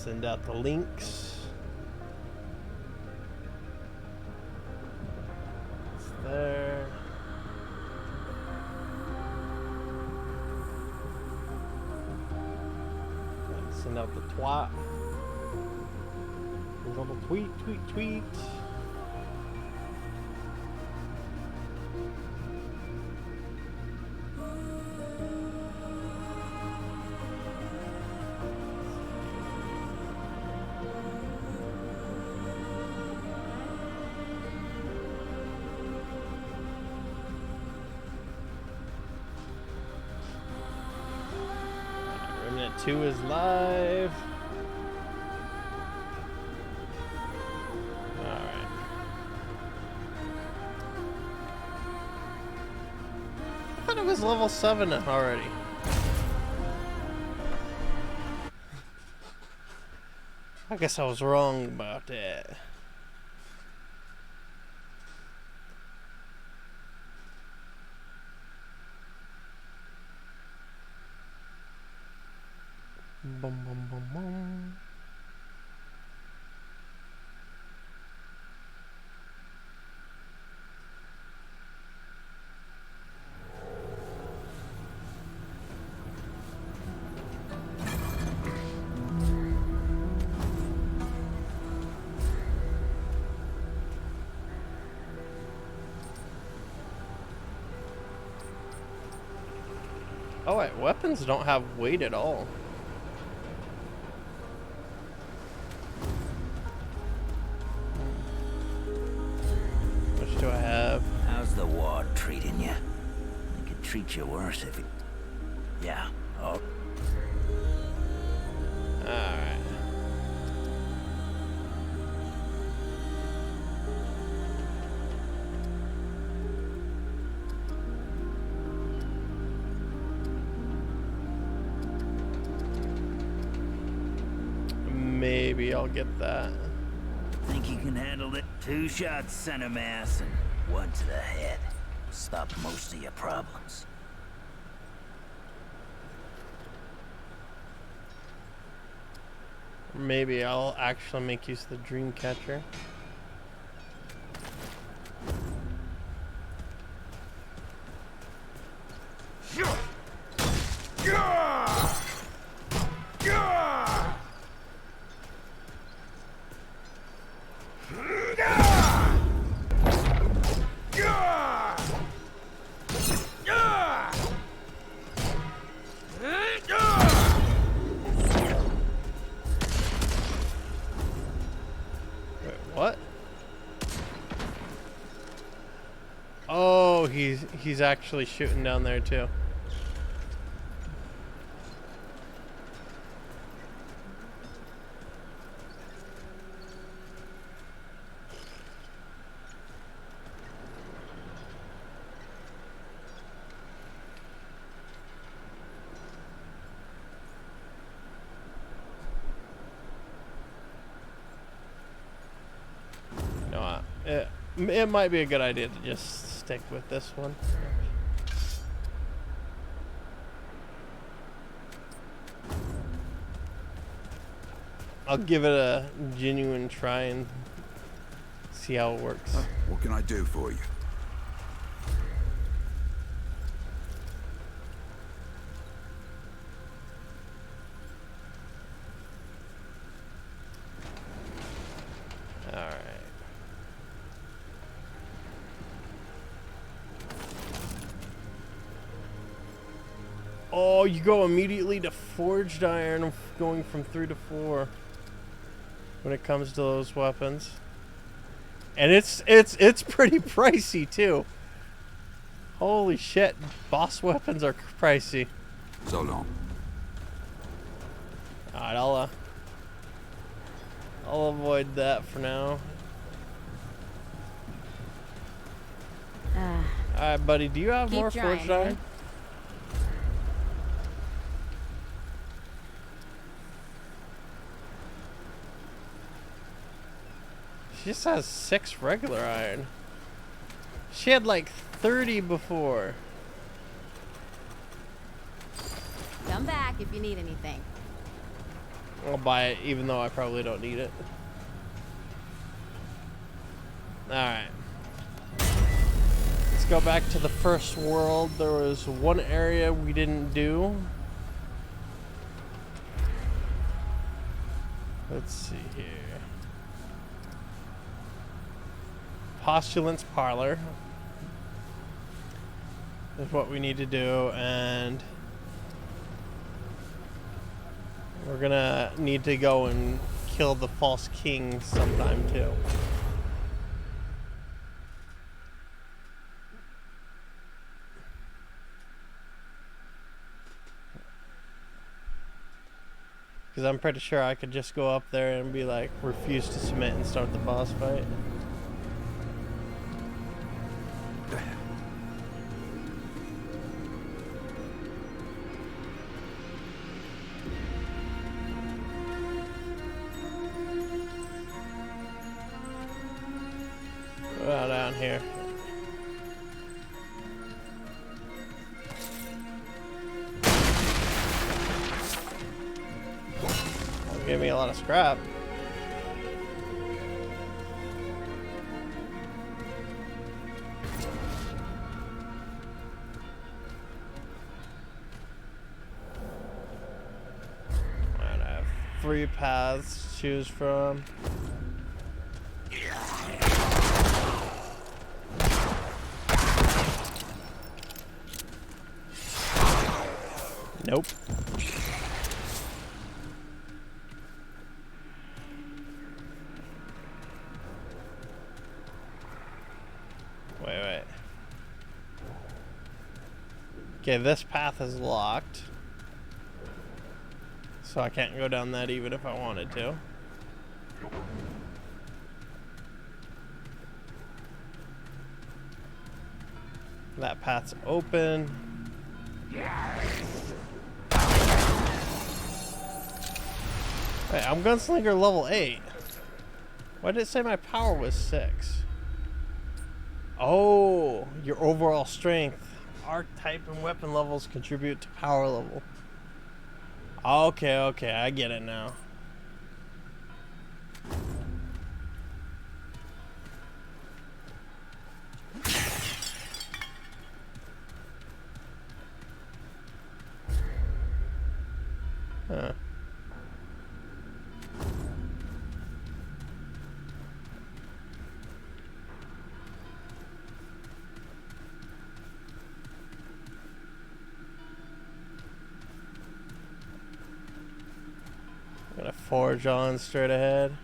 Send out the links. It's there. Send out the twat. There's a little tweet. Remnant 2 is live. I thought it was level 7 already. I guess I was wrong about that. Boom, boom, boom, boom. Oh wait, weapons don't have weight at all. Which do I have? How's the ward treating you? It could treat you worse if it... Yeah. Oh. Alright. Maybe I'll get that. Think you can handle it? 2 shots center mass and 1 to the head. Stop most of your problems. Maybe I'll actually make use of the dream catcher. What? Oh, he's actually shooting down there too. It might be a good idea to just stick with this one. I'll give it a genuine try and see how it works. What can I do for you? Alright. Oh, you go immediately to forged iron, going from 3 to 4 when it comes to those weapons. And it's pretty pricey too. Holy shit, boss weapons are pricey. So long. Alright, I'll avoid that for now. Alright, buddy, do you have more forged iron? She just has 6 regular iron. She had like 30 before. Come back if you need anything. I'll buy it even though I probably don't need it. Alright. Let's go back to the first world. There was one area we didn't do. Let's see here. Postulant's Parlor is what we need to do, and we're gonna need to go and kill the false king sometime too. Because I'm pretty sure I could just go up there and be like, refuse to submit and start the boss fight. Down here. Gave me a lot of scrap. Alright, I have 3 paths to choose from. Nope. Wait. Okay, this path is locked. So I can't go down that even if I wanted to. That path's open. Wait, I'm Gunslinger level 8. Why did it say my power was 6? Oh, your overall strength, archetype, and weapon levels contribute to power level. Okay, I get it now. Huh. I'm gonna forge on straight ahead.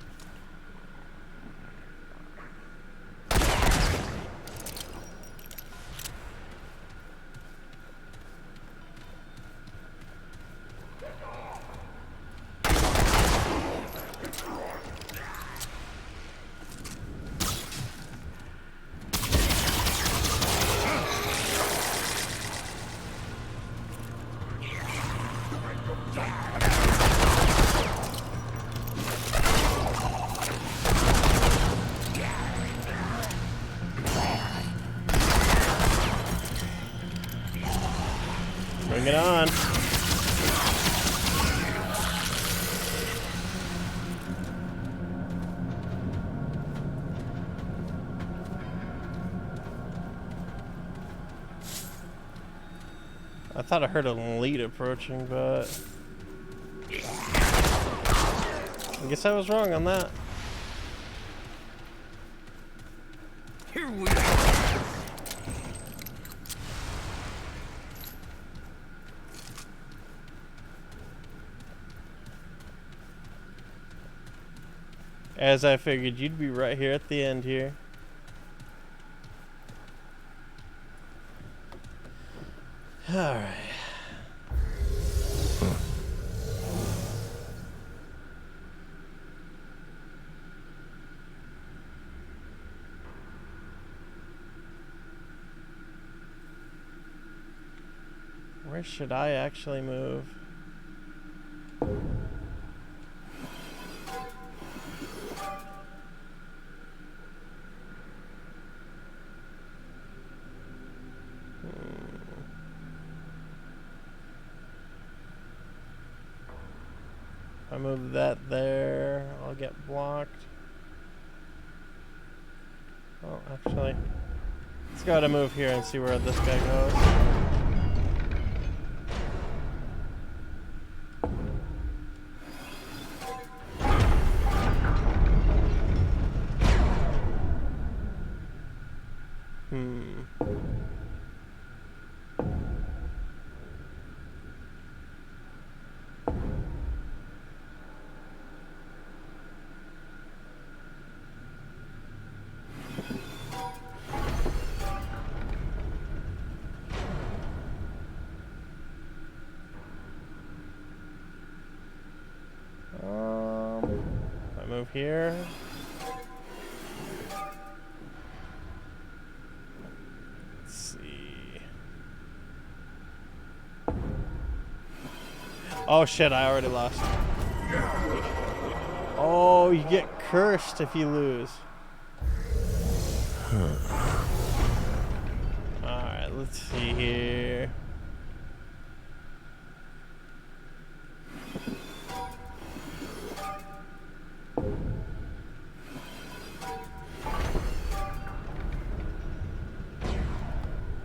Bring it on. I thought I heard an elite approaching, but I guess I was wrong on that. Here we go. As I figured, you'd be right here at the end here. Alright. Where should I actually move? I move that there, I'll get blocked. Oh, actually, let's go to move here and see where this guy goes. I move here. Let's see. Oh shit, I already lost. Oh, you get cursed if you lose. Alright, let's see here.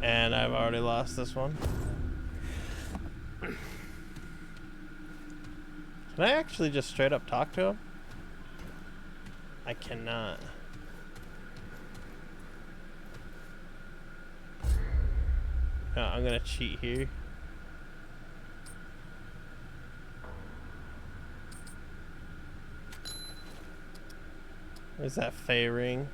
And I've already lost this one. Can I actually just straight up talk to him? I cannot. No, I'm gonna cheat here. Where's that Fey ring?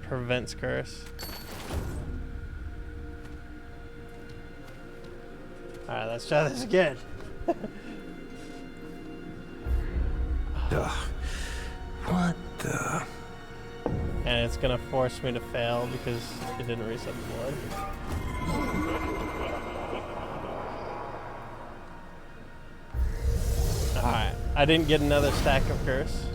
Prevents curse. Alright, let's try this again. What the? And it's gonna force me to fail because it didn't reset the board. Alright, I didn't get another stack of curse.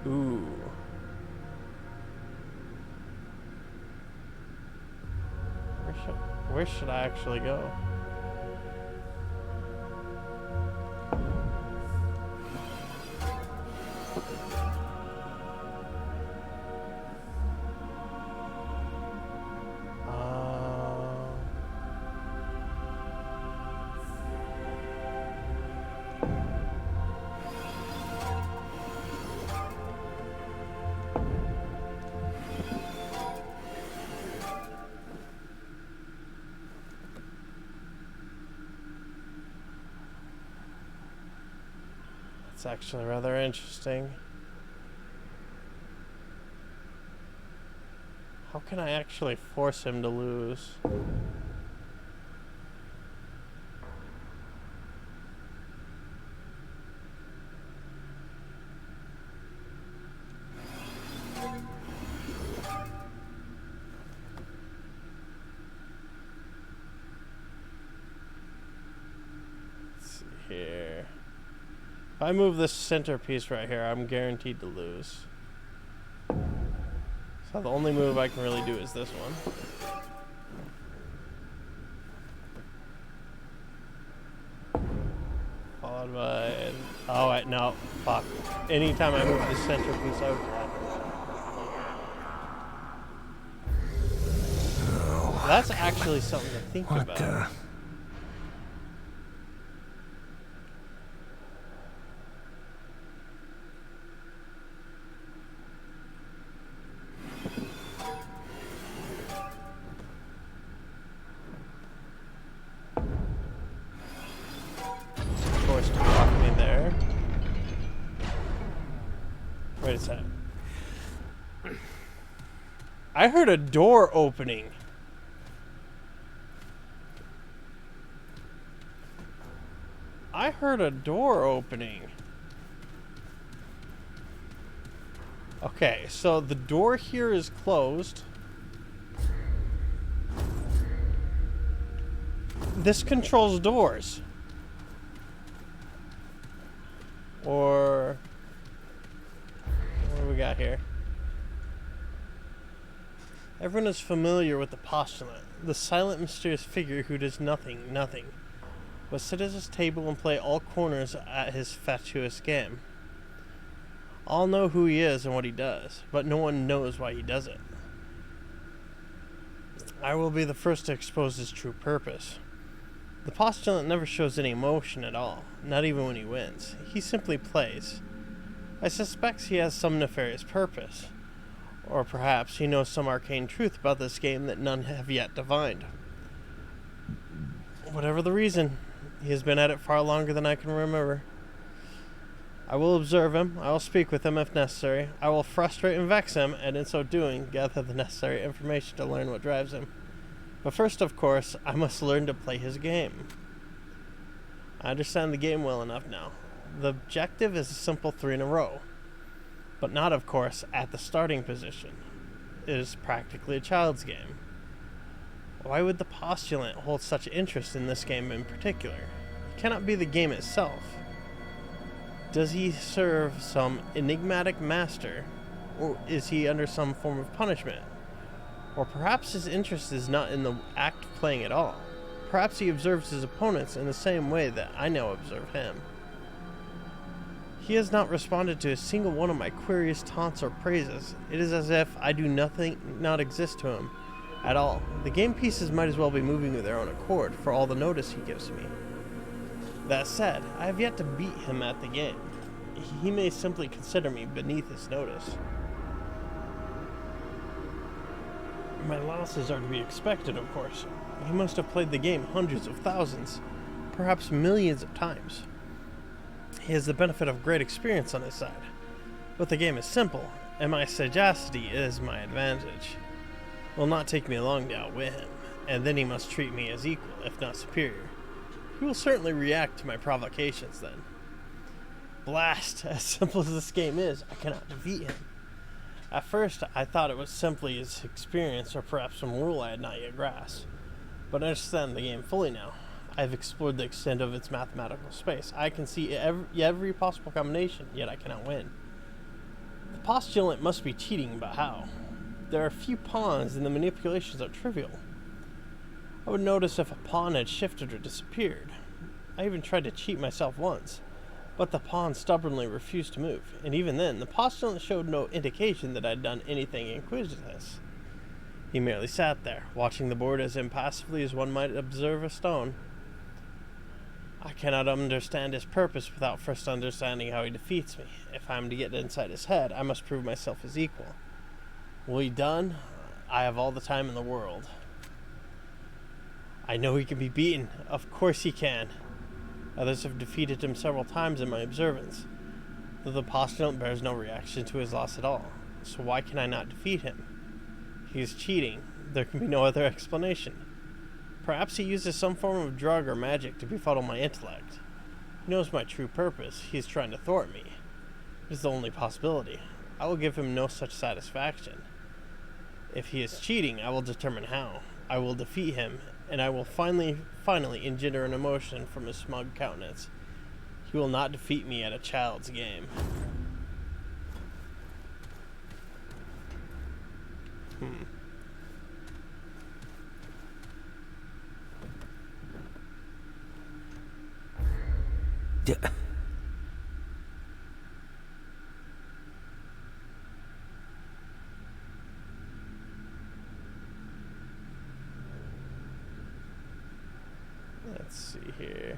Ooh. Where should I actually go? It's actually rather interesting. How can I actually force him to lose? Let's see here. If I move this centerpiece right here, I'm guaranteed to lose. So the only move I can really do is this one. Followed by... Oh, wait, no. Fuck. Anytime I move this centerpiece, I would die. Oh, That's actually something to think what about. the? Forced to block me there. Wait a sec. I heard a door opening. I heard a door opening. Okay, so the door here is closed. This controls doors. Everyone is familiar with the postulant, the silent, mysterious figure who does nothing, but sit at his table and play all corners at his fatuous game. All know who he is and what he does, but no one knows why he does it. I will be the first to expose his true purpose. The postulant never shows any emotion at all, not even when he wins. He simply plays. I suspect he has some nefarious purpose. Or perhaps he knows some arcane truth about this game that none have yet divined. Whatever the reason, he has been at it far longer than I can remember. I will observe him, I will speak with him if necessary, I will frustrate and vex him, and in so doing, gather the necessary information to learn what drives him. But first, of course, I must learn to play his game. I understand the game well enough now. The objective is a simple 3 in a row. But not, of course, at the starting position. It is practically a child's game. Why would the postulant hold such interest in this game in particular? It cannot be the game itself. Does he serve some enigmatic master, or is he under some form of punishment? Or perhaps his interest is not in the act of playing at all. Perhaps he observes his opponents in the same way that I now observe him. He has not responded to a single one of my queries, taunts, or praises. It is as if I do not exist to him at all. The game pieces might as well be moving of their own accord for all the notice he gives me. That said, I have yet to beat him at the game. He may simply consider me beneath his notice. My losses are to be expected, of course. He must have played the game hundreds of thousands, perhaps millions of times. He has the benefit of great experience on his side. But the game is simple, and my sagacity is my advantage. It will not take me long to outwit him, and then he must treat me as equal, if not superior. He will certainly react to my provocations then. Blast! As simple as this game is, I cannot defeat him. At first, I thought it was simply his experience or perhaps some rule I had not yet grasped. But I understand the game fully now. I have explored the extent of its mathematical space. I can see every possible combination, yet I cannot win. The postulant must be cheating, but how? There are a few pawns and the manipulations are trivial. I would notice if a pawn had shifted or disappeared. I even tried to cheat myself once, but the pawn stubbornly refused to move, and even then, the postulant showed no indication that I had done anything inquisitive. He merely sat there, watching the board as impassively as one might observe a stone. I cannot understand his purpose without first understanding how he defeats me. If I am to get inside his head, I must prove myself his equal. Will he done? I have all the time in the world. I know he can be beaten. Of course he can. Others have defeated him several times in my observance, though the postulant bears no reaction to his loss at all. So why can I not defeat him? He is cheating. There can be no other explanation. Perhaps he uses some form of drug or magic to befuddle my intellect. He knows my true purpose. He is trying to thwart me. It is the only possibility. I will give him no such satisfaction. If he is cheating, I will determine how. I will defeat him, and I will finally engender an emotion from his smug countenance. He will not defeat me at a child's game. Let's see here.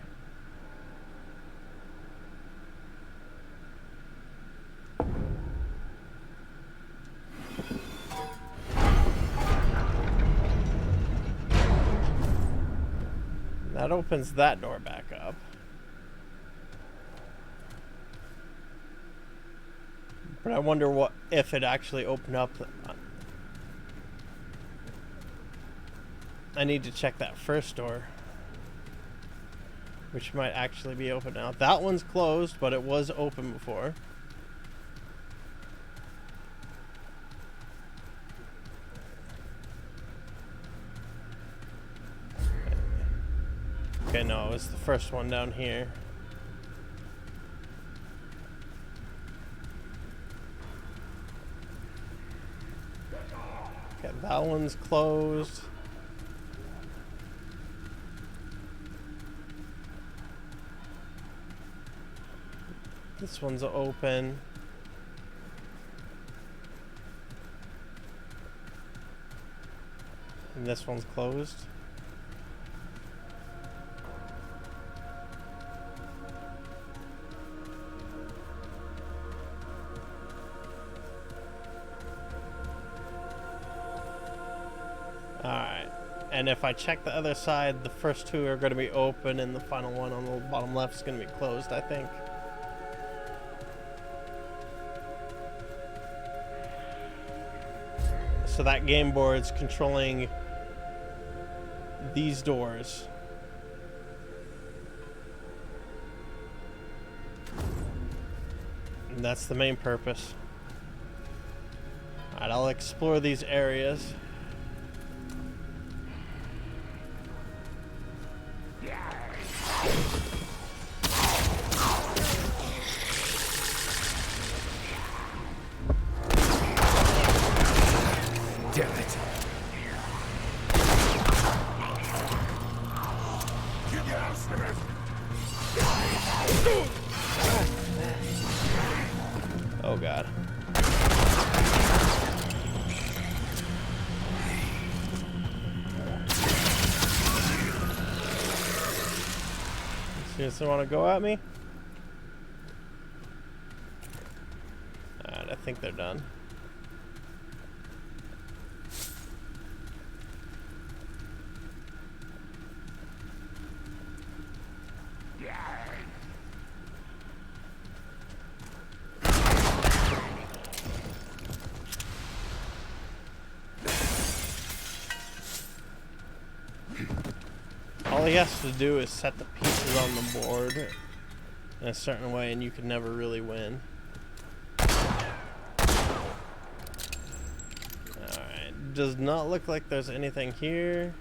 That opens that door back up. But I wonder what if it actually opened up. I need to check that first door, which might actually be open now. That one's closed, but it was open before. Okay, no, it was the first one down here. Okay, That one's closed. This one's open. And this one's closed. Alright. And if I check the other side, the first two are going to be open and the final one on the bottom left is going to be closed, I think. So that game board's controlling these doors. And that's the main purpose. Alright, I'll explore these areas. Damn it. Oh god. Seriously want to go at me? Alright, I think they're done. All he has to do is set the pieces on the board in a certain way and you can never really win. Alright, does not look like there's anything here.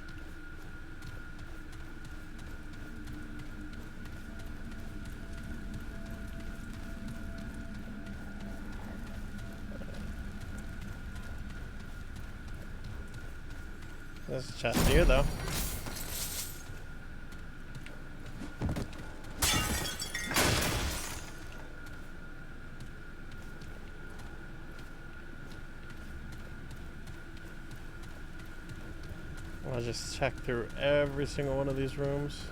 There's a chest here though. I'll just check through every single one of these rooms.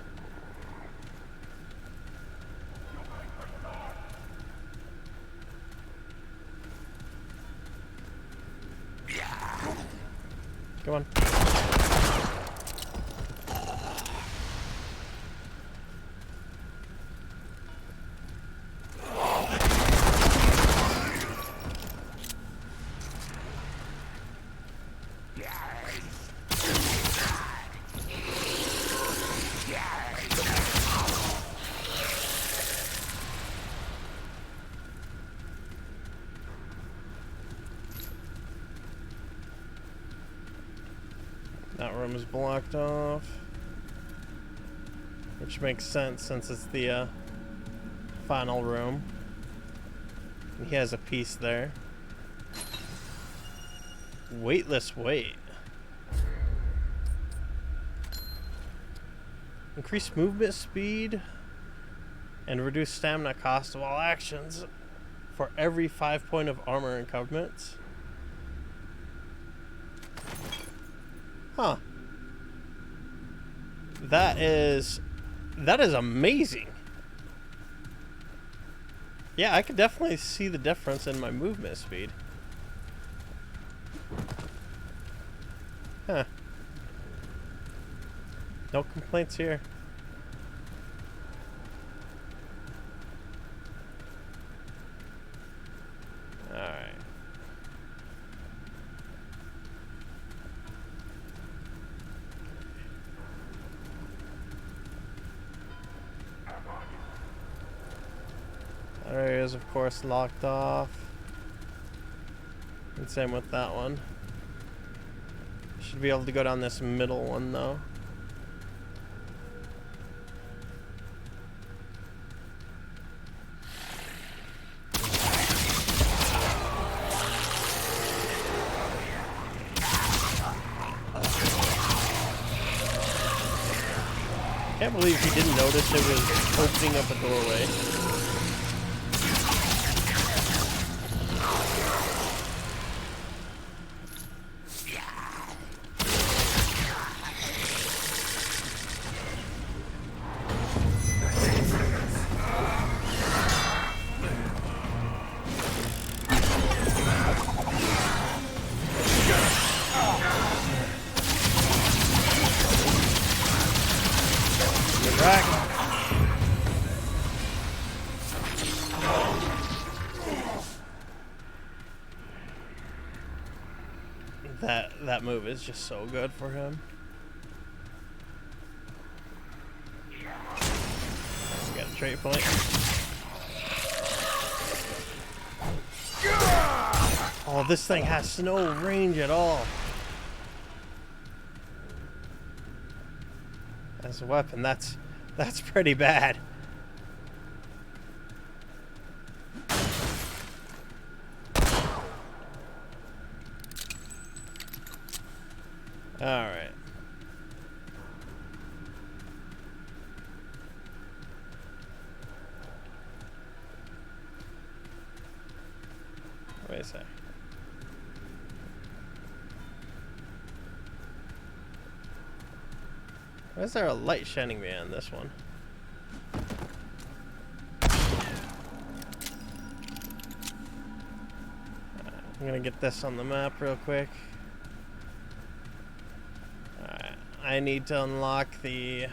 Come on. That room is blocked off, which makes sense since it's the final room. And he has a piece there. Weightless weight. Increase movement speed and reduce stamina cost of all actions for every 5 point of armor encumbrance. Huh. That is amazing. Yeah, I could definitely see the difference in my movement speed. Huh. No complaints here. Alright. That area is, of course, locked off. And same with that one. Should be able to go down this middle one, though. Can't believe he didn't notice it was opening up a doorway. That move is just so good for him. Got a trait point. Oh, this thing has no range at all. As a weapon, that's pretty bad. All right. Wait a sec. Why is there a light shining behind this one? I'm gonna get this on the map real quick. I need to unlock the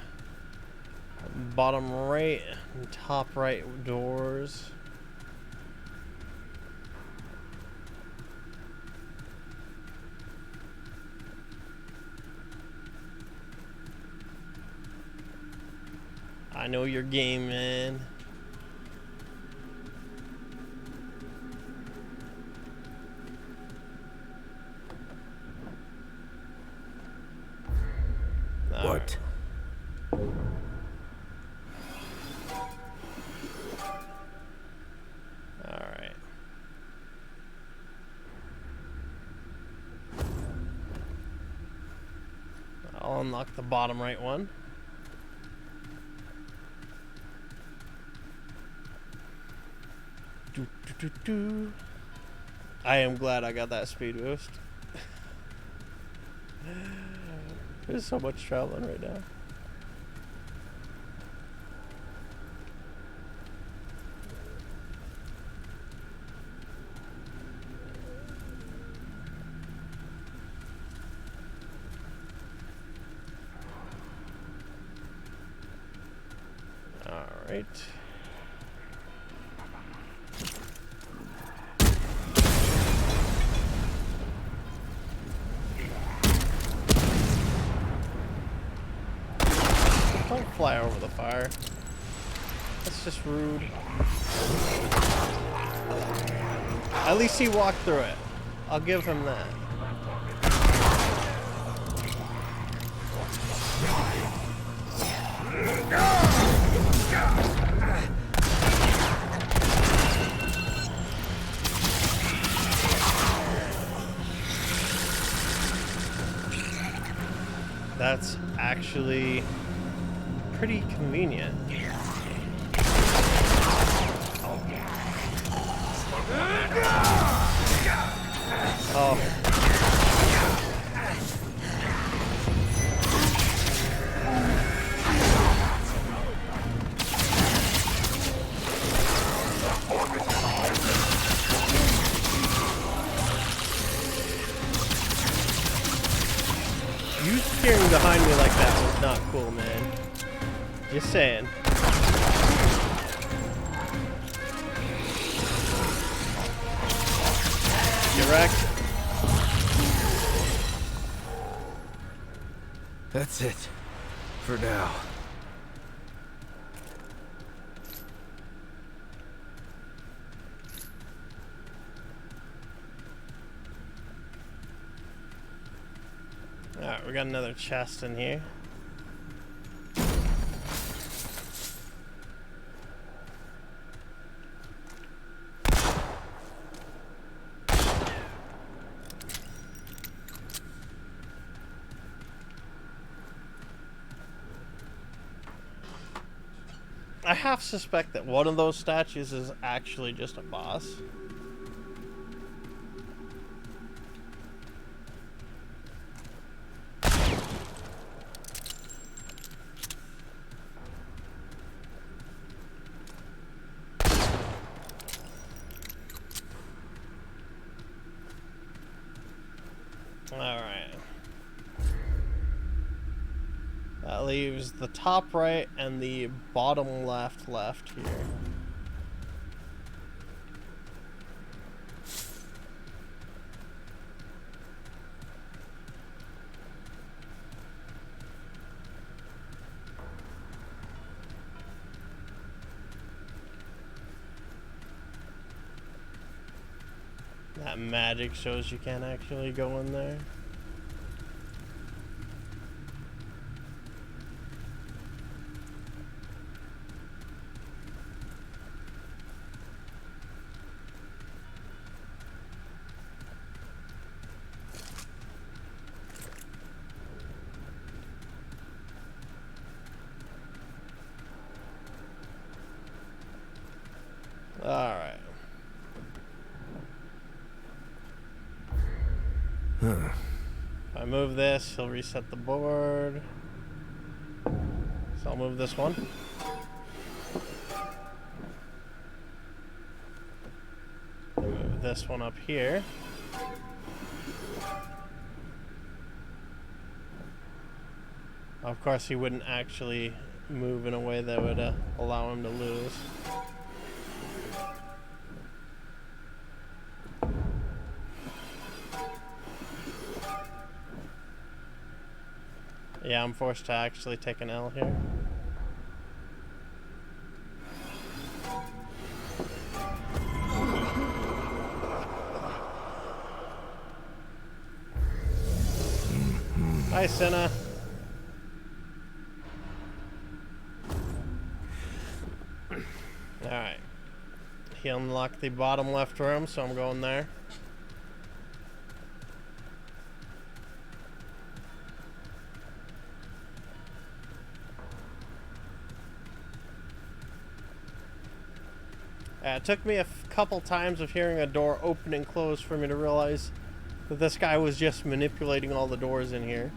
bottom right and top right doors. I know your game, man. What? Alright. I'll unlock the bottom right one. I am glad I got that speed boost. There's so much traveling right now. All right. Don't fly over the fire. That's just rude. At least he walked through it. I'll give him that. That's actually pretty convenient. Oh. You steering behind me like that was not cool, man. Just saying. Get wrecked. That's it. For now. Alright, we got another chest in here. I half suspect that one of those statues is actually just a boss. Alright. That leaves the top right and the bottom left here. That magic shows you can't actually go in there. Alright. If I move this, he'll reset the board. So I'll move this one. Move this one up here. Of course, he wouldn't actually move in a way that would allow him to lose. Yeah, I'm forced to actually take an L here. Hi, Senna. Alright. He unlocked the bottom left room, so I'm going there. It took me a couple times of hearing a door open and close for me to realize that this guy was just manipulating all the doors in here.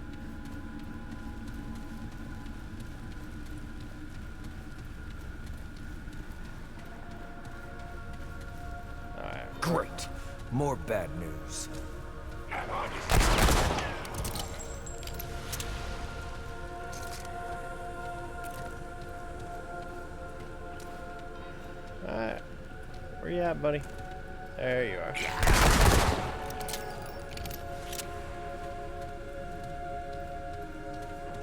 Alright. Great. More bad news. Alright. Where you at, buddy? There you are.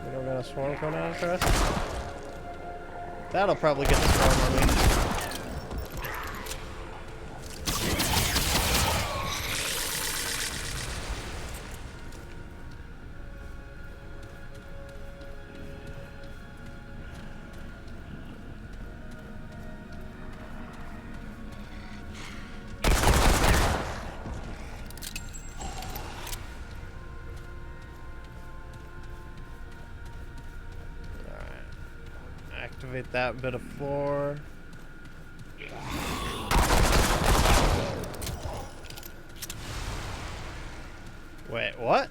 We don't got a swarm coming out after us? That'll probably get the swarm on me. Activate that bit of floor. Wait, what?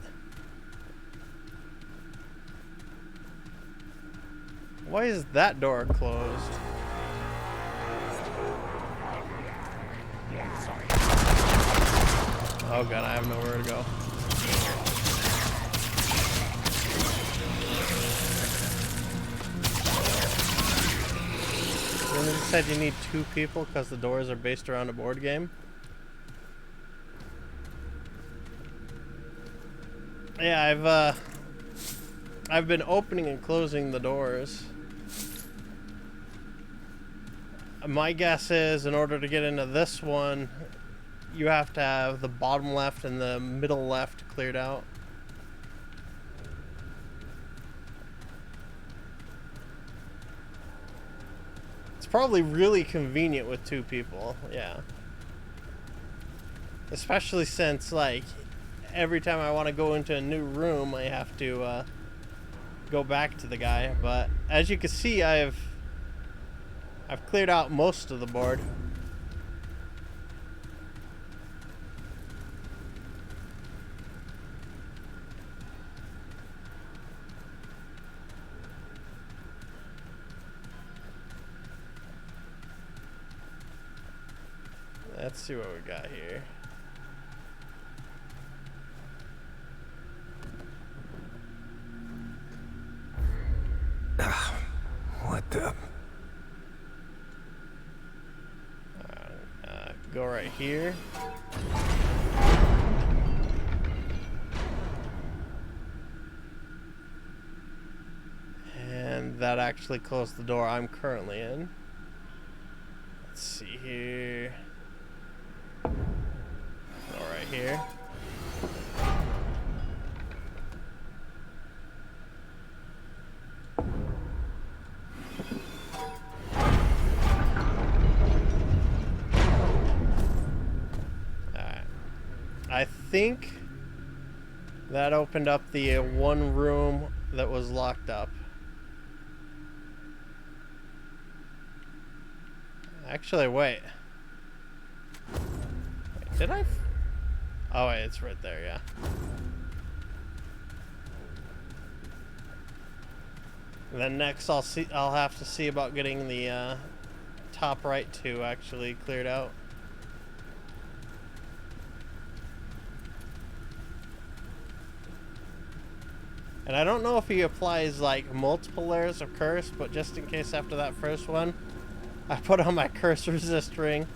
Why is that door closed? Oh god, I have nowhere to go. You said you need 2 people because the doors are based around a board game? Yeah, I've been opening and closing the doors. My guess is in order to get into this one, you have to have the bottom left and the middle left cleared out. It's probably really convenient with 2 people, yeah. Especially since, like, every time I want to go into a new room, I have to go back to the guy. But as you can see, I've I've cleared out most of the board. Let's see what we got here. What the? Go right here. And that actually closed the door I'm currently in. Let's see here. Go right here. I think that opened up the one room that was locked up. Actually, wait. Did I? Oh, wait, it's right there, yeah. And then next, I'll have to see about getting the top right two actually cleared out. And I don't know if he applies like multiple layers of curse, but just in case after that first one, I put on my curse resist ring.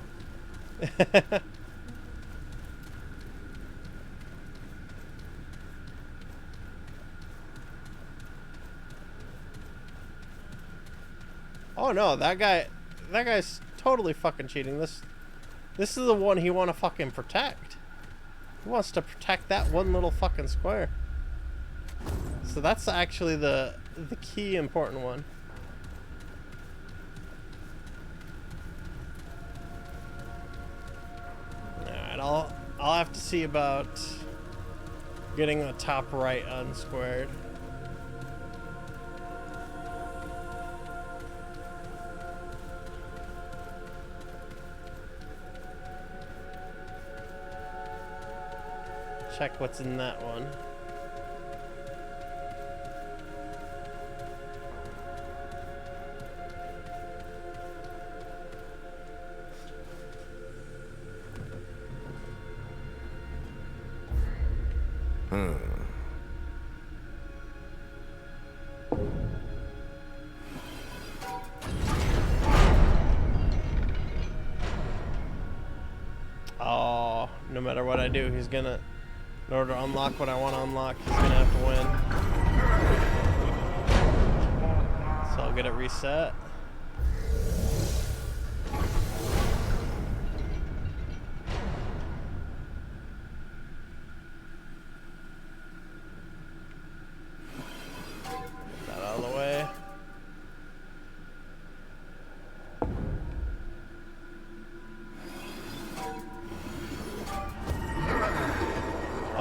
Oh no, that guy's totally fucking cheating. This is the one he want to fucking protect. He wants to protect that one little fucking square. So that's actually the key important one. Alright, I'll have to see about getting the top right unsquared. Check what's in that one. Oh, no matter what I do, he's gonna, in order to unlock what I want to unlock, he's gonna have to win. So I'll get it reset. Get that out of the way.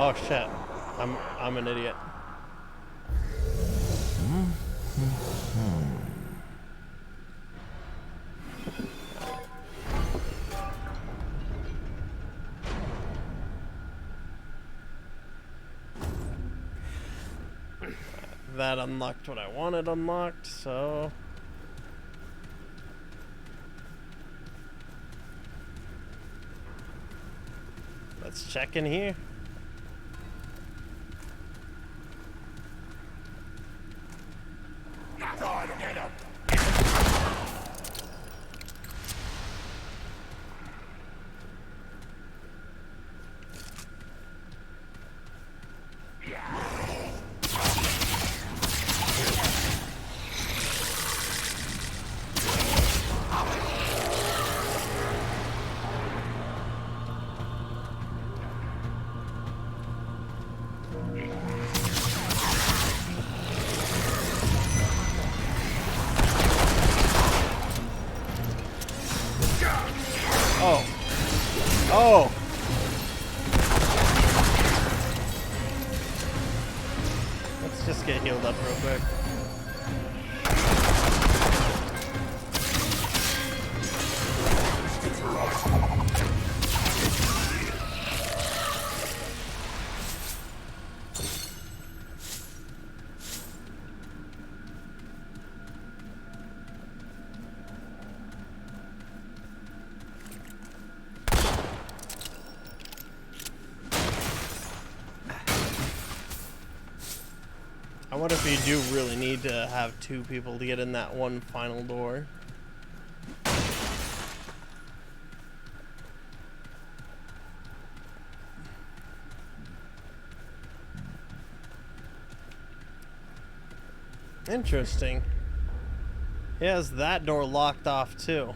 Oh shit. I'm an idiot. That unlocked what I wanted unlocked, so let's check in here. Oh! Let's just get healed up real quick. I wonder if you do really need to have two people to get in that one final door. Interesting. He has that door locked off too.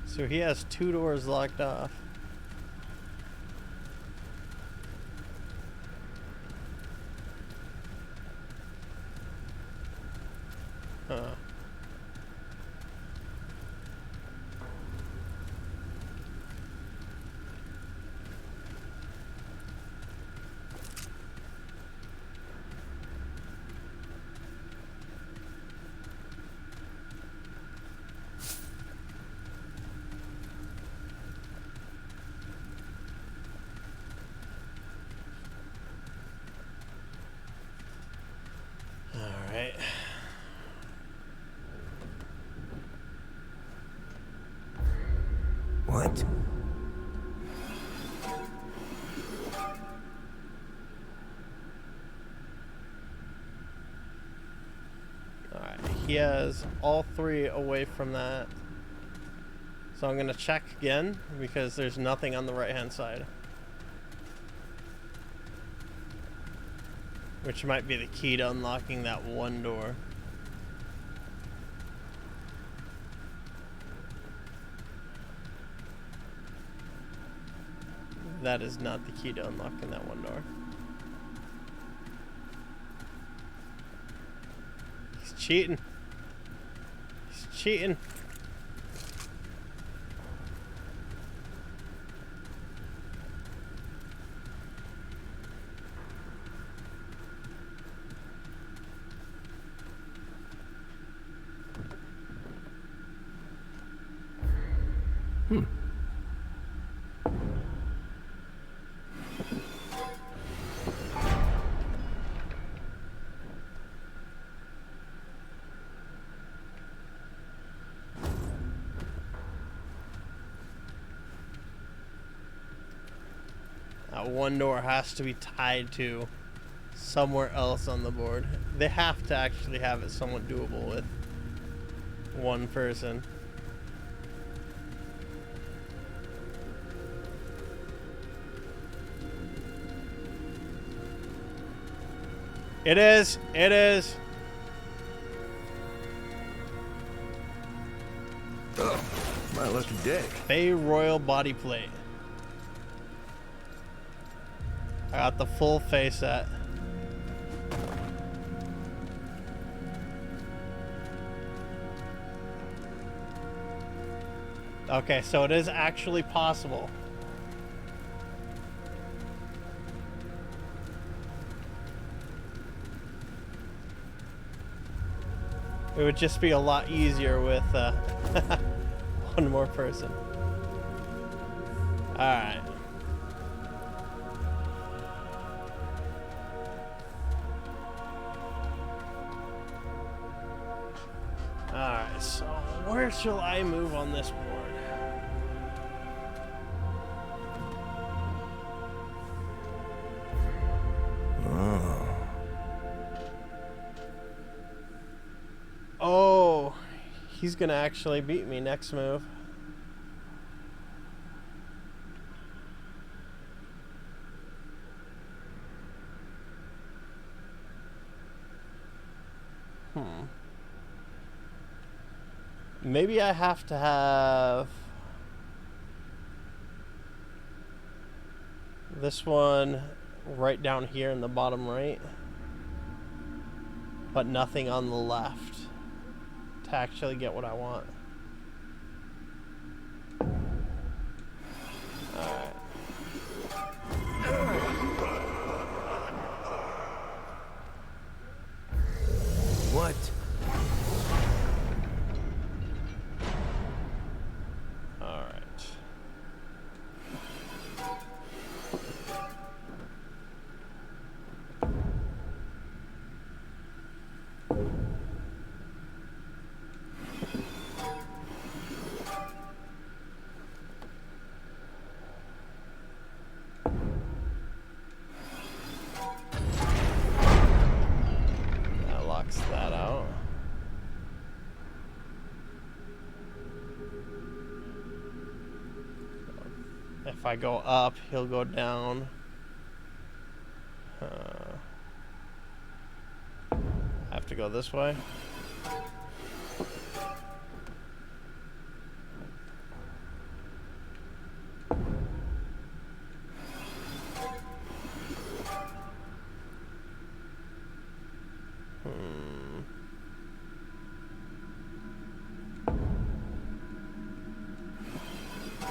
So he has two doors locked off. Huh. Alright. What? Alright, he has all three away from that. So I'm gonna check again because there's nothing on the right hand side. Which might be the key to unlocking that one door. That is not the key to unlocking that one door. He's cheating. He's cheating. That one door has to be tied to somewhere else on the board. They have to actually have it somewhat doable with one person. It is. It is. Oh, my lucky day. Fey Royal body plate. I got the full Fey set. Okay, so it is actually possible. It would just be a lot easier with one more person. Alright. Alright, so where shall I move on this board? Oh, he's gonna actually beat me next move. Maybe I have to have this one right down here in the bottom right, but nothing on the left to actually get what I want. Alright. If I go up, he'll go down. I have to go this way.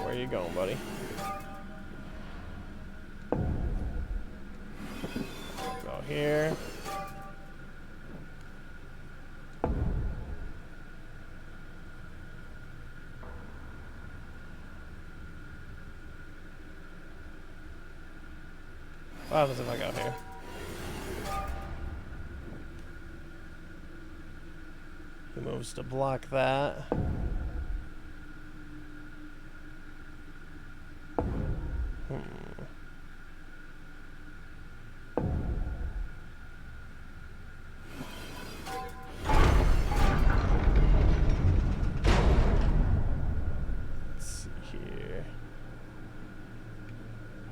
Where you going, buddy? Go here. What happens if I go here? He moves to block that.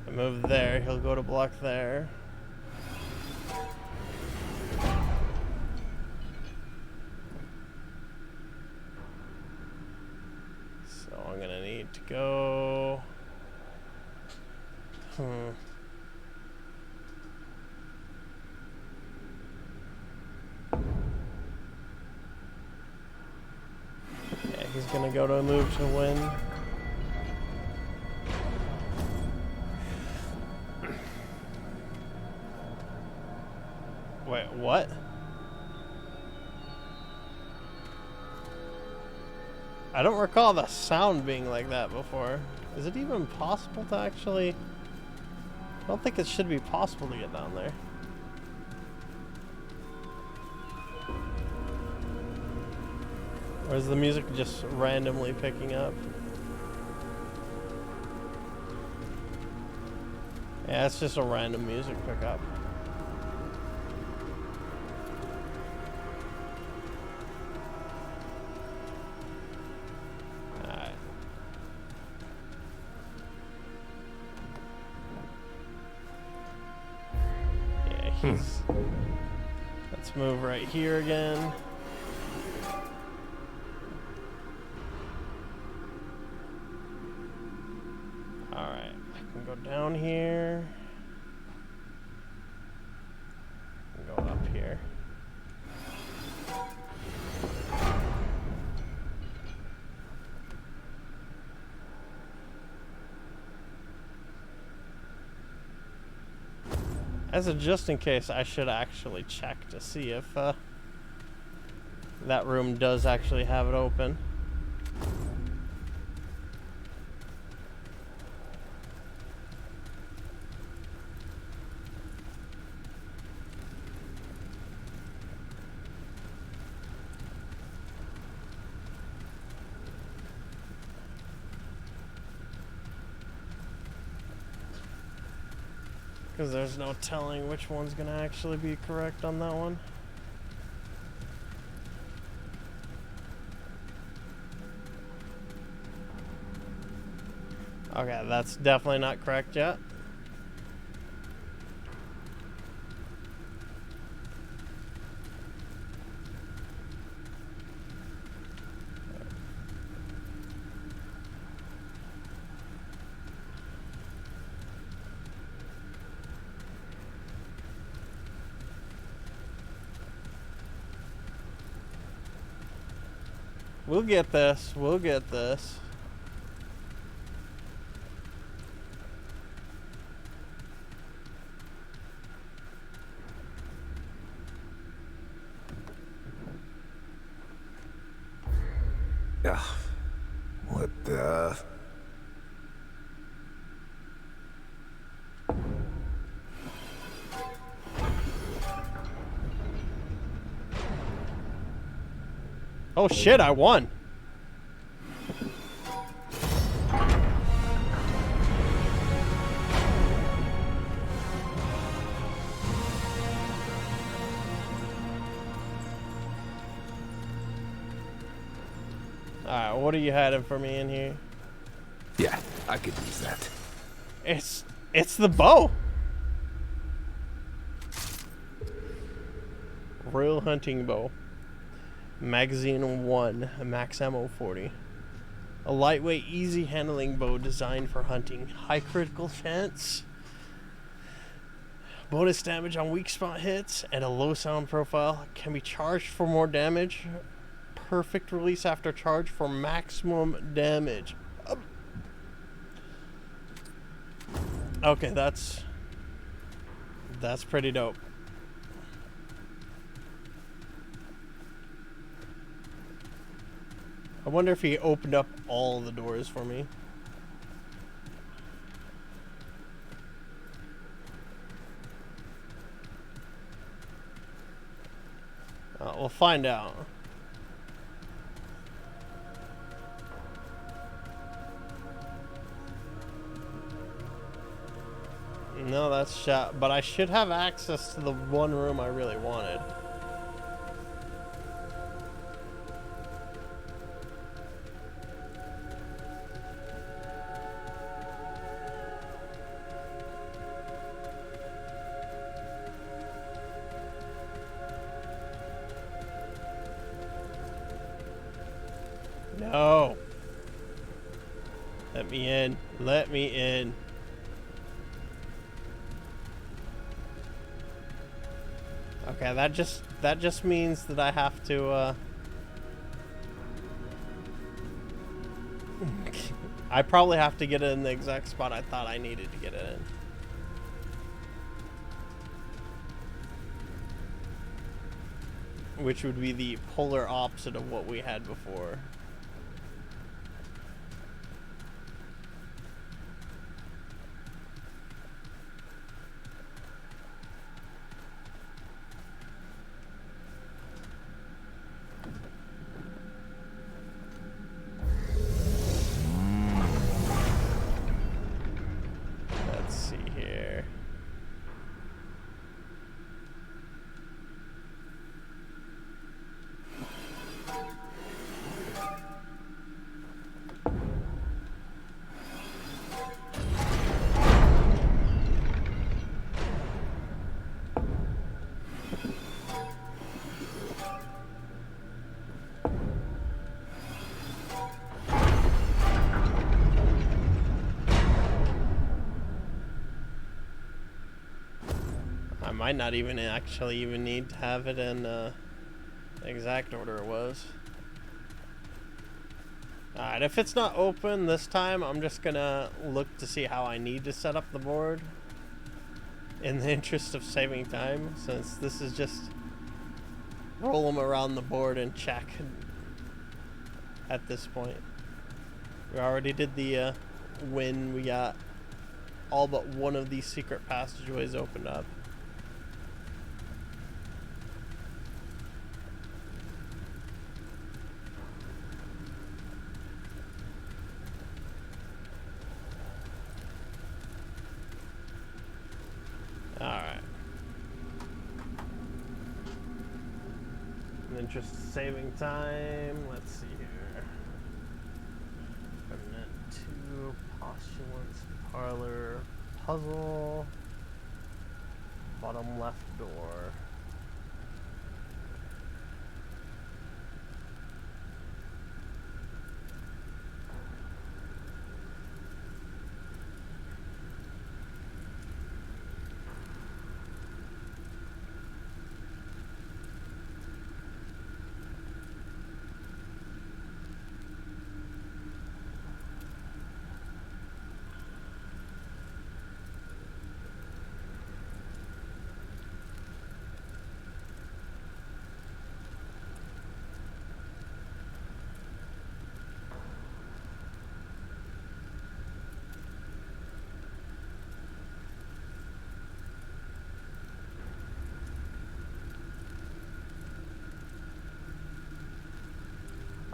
Move there, he'll go to block there. So I'm gonna need to go. Yeah, he's gonna go to move to win. Wait, what? I don't recall the sound being like that before. Is it even possible to actually... I don't think it should be possible to get down there. Or is the music just randomly picking up? Yeah, it's just a random music pickup. Let's move right here again. Alright, I can go down here. And go up here. As a just in case, I should actually check to see if that room does actually have it open. Because there's no telling which one's going to actually be correct on that one. Okay, that's definitely not correct yet. We'll get this. We'll get this. Ugh. What the... Oh shit, I won. Alright, what are you hiding for me in here? Yeah, I could use that. It's the bow. Royal hunting bow. Magazine 1, max ammo 40. A lightweight, easy handling bow designed for hunting. High critical chance. Bonus damage on weak spot hits and a low sound profile. Can be charged for more damage. Perfect release after charge for maximum damage. Okay, that's pretty dope. I wonder if he opened up all the doors for me. We'll find out. No, that's shot. But I should have access to the one room I really wanted. No. Let me in. Let me in. Okay, that just means that I have to I probably have to get it in the exact spot I thought I needed to get it in. Which would be the polar opposite of what we had before. Let's see here. I might not even actually even need to have it in the exact order it was. Alright, if it's not open this time, I'm just gonna look to see how I need to set up the board in the interest of saving time, since this is just roll them around the board and check at this point. We already did the win. We got all but one of these secret passageways opened up. Alright. In the interest of saving time, let's see here. Remnant 2, postulants, parlor, puzzle, bottom left door.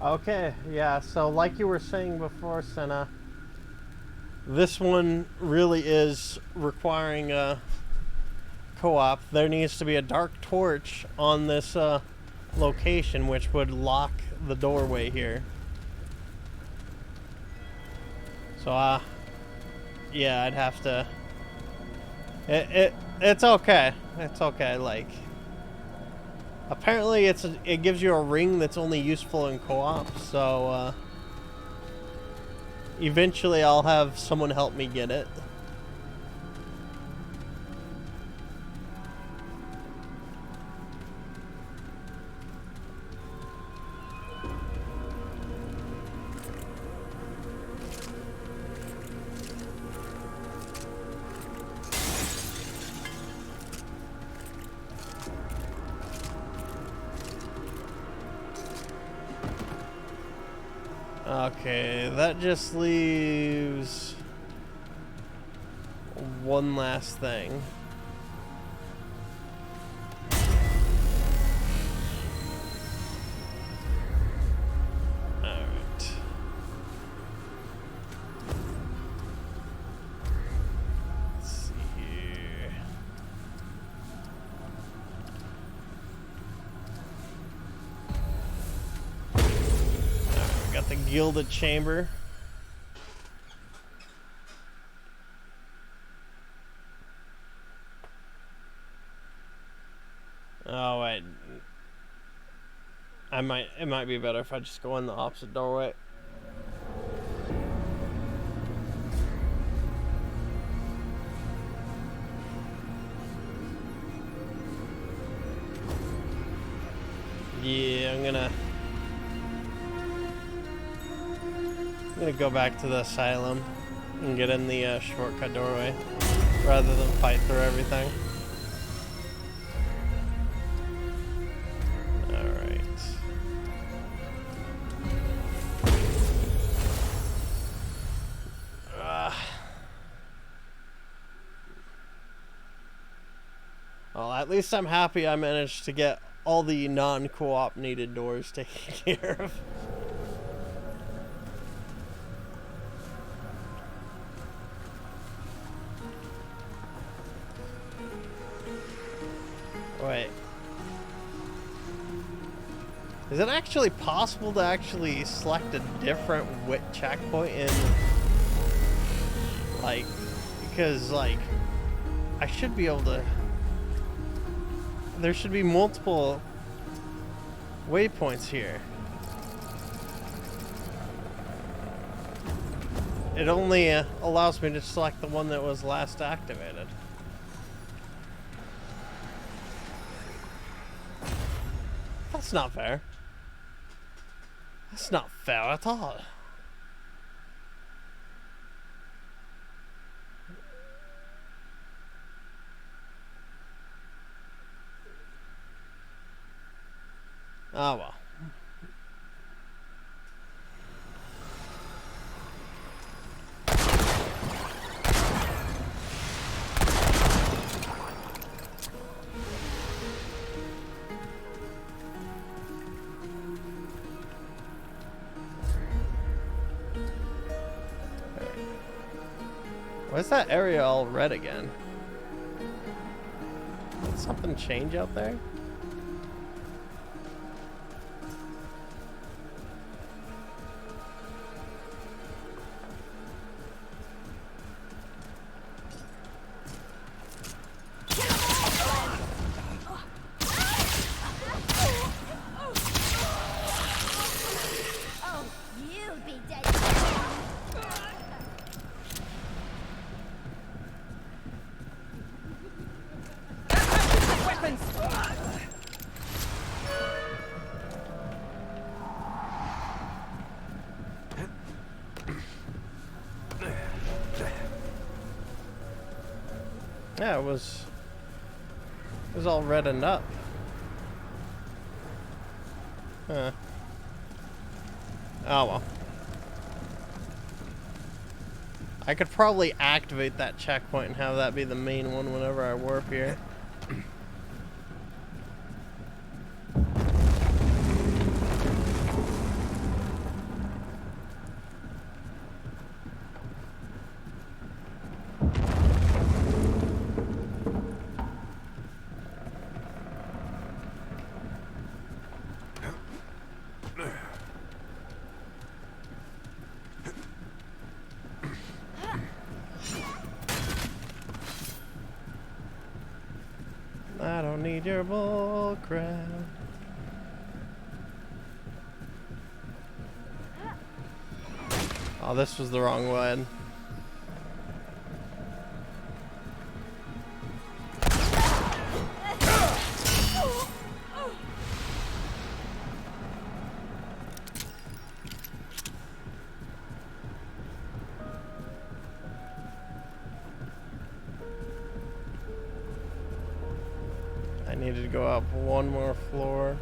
Okay, yeah, so like you were saying before, Senna, this one really is requiring a co-op. There needs to be a dark torch on this location, which would lock the doorway here. So yeah, I'd have to. It's okay. It's okay. Like, apparently, it gives you a ring that's only useful in co-op. So eventually, I'll have someone help me get it. Okay, that just leaves one last thing. Alright. Let's see here. Got the gilded chamber. Oh wait. It might be better if I just go in the opposite doorway. Yeah, I'm gonna go back to the asylum and get in the shortcut doorway rather than fight through everything. Alright. Well, at least I'm happy I managed to get all the non-co-op needed doors taken care of. Wait. Is it actually possible to actually select a different wit checkpoint in, like, because, like, I should be able to, there should be multiple waypoints here. It only allows me to select the one that was last activated. That's not fair. That's not fair at all. Oh well. Why is that area all red again? Did something change out there? Oh, you'll be dead. Weapons! Yeah, it was all reddened up. Huh. Oh well. I could probably activate that checkpoint and have that be the main one whenever I warp here. don't need your bull crap. Oh, this was the wrong one. I needed to go up one more floor.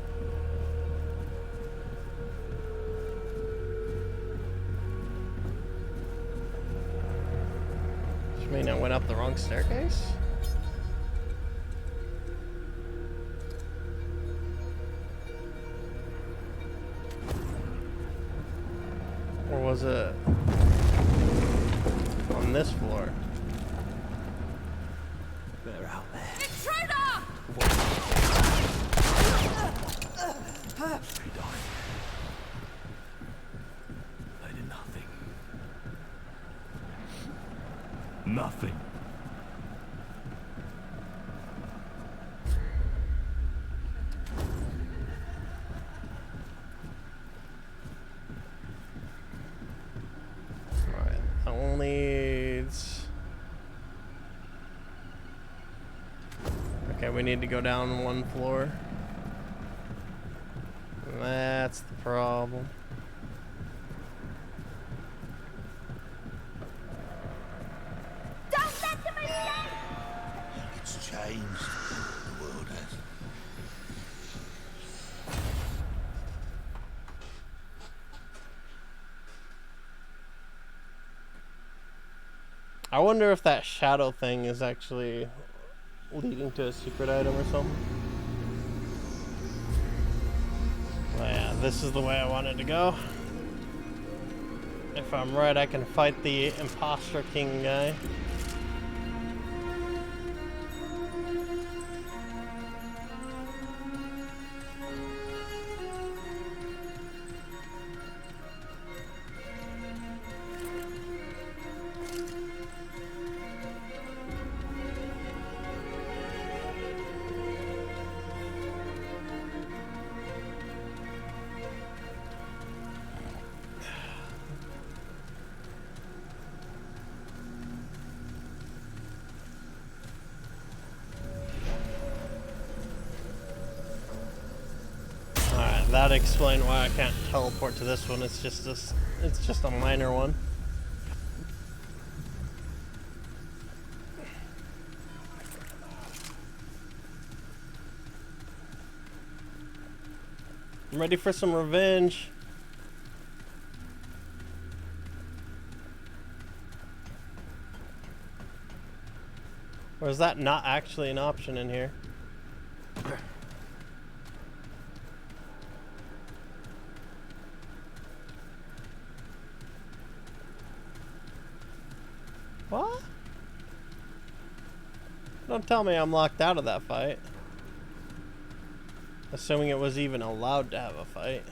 Which means I went up the wrong staircase? Or was it on this floor? They're out there. He died. They did nothing. Nothing. Alright, that one leads. Okay, we need to go down one floor. That's the problem. Don't let them escape! It's changed. The world has. I wonder if that shadow thing is actually leading to a secret item or something. Oh yeah, this is the way I wanted to go. If I'm right, I can fight the imposter king guy. That explains why I can't teleport to this one. It's just a minor one. I'm ready for some revenge. Or is that not actually an option in here? What? Don't tell me I'm locked out of that fight. Assuming it was even allowed to have a fight.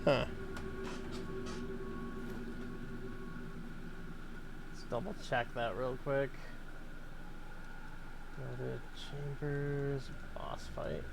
Huh. Let's double check that real quick. Go to Chambers, boss fight.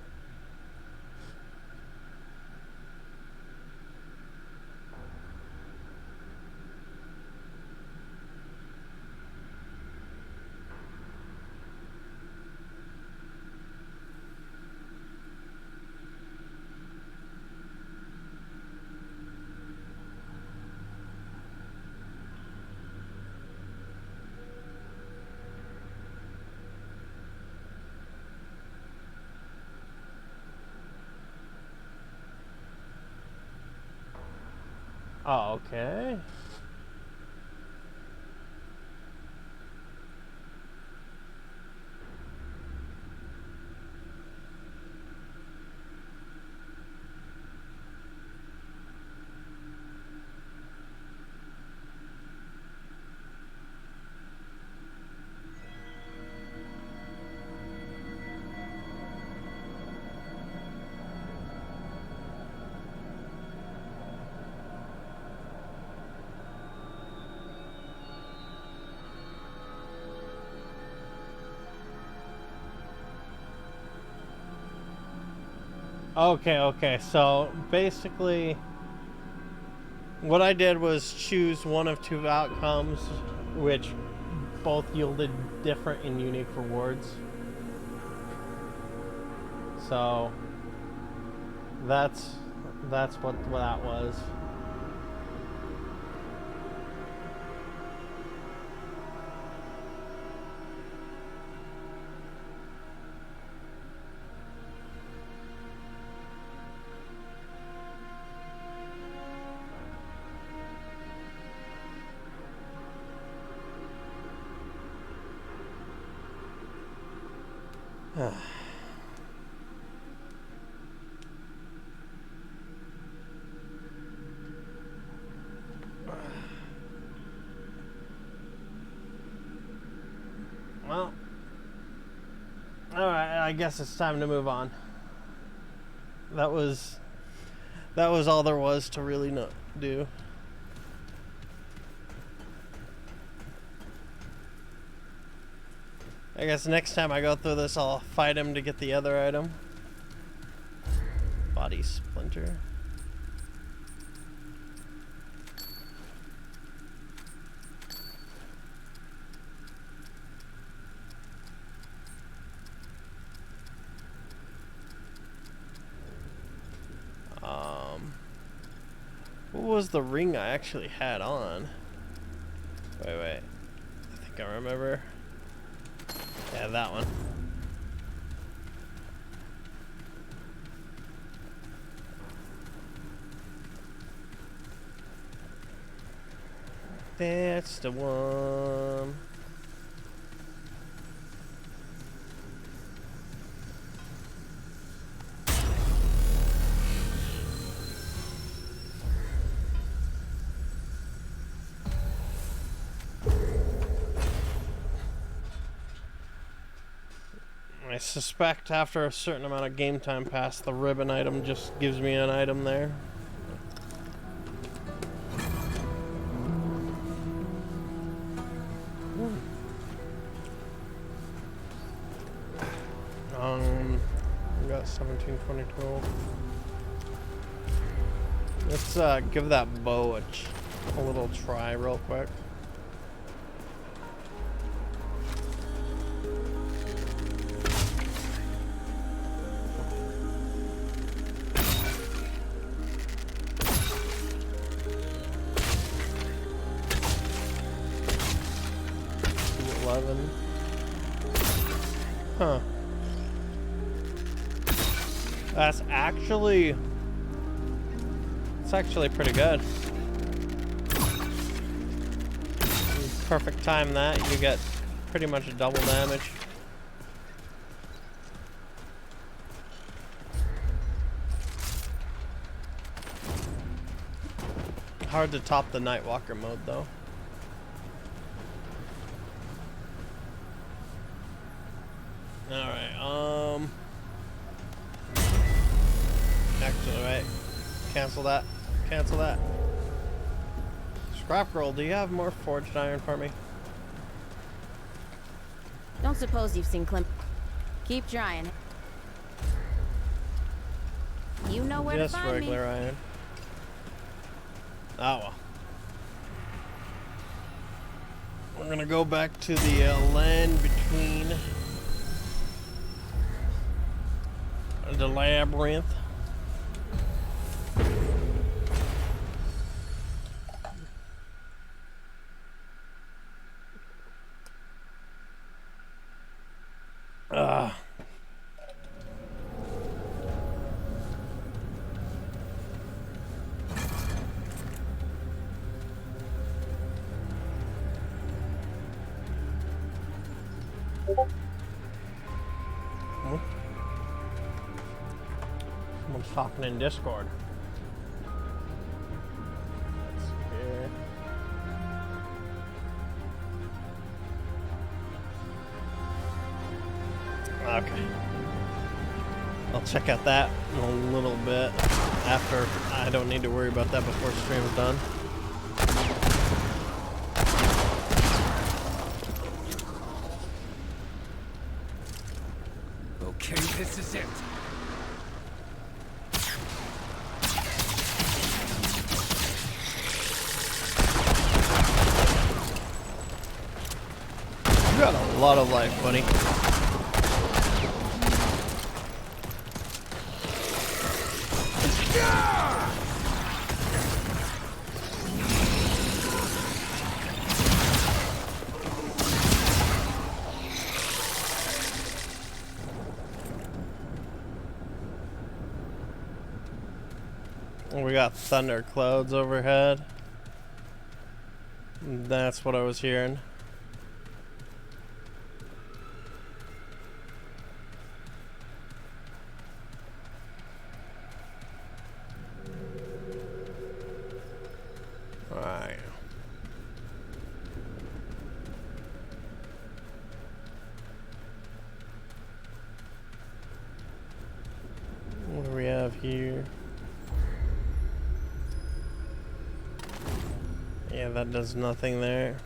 Oh, okay. Okay. So basically, what I did was choose one of two outcomes, which both yielded different and unique rewards. So that's what that was. Well, alright, I guess it's time to move on. That was all there was to really do. I guess next time I go through this, I'll fight him to get the other item. Body splinter. What was the ring I actually had on? Wait. I think I remember. Yeah, that one. That's the one. I suspect after a certain amount of game time passed, the ribbon item just gives me an item there. We got 17, 22. Let's give that bow a little try real quick. Huh. It's actually pretty good. Perfect time that, you get pretty much double damage. Hard to top the Nightwalker mode though. Alright, actually, wait. Cancel that. Scrap Girl, do you have more forged iron for me? Don't suppose you've seen Clem. Keep trying. You know where Just to find regular me. iron. Oh well. We're gonna go back to the land between the labyrinth. Someone's talking in Discord. Okay. I'll check out that in a little bit after. I don't need to worry about that before stream's done. Okay, this is it. You got a lot of life, buddy. We got thunder clouds overhead. That's what I was hearing. Alright. What do we have here? Yeah, that does nothing there.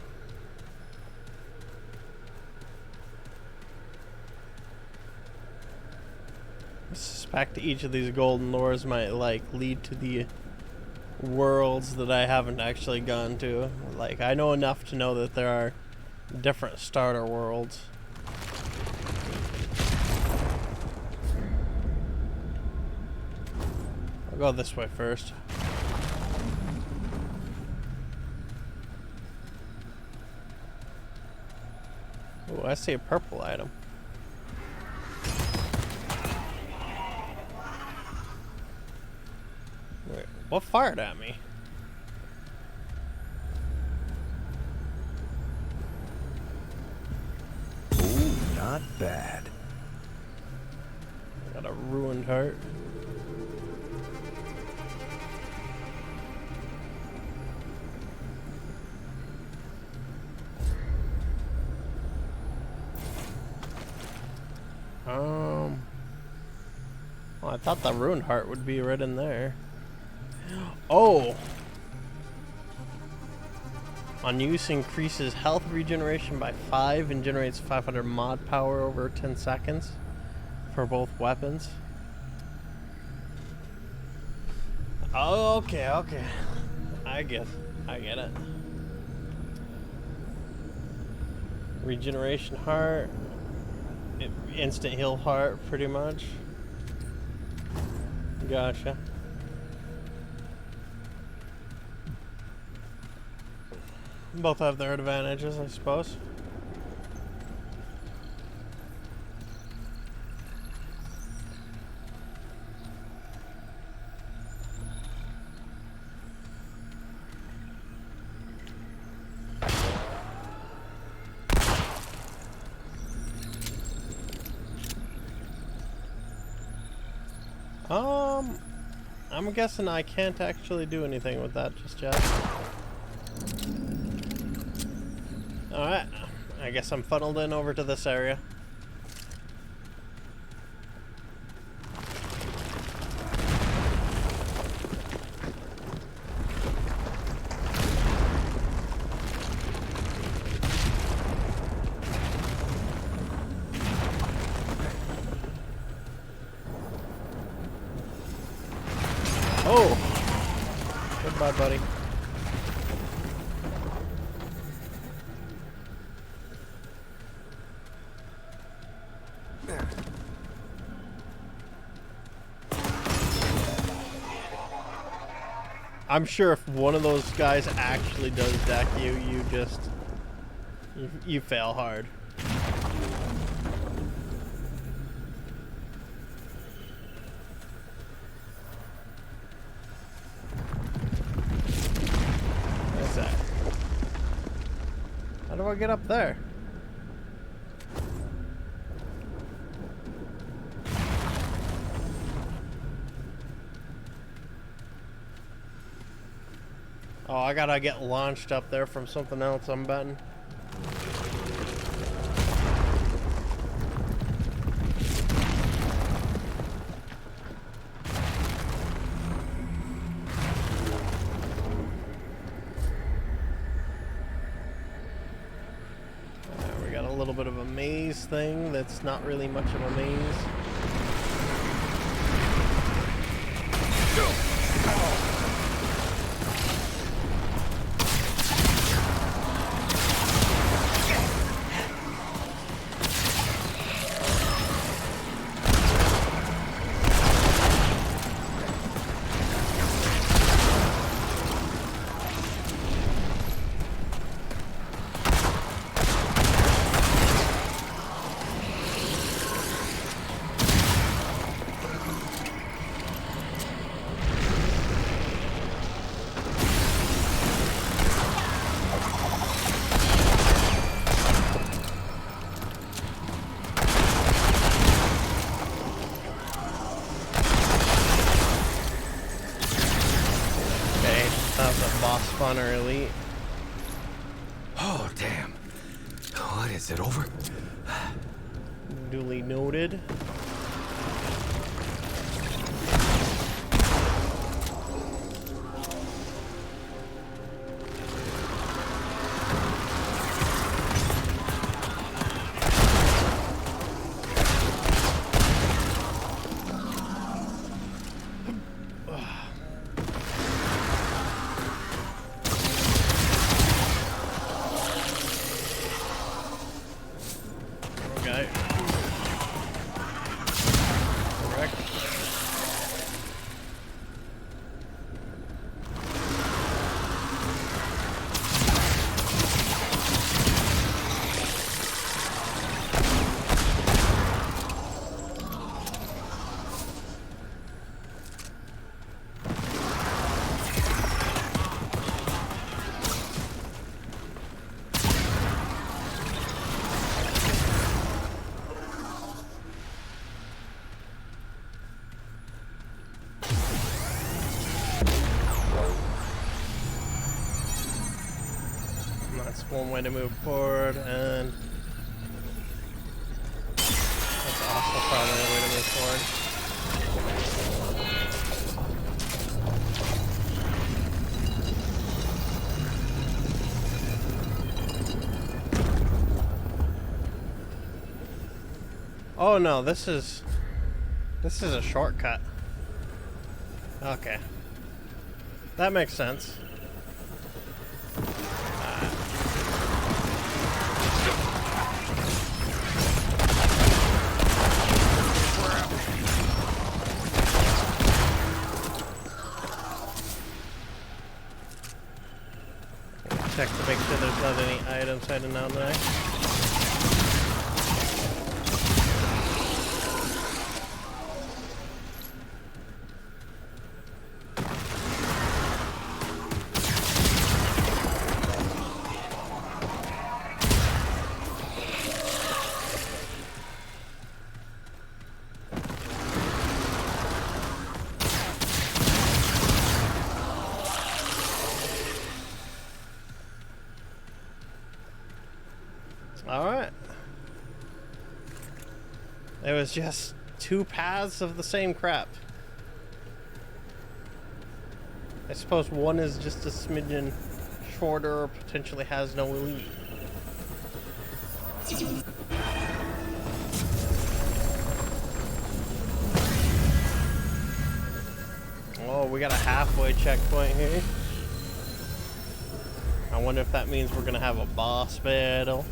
I suspect each of these golden lures might like lead to the worlds that I haven't actually gone to. Like, I know enough to know that there are different starter worlds. I'll go this way first. Oh, I see a purple item. Wait, what fired at me? Ooh, not bad. I got a ruined heart. Well, I thought the ruined heart would be right in there. Oh! On use, increases health regeneration by 5 and generates 500 mod power over 10 seconds for both weapons. Oh, okay. I get it. Regeneration heart. Instant heal heart, pretty much. Gotcha. Both have their advantages, I suppose. I'm guessing I can't actually do anything with that just yet. Alright, I guess I'm funneled in over to this area. Oh! Goodbye, buddy. I'm sure if one of those guys actually does deck you, you fail hard. What's that? How do I get up there? Oh, I gotta get launched up there from something else, I'm betting. We got a little bit of a maze thing that's not really much of a maze. spawner elite. Oh, damn. What is it, over? Duly noted. Okay. Correct. That's one way to move forward, and that's also probably a way to move forward. Oh no, this is a shortcut. Okay. That makes sense. Check to make sure there's not any items hiding down there. Alright. It was just two paths of the same crap. I suppose one is just a smidgen shorter or potentially has no elite. Oh, we got a halfway checkpoint here. I wonder if that means we're gonna have a boss battle.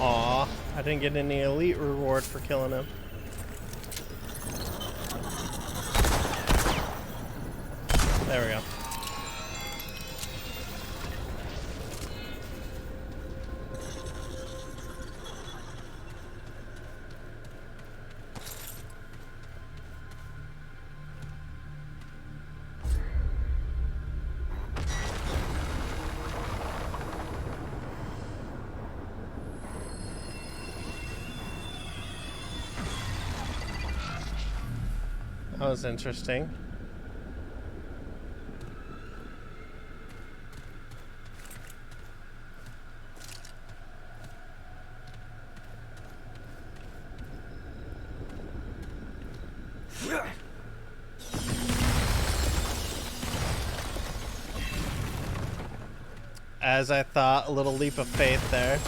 Aw, I didn't get any elite reward for killing him. There we go. That was interesting. As I thought, a little leap of faith there.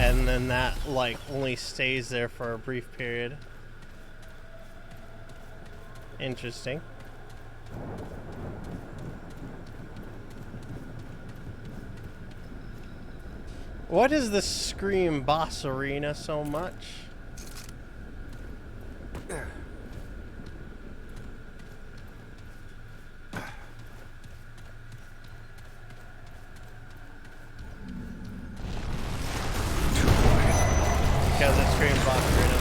And then that, like, only stays there for a brief period. Interesting. What is the Scream boss arena so much? Because it's Scream boss arena.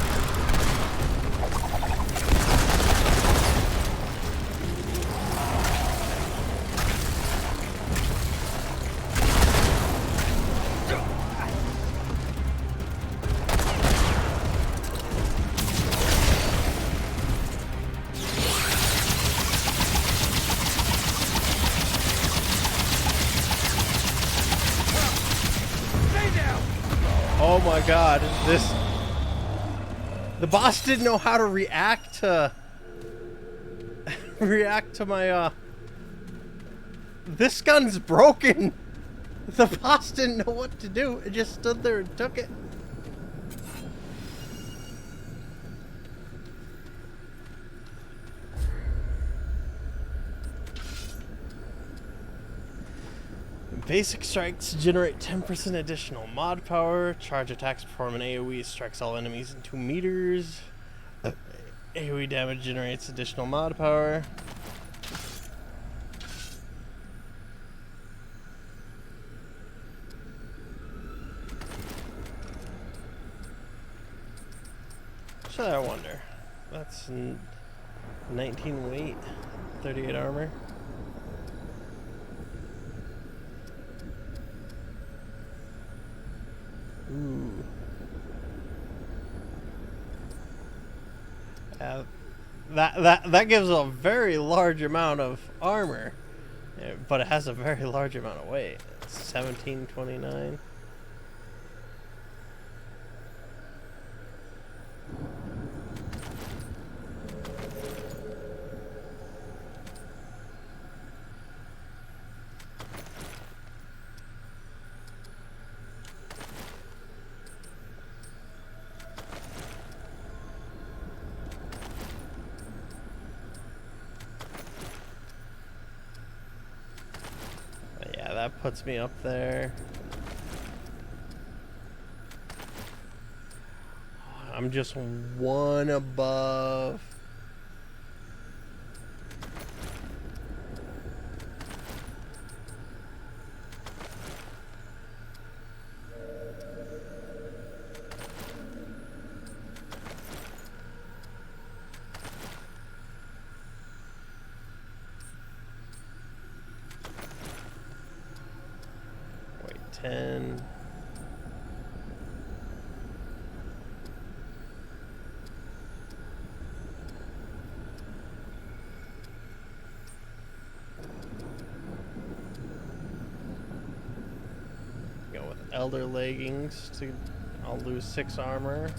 Oh my god, the boss didn't know how to react to my this gun's broken. The boss didn't know what to do. It just stood there and took it. Basic strikes generate 10% additional mod power. Charge attacks perform an AoE, strikes all enemies in 2 meters. AoE damage generates additional mod power. Should I wonder? That's 19 weight, 38 armor. Ooh. That gives a very large amount of armor, but it has a very large amount of weight. It's 1729. That puts me up there. I'm just one above. Wait, 10. Go with Elder Leggings to, I'll lose 6 armor.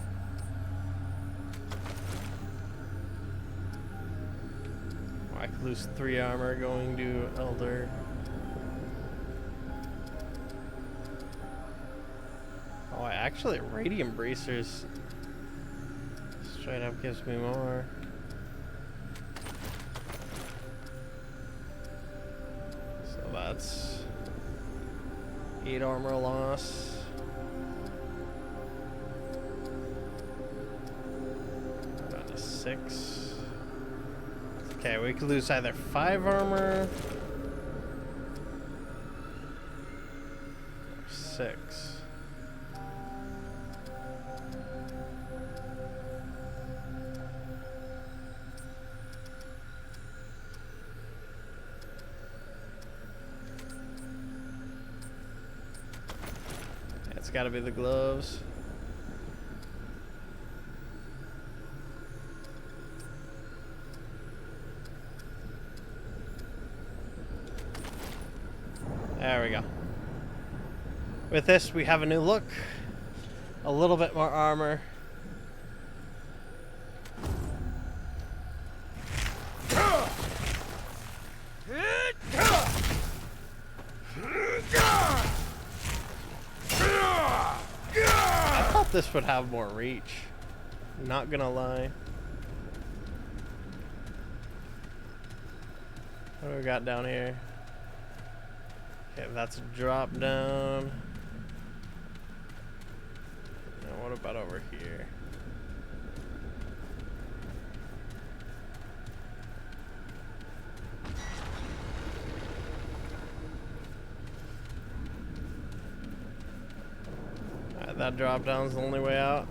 I could lose 3 armor going to Elder. Oh, actually, Radiant Bracers straight up gives me more. So that's 8 armor loss. Down to 6. Okay, we could lose either 5 armor or 6. It's gotta be the gloves. There we go. With this, we have a new look. A little bit more armor. thought this would have more reach. Not gonna lie. What do we got down here? Okay, that's a drop down. Now what about over here? Alright, that drop down's the only way out.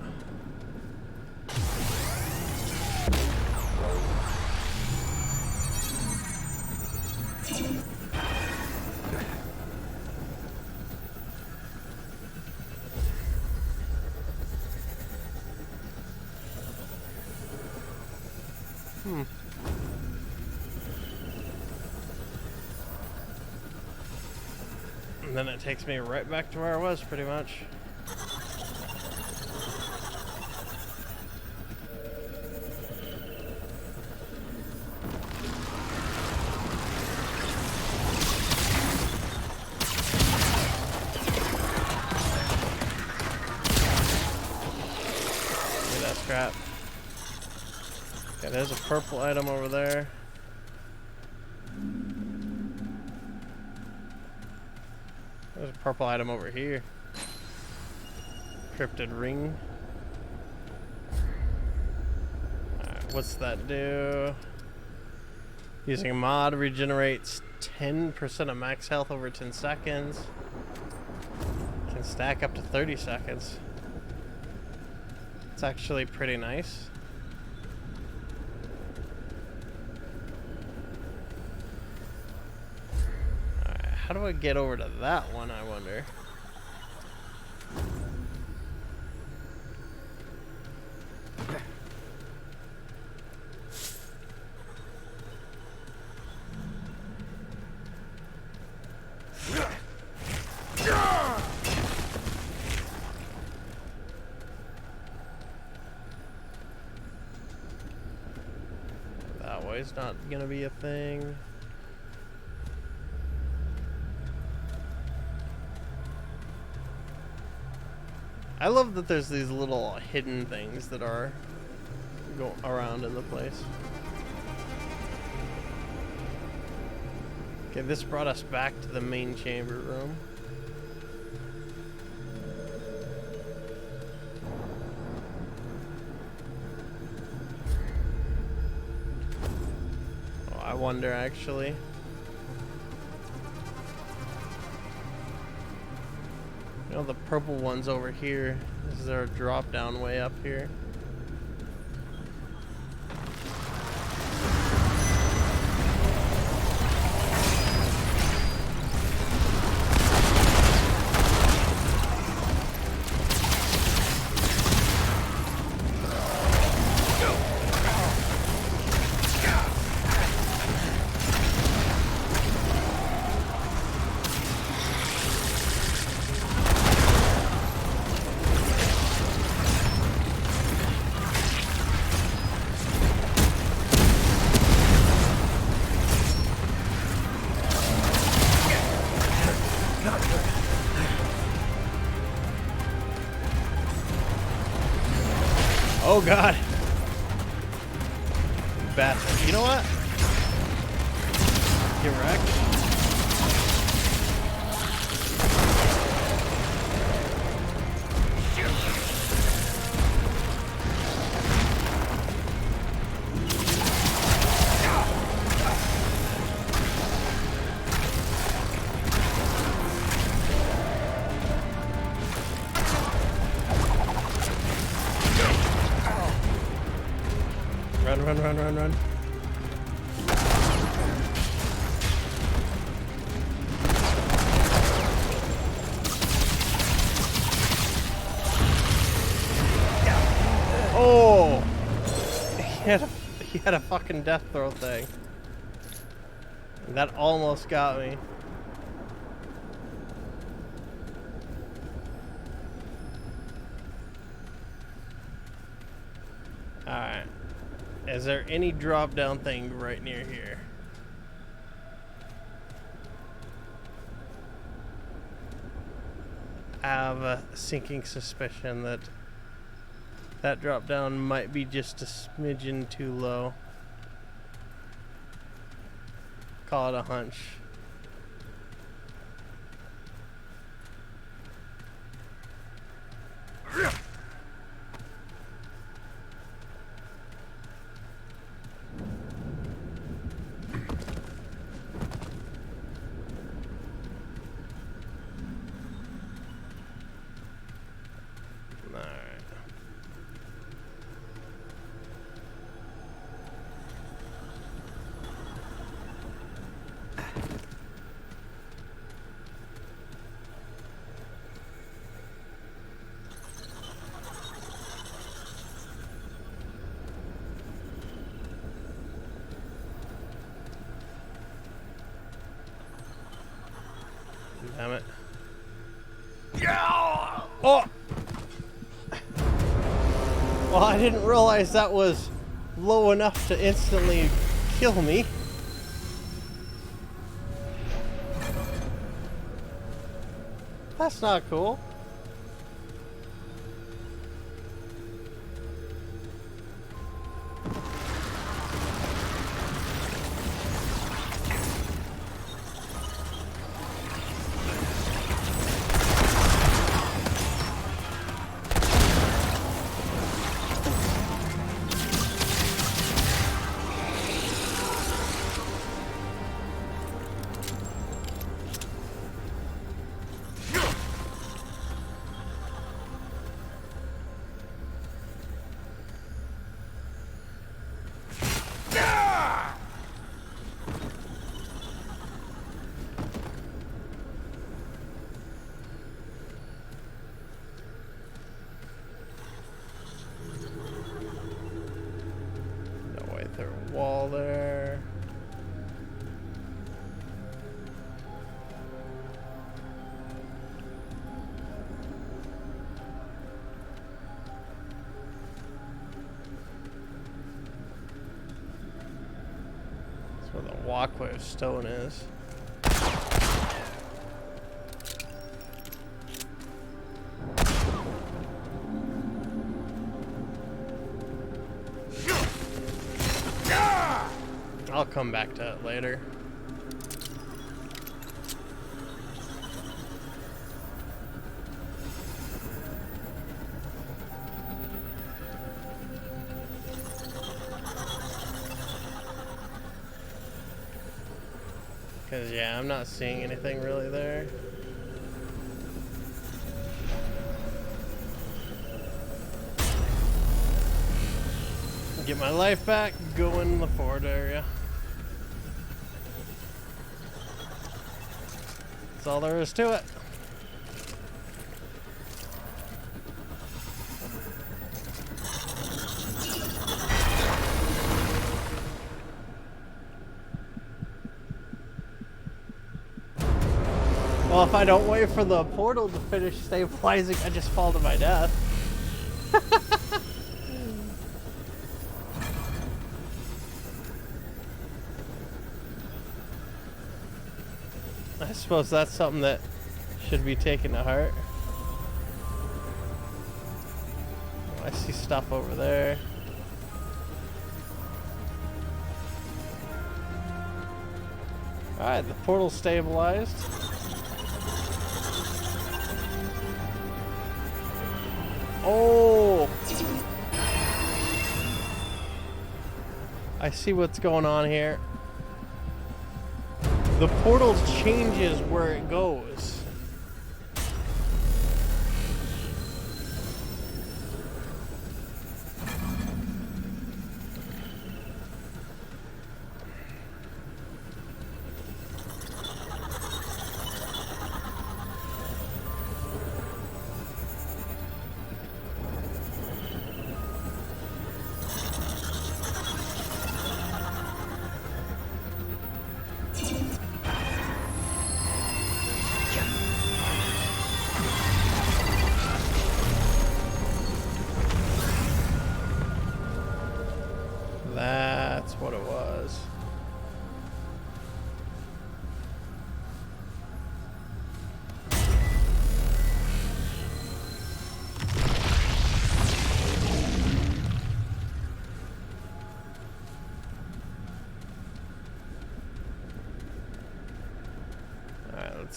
And then it takes me right back to where I was, pretty much. Look at that scrap. Okay, there's a purple item over there. There's a purple item over here. Cryptid ring. Alright, what's that do? Using a mod regenerates 10% of max health over 10 seconds. Can stack up to 30 seconds. It's actually pretty nice. How do I get over to that one, I wonder? That way's not gonna be a thing. I love that there's these little hidden things that are go around in the place. Okay, this brought us back to the main chamber room. Oh, I wonder actually. You know, the purple one's over here. Is there a drop down way up here? Oh god. Bastard. You know what? Get wrecked. Run, run, run, run, run. Oh! He had a fucking death throw thing. That almost got me. Alright. Is there any drop down thing right near here? I have a sinking suspicion that That drop down might be just a smidgen too low. Call it a hunch. Damn it. Oh! Well, I didn't realize that was low enough to instantly kill me. That's not cool. Wall there. That's where the walkway of stone is. I'll come back to it later. Because, yeah, I'm not seeing anything really there. Get my life back, go in the forward area. That's all there is to it. Well, if I don't wait for the portal to finish stabilizing, I just fall to my death. I suppose that's something that should be taken to heart. Oh, I see stuff over there. Alright, the portal's stabilized. Oh! I see what's going on here. The portal changes where it goes.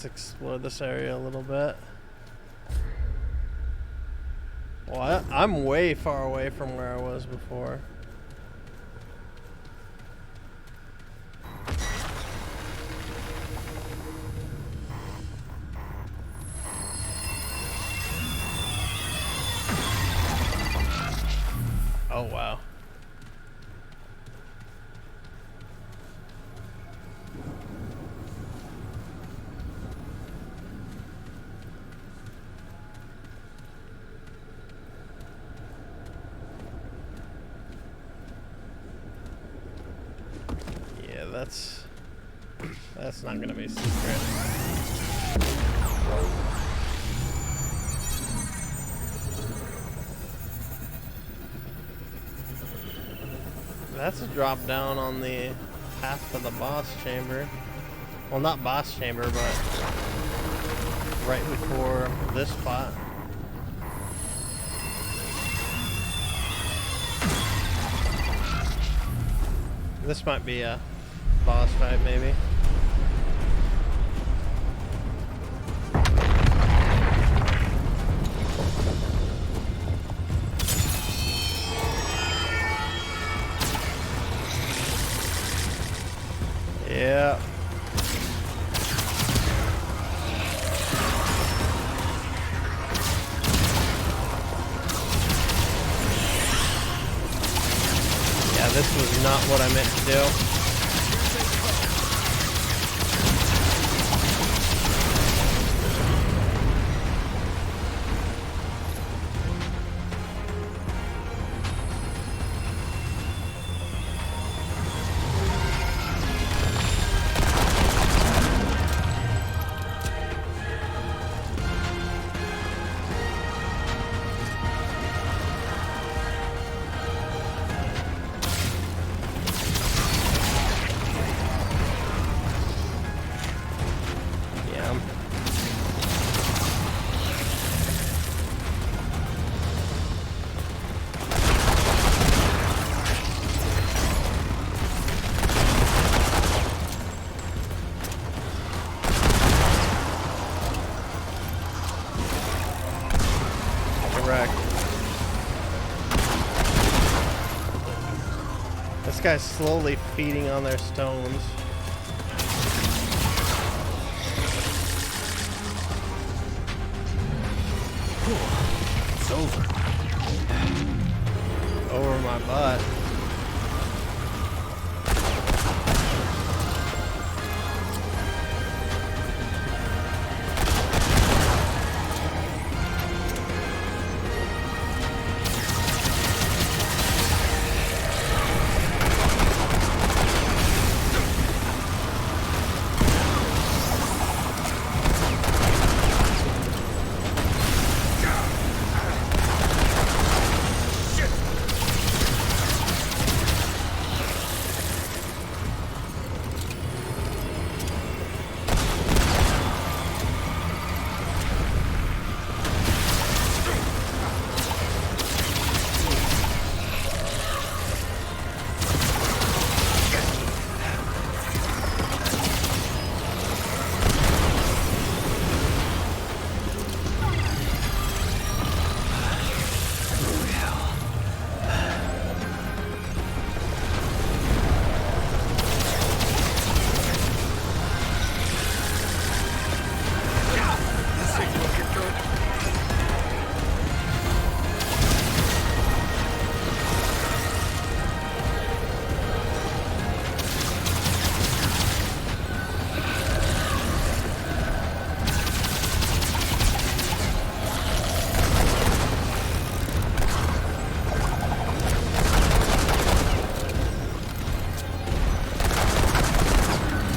Let's explore this area a little bit. Well, I'm way far away from where I was before. Oh, wow. Yeah, that's not gonna be a secret. That's a drop down on the path to the boss chamber. Well, not boss chamber, but right before this spot. This might be a boss fight, maybe. Yeah. Yeah, this was not what I meant to do. This guy's slowly feeding on their stones. It's over. Over my butt.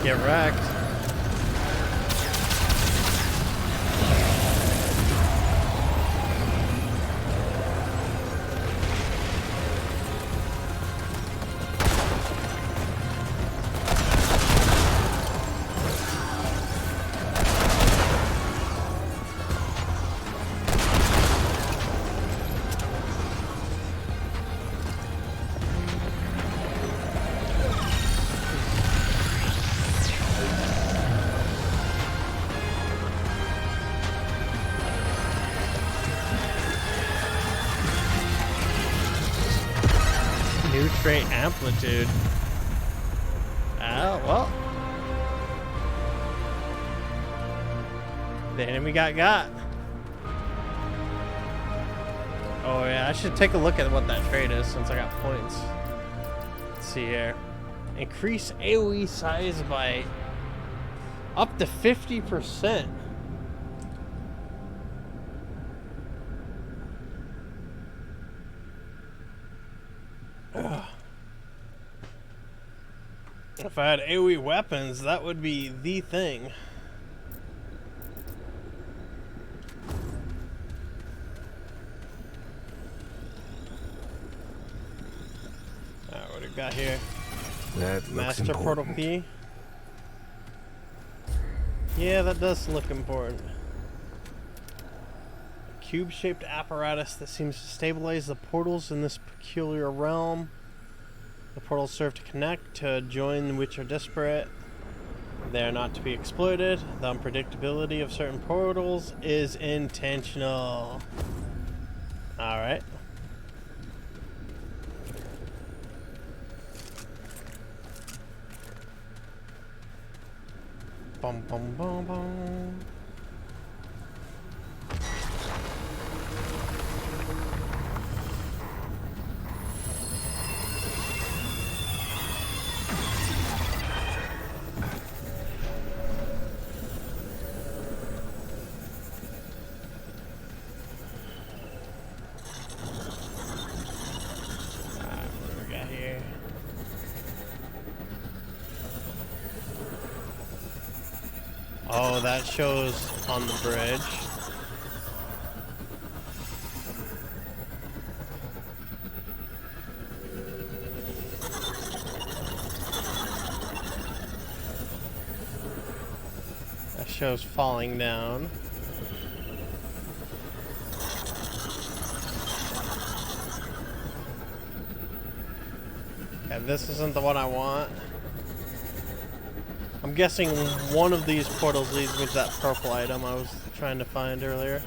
Get wrecked. Boost rate amplitude. Ah, well. The enemy got. Oh yeah, I should take a look at what that trait is since I got points. Let's see here. Increase AoE size by up to 50%. Ugh. If I had AoE weapons, that would be the thing. Alright, what do we got here? That looks Master important. portal key. Yeah, that does look important. A cube-shaped apparatus that seems to stabilize the portals in this peculiar realm. The portals serve to connect, to join which are disparate. They are not to be exploited. The unpredictability of certain portals is intentional. Alright. Bum bum bum bum. What do we got here? Oh, that shows on the bridge. That shows falling down. Okay, this isn't the one I want. I'm guessing one of these portals leads me to that purple item I was trying to find earlier.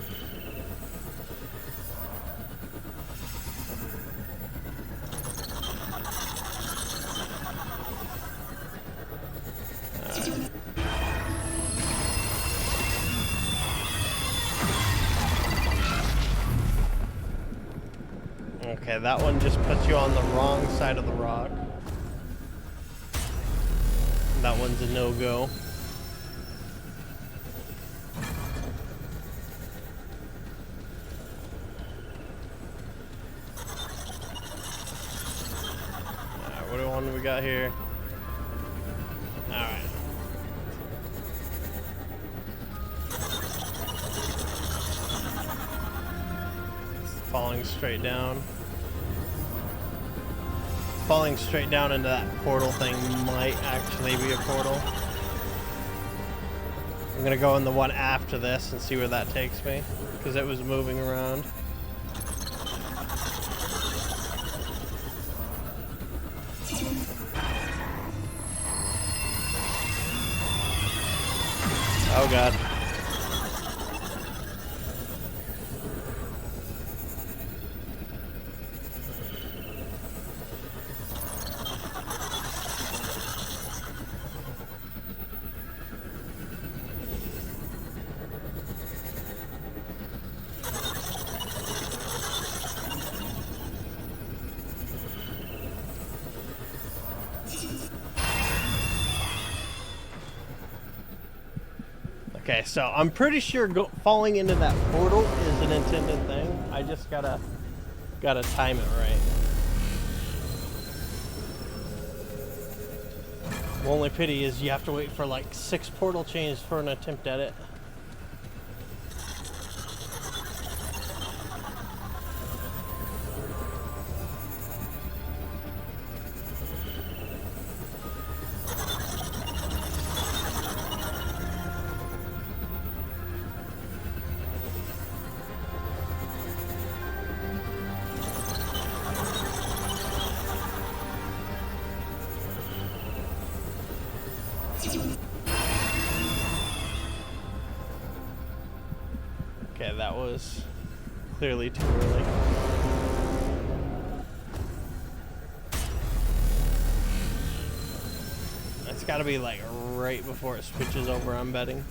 Okay, that one just puts you on the wrong side of the rock. That one's a no-go. Alright, what do we got here? Alright. Falling straight down. Falling straight down into that portal thing might actually be a portal. I'm gonna go in the one after this and see where that takes me, because it was moving around. Oh god. Okay, so I'm pretty sure falling into that portal is an intended thing. I just gotta time it right. The only pity is you have to wait for like 6 portal chains for an attempt at it. Okay, that was clearly too early. gotta be like right before it switches over, I'm betting.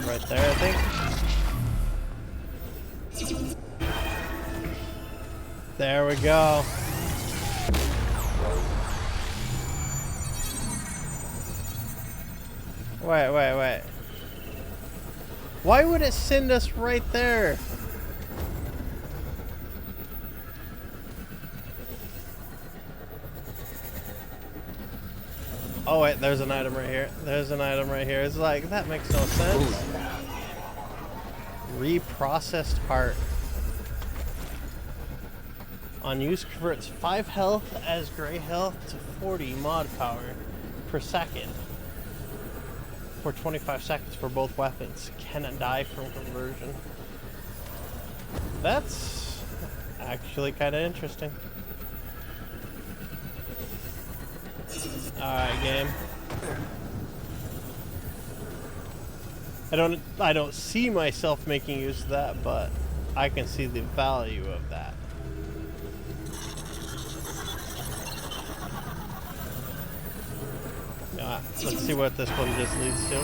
Right there, I think. There we go. Wait. Why would it send us right there? Oh wait, there's an item right here. There's an item right here. It's like, that makes no sense. Reprocessed heart. On use converts 5 health as gray health to 40 mod power per second. For 25 seconds for both weapons. Cannot die from conversion. That's actually kind of interesting. Alright, game. I don't see myself making use of that, but I can see the value of that. Let's see what this one just leads to.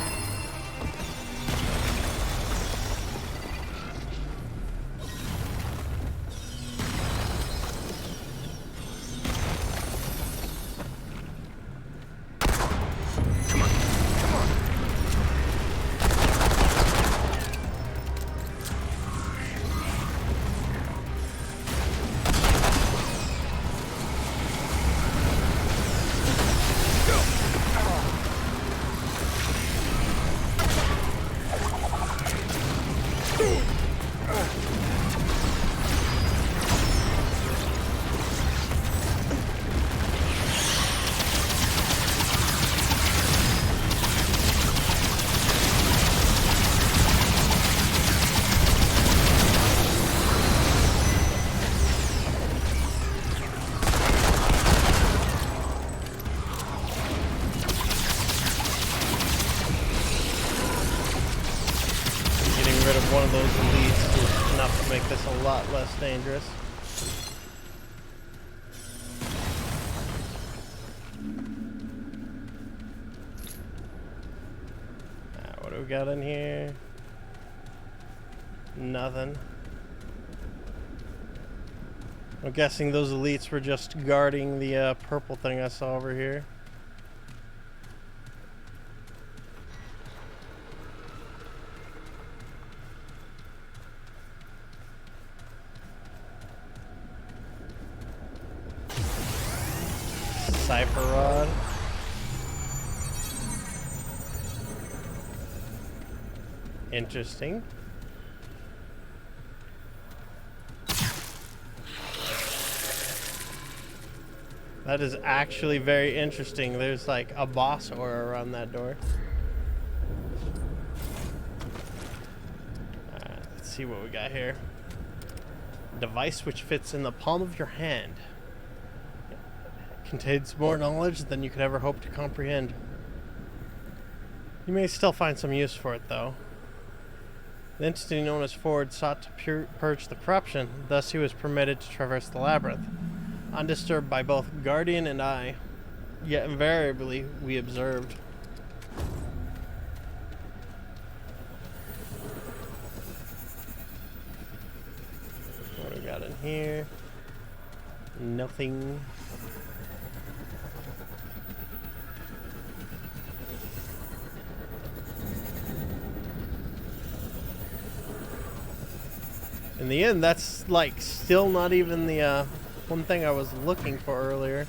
One of those elites is enough to make this a lot less dangerous. What do we got in here? Nothing. I'm guessing those elites were just guarding the purple thing I saw over here. Cipher rod. Interesting. That is actually very interesting. There's like a boss aura around that door. Alright, let's see what we got here. Device which fits in the palm of your hand. Contains more knowledge than you could ever hope to comprehend. You may still find some use for it, though. The entity known as Ford sought to purge the corruption, thus he was permitted to traverse the labyrinth, undisturbed by both Guardian and I, yet invariably we observed. What do we got in here? Nothing. In the end, that's like still not even the one thing I was looking for earlier.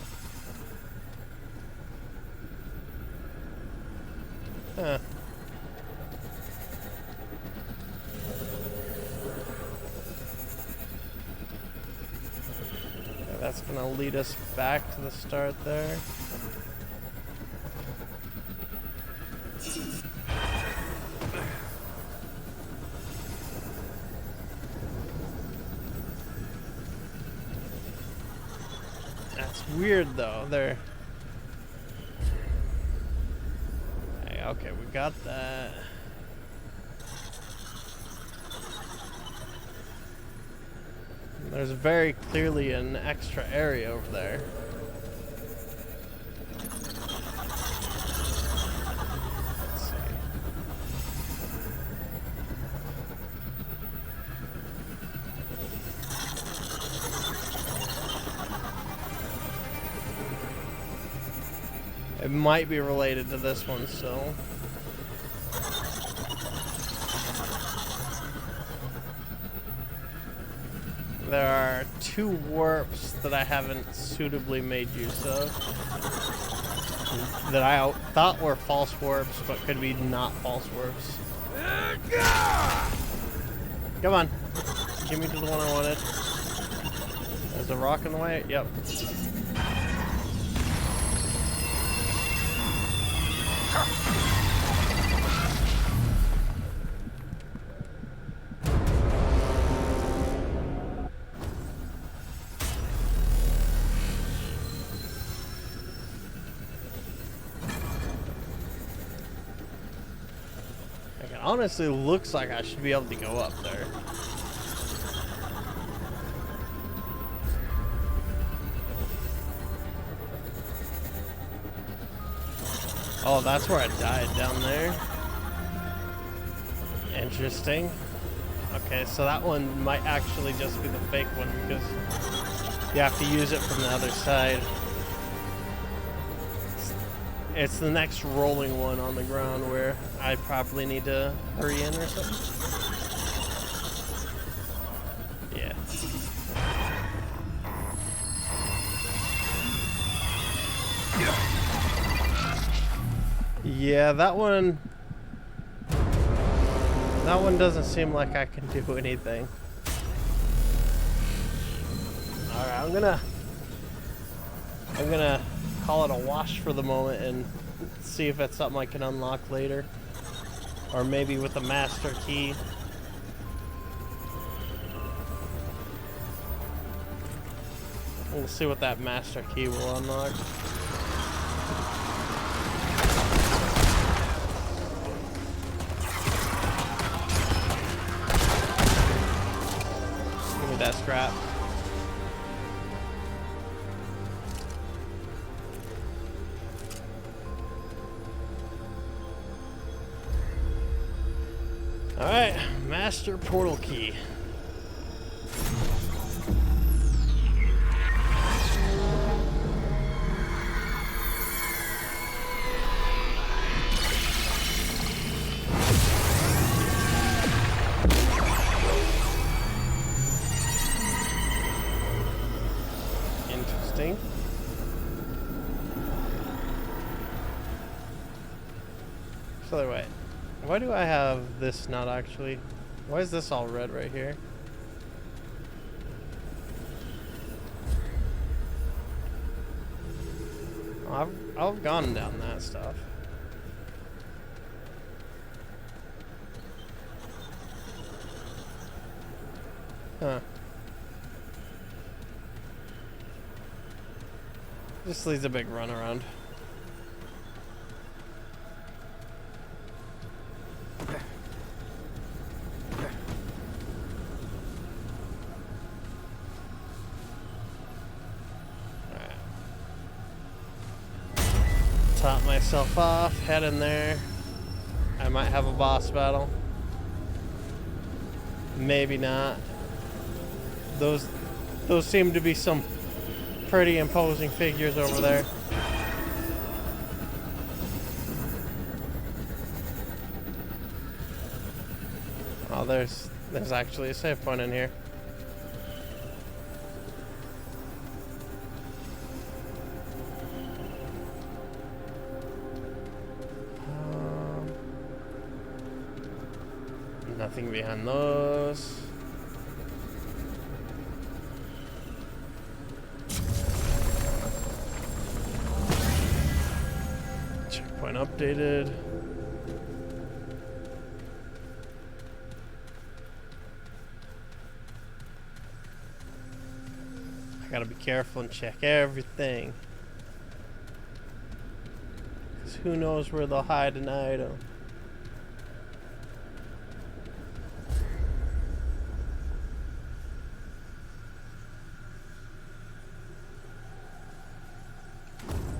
Huh. Yeah, That's gonna lead us back to the start there. That's weird though. There. Hey, okay, we got that. There's very clearly an extra area over there. Let's see. It might be related to this one still. There are 2 warps that I haven't suitably made use of. That I thought were false warps, but could be not false warps. Come on. Give me to the one I wanted. There's a rock in the way? Yep. Honestly, looks like I should be able to go up there. Oh, that's where I died, down there. Interesting. Okay, so that one might actually just be the fake one because you have to use it from the other side. It's the next rolling one on the ground where I probably need to hurry in or something. Yeah. Yeah, that one doesn't seem like I can do anything. Alright, I'm gonna call it a wash for the moment and see if it's something I can unlock later. Or maybe with a master key. We'll see what that master key will unlock. Give me that scrap. Alright, master portal key. Interesting. So wait. Why do I have this not actually? Why is this all red right here? Oh, I've gone down that stuff. Huh. Just leaves a big runaround. Top myself off, head in there. I might have a boss battle. Maybe not. Those seem to be some pretty imposing figures over there. Oh, there's actually a save point in here. Nothing behind those. updated. I gotta be careful and check everything. Because who knows where they'll hide an item.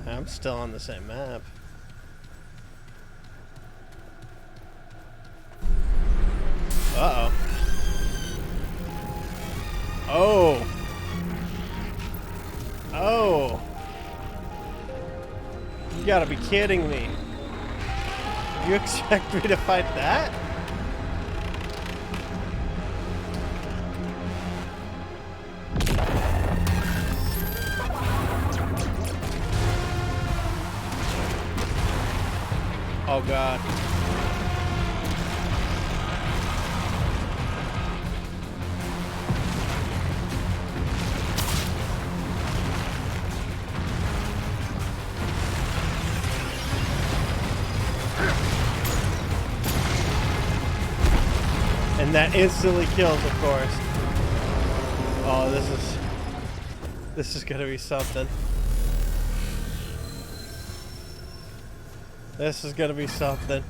I'm still on the same map. Uh-oh. Oh. Oh. You gotta be kidding me. You expect me to fight that? Oh god. And that instantly kills, of course. Oh, this is gonna be something. This is gonna be something.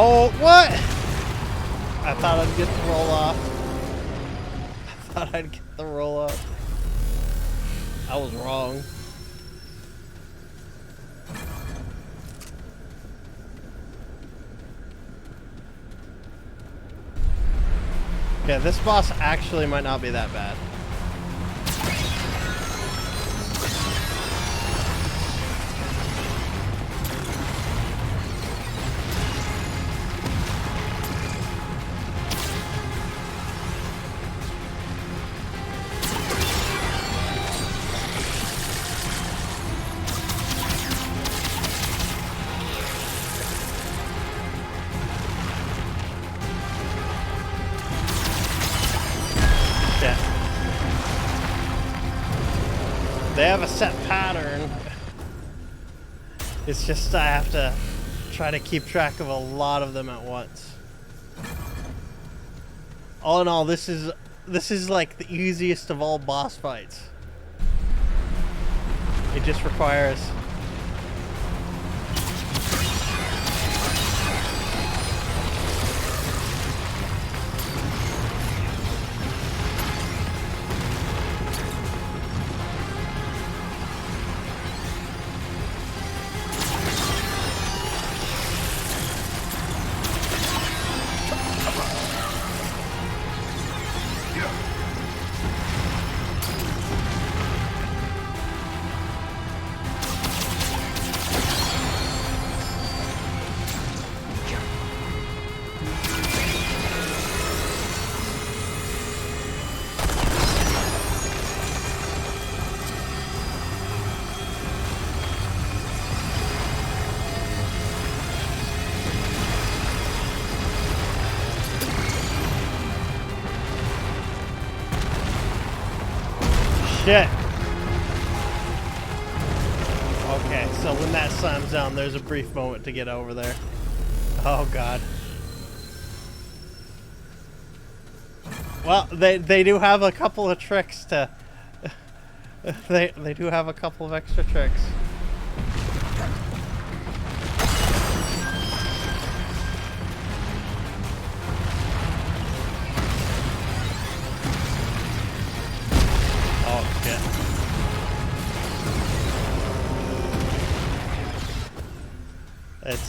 Oh, what? I thought I'd get the roll off. I thought I'd get the roll off. I was wrong. Yeah, this boss actually might not be that bad. They have a set pattern. It's just I have to try to keep track of a lot of them at once. All in all, this is like the easiest of all boss fights. It just requires shit. Okay, so when that slams down, there's a brief moment to get over there. Oh god. Well, they do have a couple of tricks to. they do have a couple of extra tricks.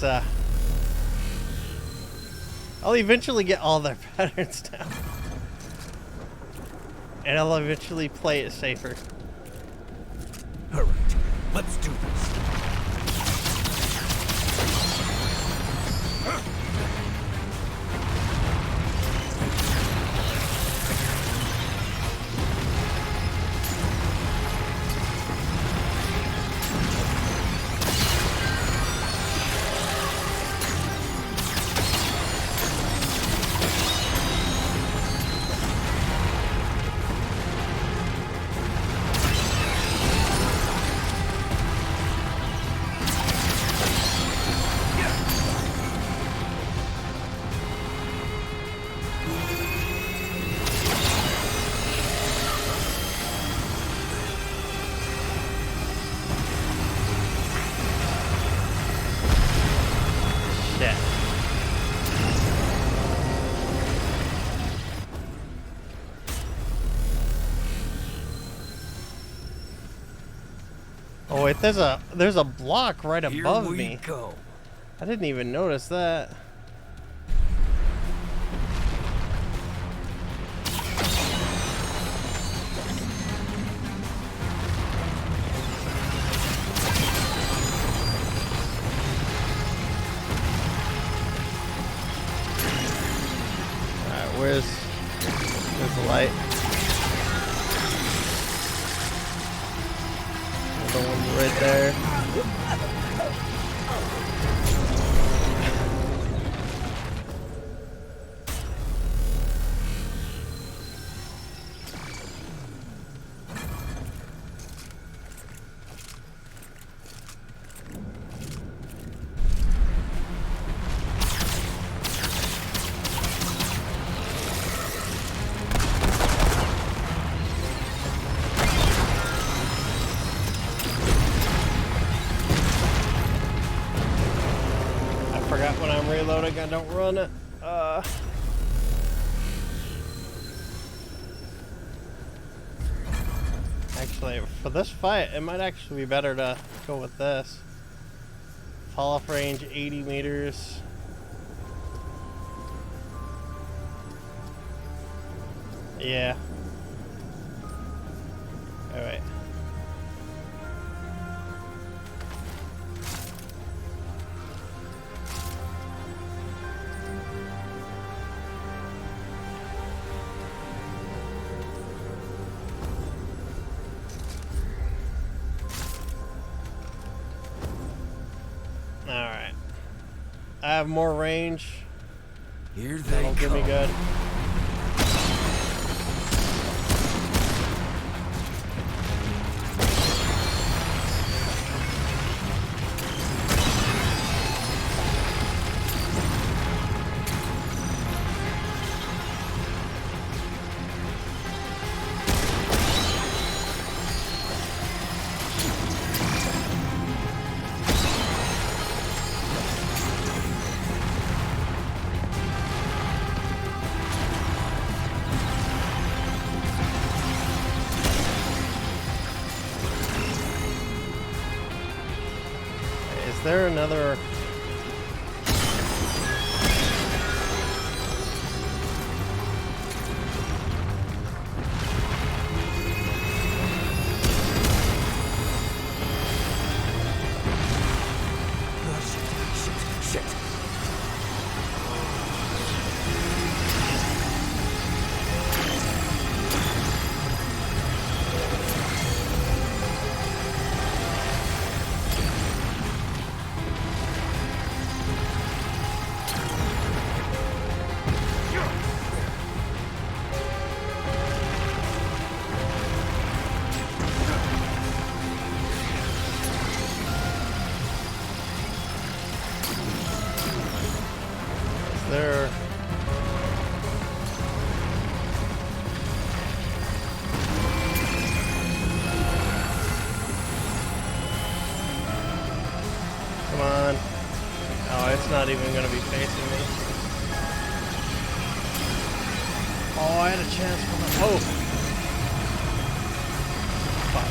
it's I'll eventually get all their patterns down. And I'll eventually play it safer. Alright, let's do this. Shit. Oh wait, there's a block right above Here we me. go. I didn't even notice that. Alright, where's the light? The one right there. When I'm reloading, I don't run it. Actually, for this fight, it might actually be better to go with this. Fall off range 80 meters. Yeah. Alright. Alright. I have more range. Here they That'll give me come. good. Is there another? Shit. There. Come on. Oh, it's not even going to be facing me. Oh, I had a chance for the. Oh! Fuck.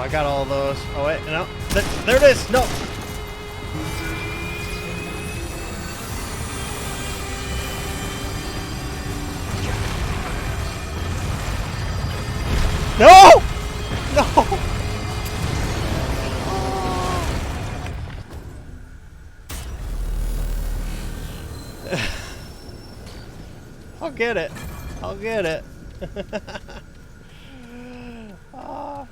I got all those. Oh wait, no. There it is. No. No! No! I'll get it. I'll get it. Ah.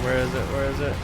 Where is it? Where is it?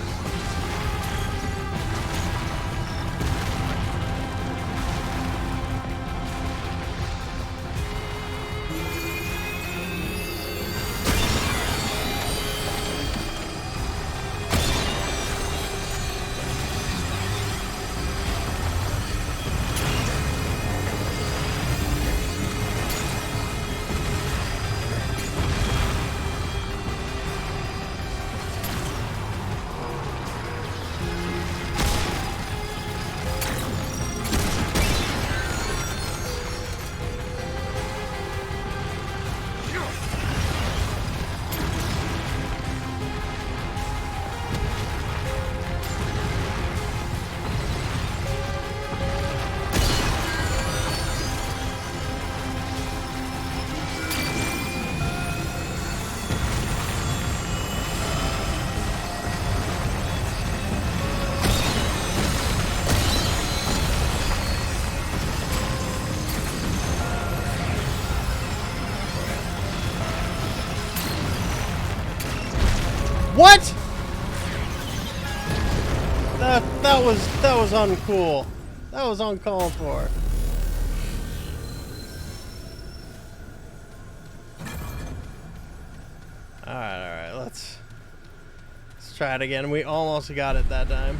What? That was uncool. That was uncalled for. Alright, let's try it again. We almost got it that time.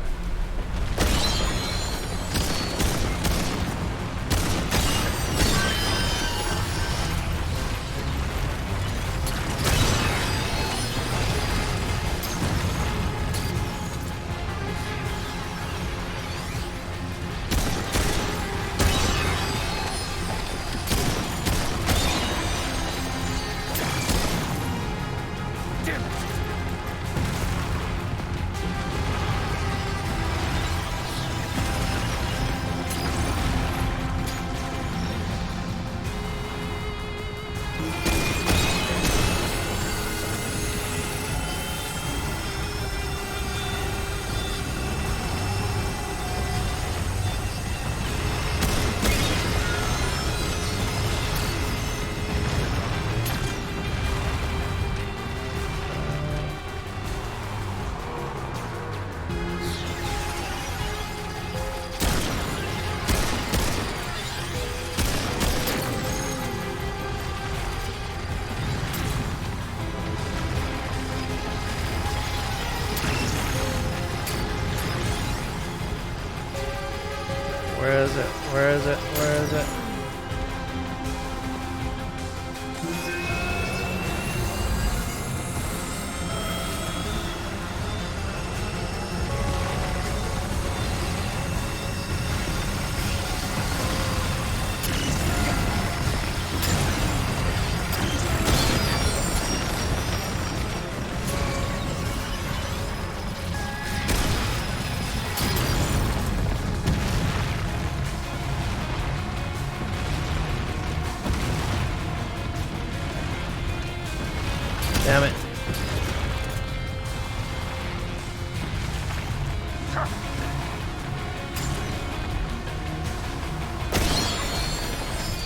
Where is it? Where is it? Where is it? Damn it.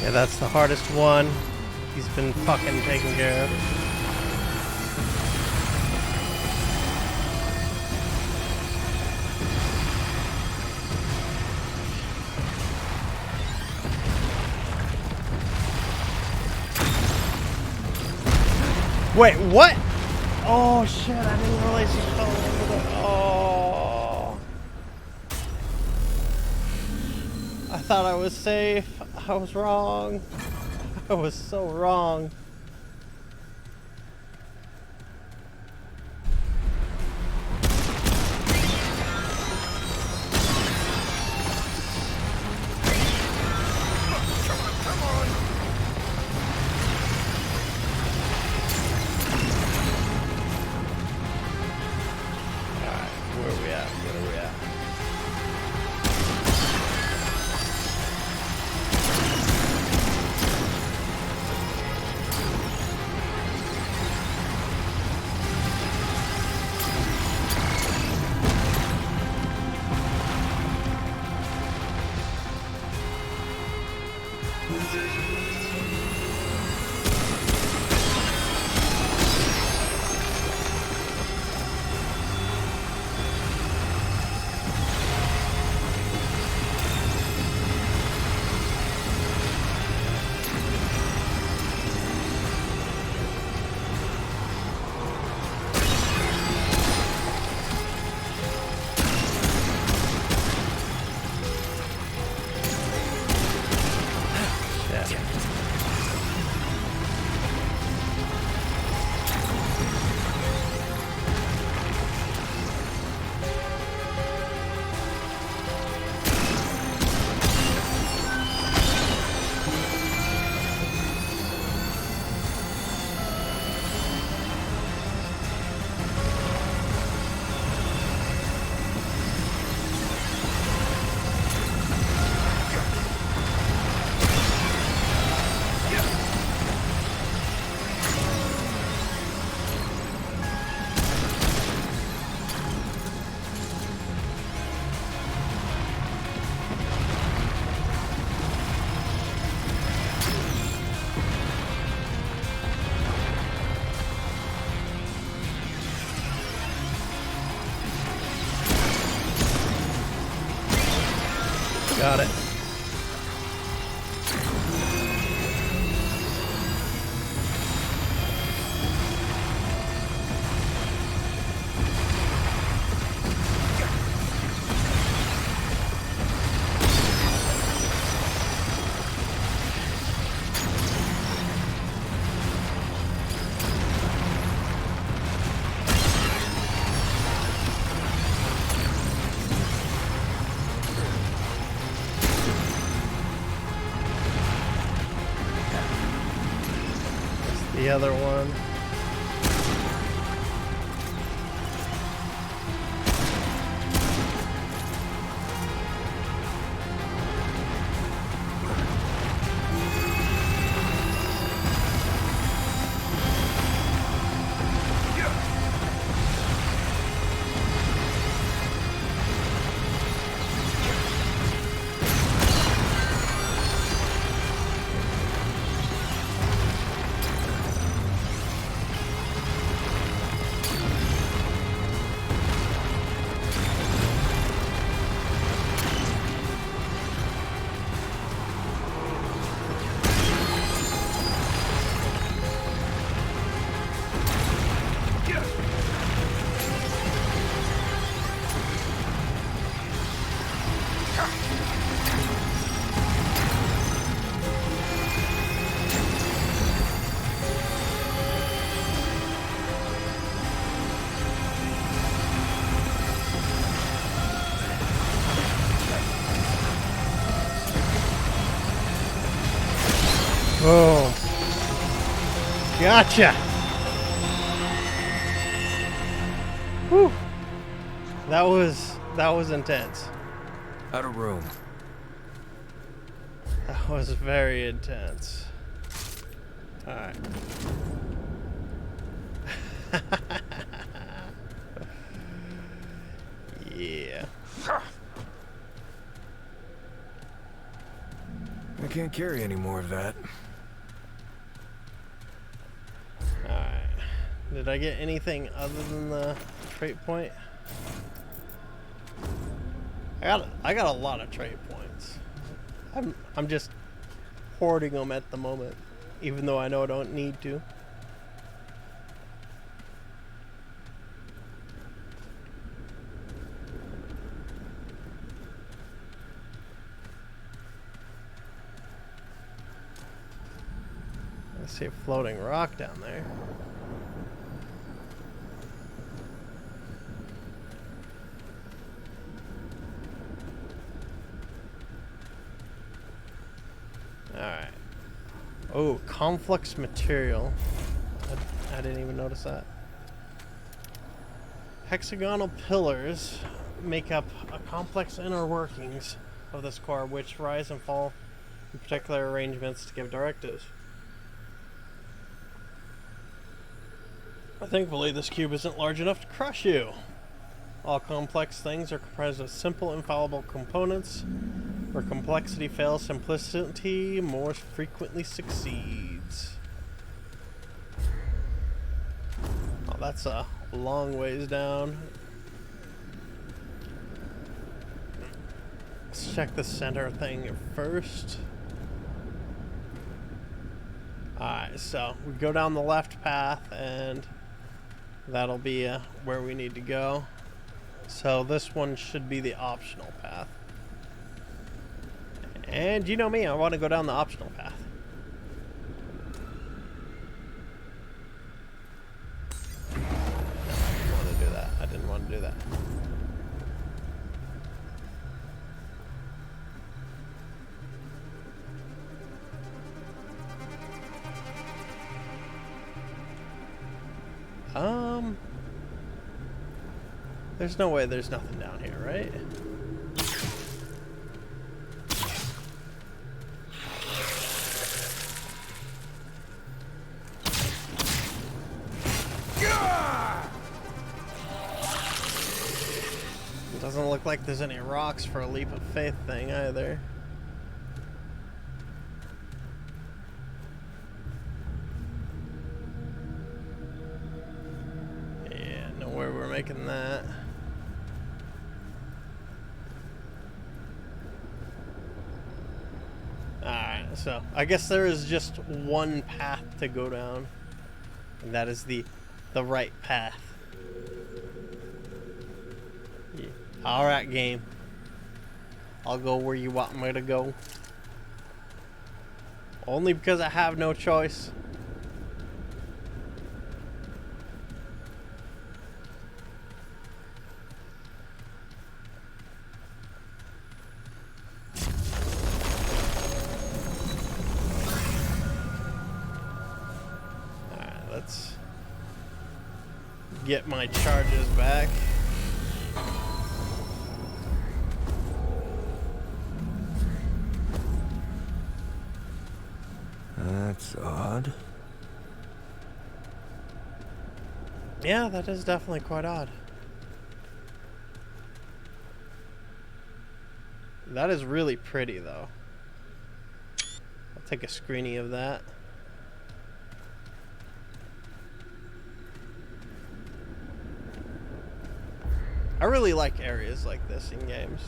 Yeah, that's the hardest one. He's been fucking taken care of. Wait, what? Oh shit, I didn't realize you fell over the... Oh. I thought I was safe. I was wrong. I was so wrong. Got it. The other one. Oh, gotcha. Whew. That was intense. Out of room. That was very intense. All right. Yeah. I can't carry any more of that. Alright. Did I get anything other than the trait point? I got a lot of trait points. I'm just hoarding them at the moment, even though I know I don't need to. see a floating rock down there. Alright. Oh, complex material. I didn't even notice that. Hexagonal pillars make up a complex inner workings of this core, which rise and fall in particular arrangements to give directives. Thankfully, this cube isn't large enough to crush you. All complex things are comprised of simple, infallible components. Where complexity fails, simplicity more frequently succeeds. Oh, that's a long ways down. Let's check the center thing first. Alright, so we go down the left path and that'll be where we need to go. So this one should be the optional path. And you know me, I want to go down the optional path. No, I didn't want to do that. I didn't want to do that. There's no way there's nothing down here, right? It doesn't look like there's any rocks for a leap of faith thing either. Yeah, no way we're making that. Alright, so I guess there is just one path to go down. And that is the right path. Yeah. Alright, game. I'll go where you want me to go. Only because I have no choice. Alright, let's get my charges back. That's odd. Yeah, that is definitely quite odd. That is really pretty, though. I'll take a screenie of that. I really like areas like this in games.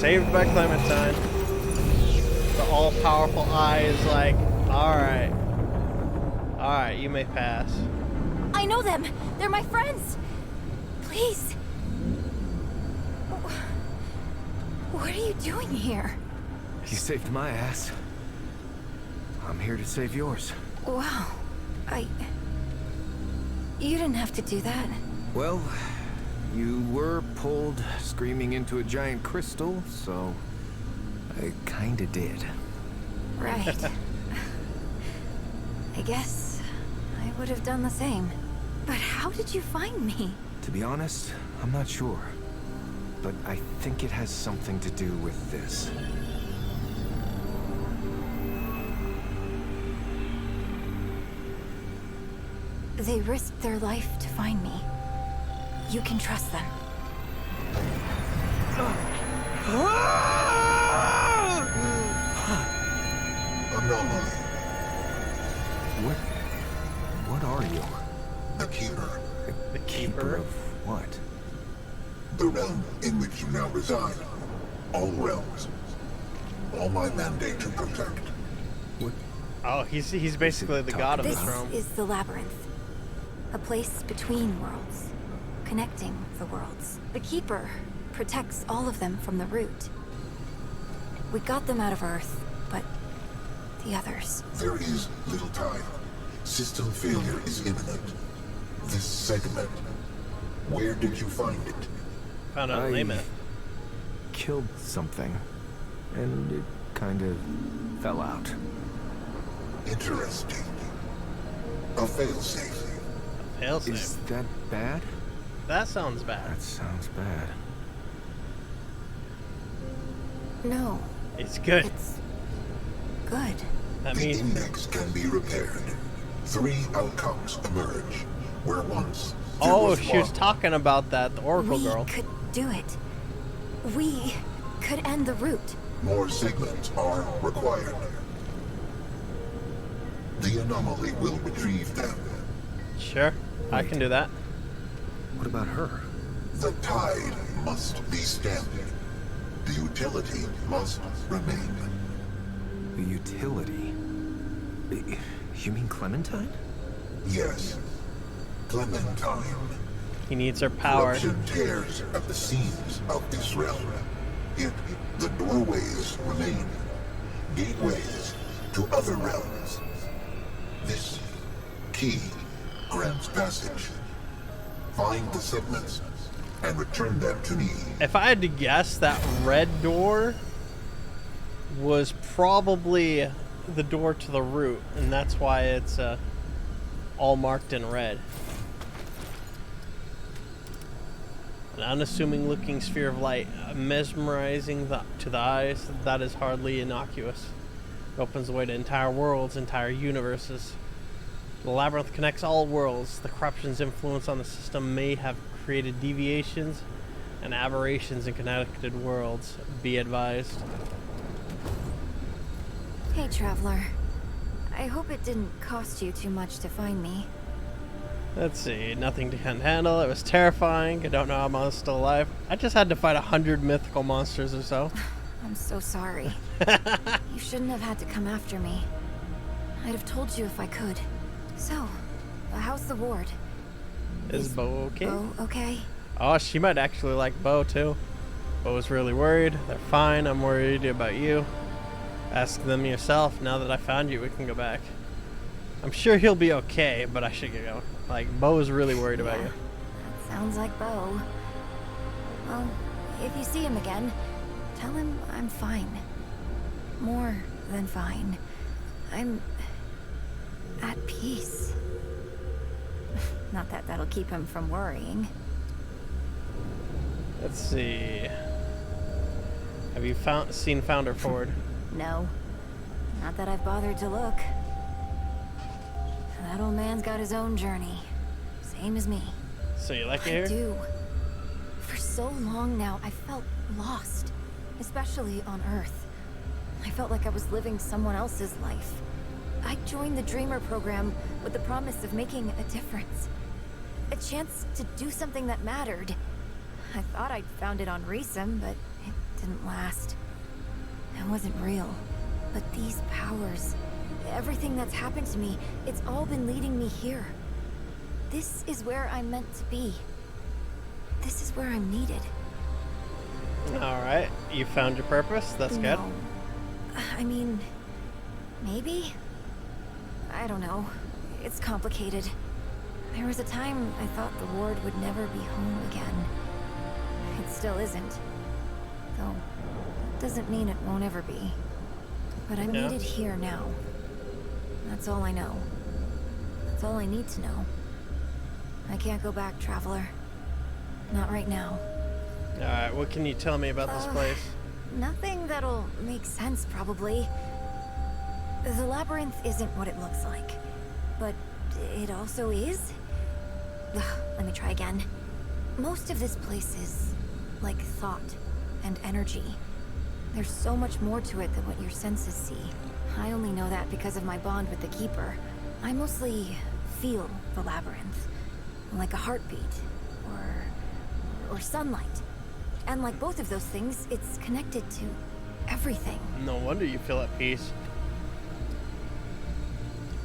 Saved by Clementine. The all-powerful eye is like, alright. Alright, you may pass. I know them. They're my friends. Please. What are you doing here? You saved my ass. I'm here to save yours. Wow. You didn't have to do that. Well, you were pulled screaming into a giant crystal, so I kinda did. Right. I guess I would have done the same. But how did you find me? To be honest, I'm not sure. But I think it has something to do with this. They risked their life to find me. You can trust them. Anomaly. What are you? The Keeper. The Keeper? Of what? The realm in which you now reside. All realms. All my mandate to protect. What? Oh, he's basically the god of This this realm. is the labyrinth. A place between worlds. Connecting the worlds. The Keeper protects all of them from the root. We got them out of Earth, but the others. There is little time. System failure is imminent. This segment. Where did you find it? Found out name it. Killed something, and it kind of fell out. Interesting. A failsafe. Failsafe. Is that bad? That sounds bad. That sounds bad. No, It's good. it's good. That The means index can be repaired. 3 outcomes emerge. Where once there oh, was she was one. talking about that, the Oracle We girl. could do it. We could end the root. More segments are required. The anomaly will retrieve them. Sure, I can do that. What about her? The tide must be stemmed. The utility must remain. The utility? You mean Clementine? Yes. Clementine. He needs her power. Corruption tears at the seams of this realm. Yet the doorways remain. Gateways to other realms. This key grants passage. Find the segments and return them to me. If I had to guess, that red door was probably the door to the root, and that's why it's all marked in red. An unassuming looking sphere of light, mesmerizing to the eyes, that is hardly innocuous. It opens the way to entire worlds, entire universes. The labyrinth connects all worlds. The corruption's influence on the system may have created deviations and aberrations in connected worlds. Be advised. Hey, Traveler. I hope it didn't cost you too much to find me. Let's see. Nothing to handle. It was terrifying. I don't know how I'm still alive. I just had to fight 100 mythical monsters or so. I'm so sorry. You shouldn't have had to come after me. I'd have told you if I could. So, how's the ward? Is Bo okay? Bo okay? Oh, she might actually like Bo too. Bo's really worried. They're fine. I'm worried about you. Ask them yourself. Now that I found you, we can go back. I'm sure he'll be okay, but I should get going. Like, Bo is really worried about you. That sounds like Bo. Well, if you see him again, tell him I'm fine. More than fine. I'm at peace. Not that that'll keep him from worrying. Let's see. Have you seen Founder Ford? No. Not that I've bothered to look. That old man's got his own journey. Same as me. So you like it I here? do. For so long now, I felt lost. Especially on Earth. I felt like I was living someone else's life. I joined the Dreamer program with the promise of making a difference. A chance to do something that mattered. I thought I'd found it on Reesum, but it didn't last. It wasn't real. But these powers, everything that's happened to me, it's all been leading me here. This is where I'm meant to be. This is where I'm needed. Alright, you found your purpose. That's good. No. I mean, maybe? I don't know. It's complicated. There was a time I thought the ward would never be home again. It still isn't. Though, that doesn't mean it won't ever be. But I'm Yeah. needed here now. That's all I know. That's all I need to know. I can't go back, Traveler. Not right now. Alright, what can you tell me about this place? Nothing that'll make sense, probably. The labyrinth isn't what it looks like. But it also is? Ugh, let me try again. Most of this place is like thought and energy. There's so much more to it than what your senses see. I only know that because of my bond with the Keeper. I mostly feel the labyrinth, like a heartbeat, or sunlight. And like both of those things, it's connected to everything. No wonder you feel at peace.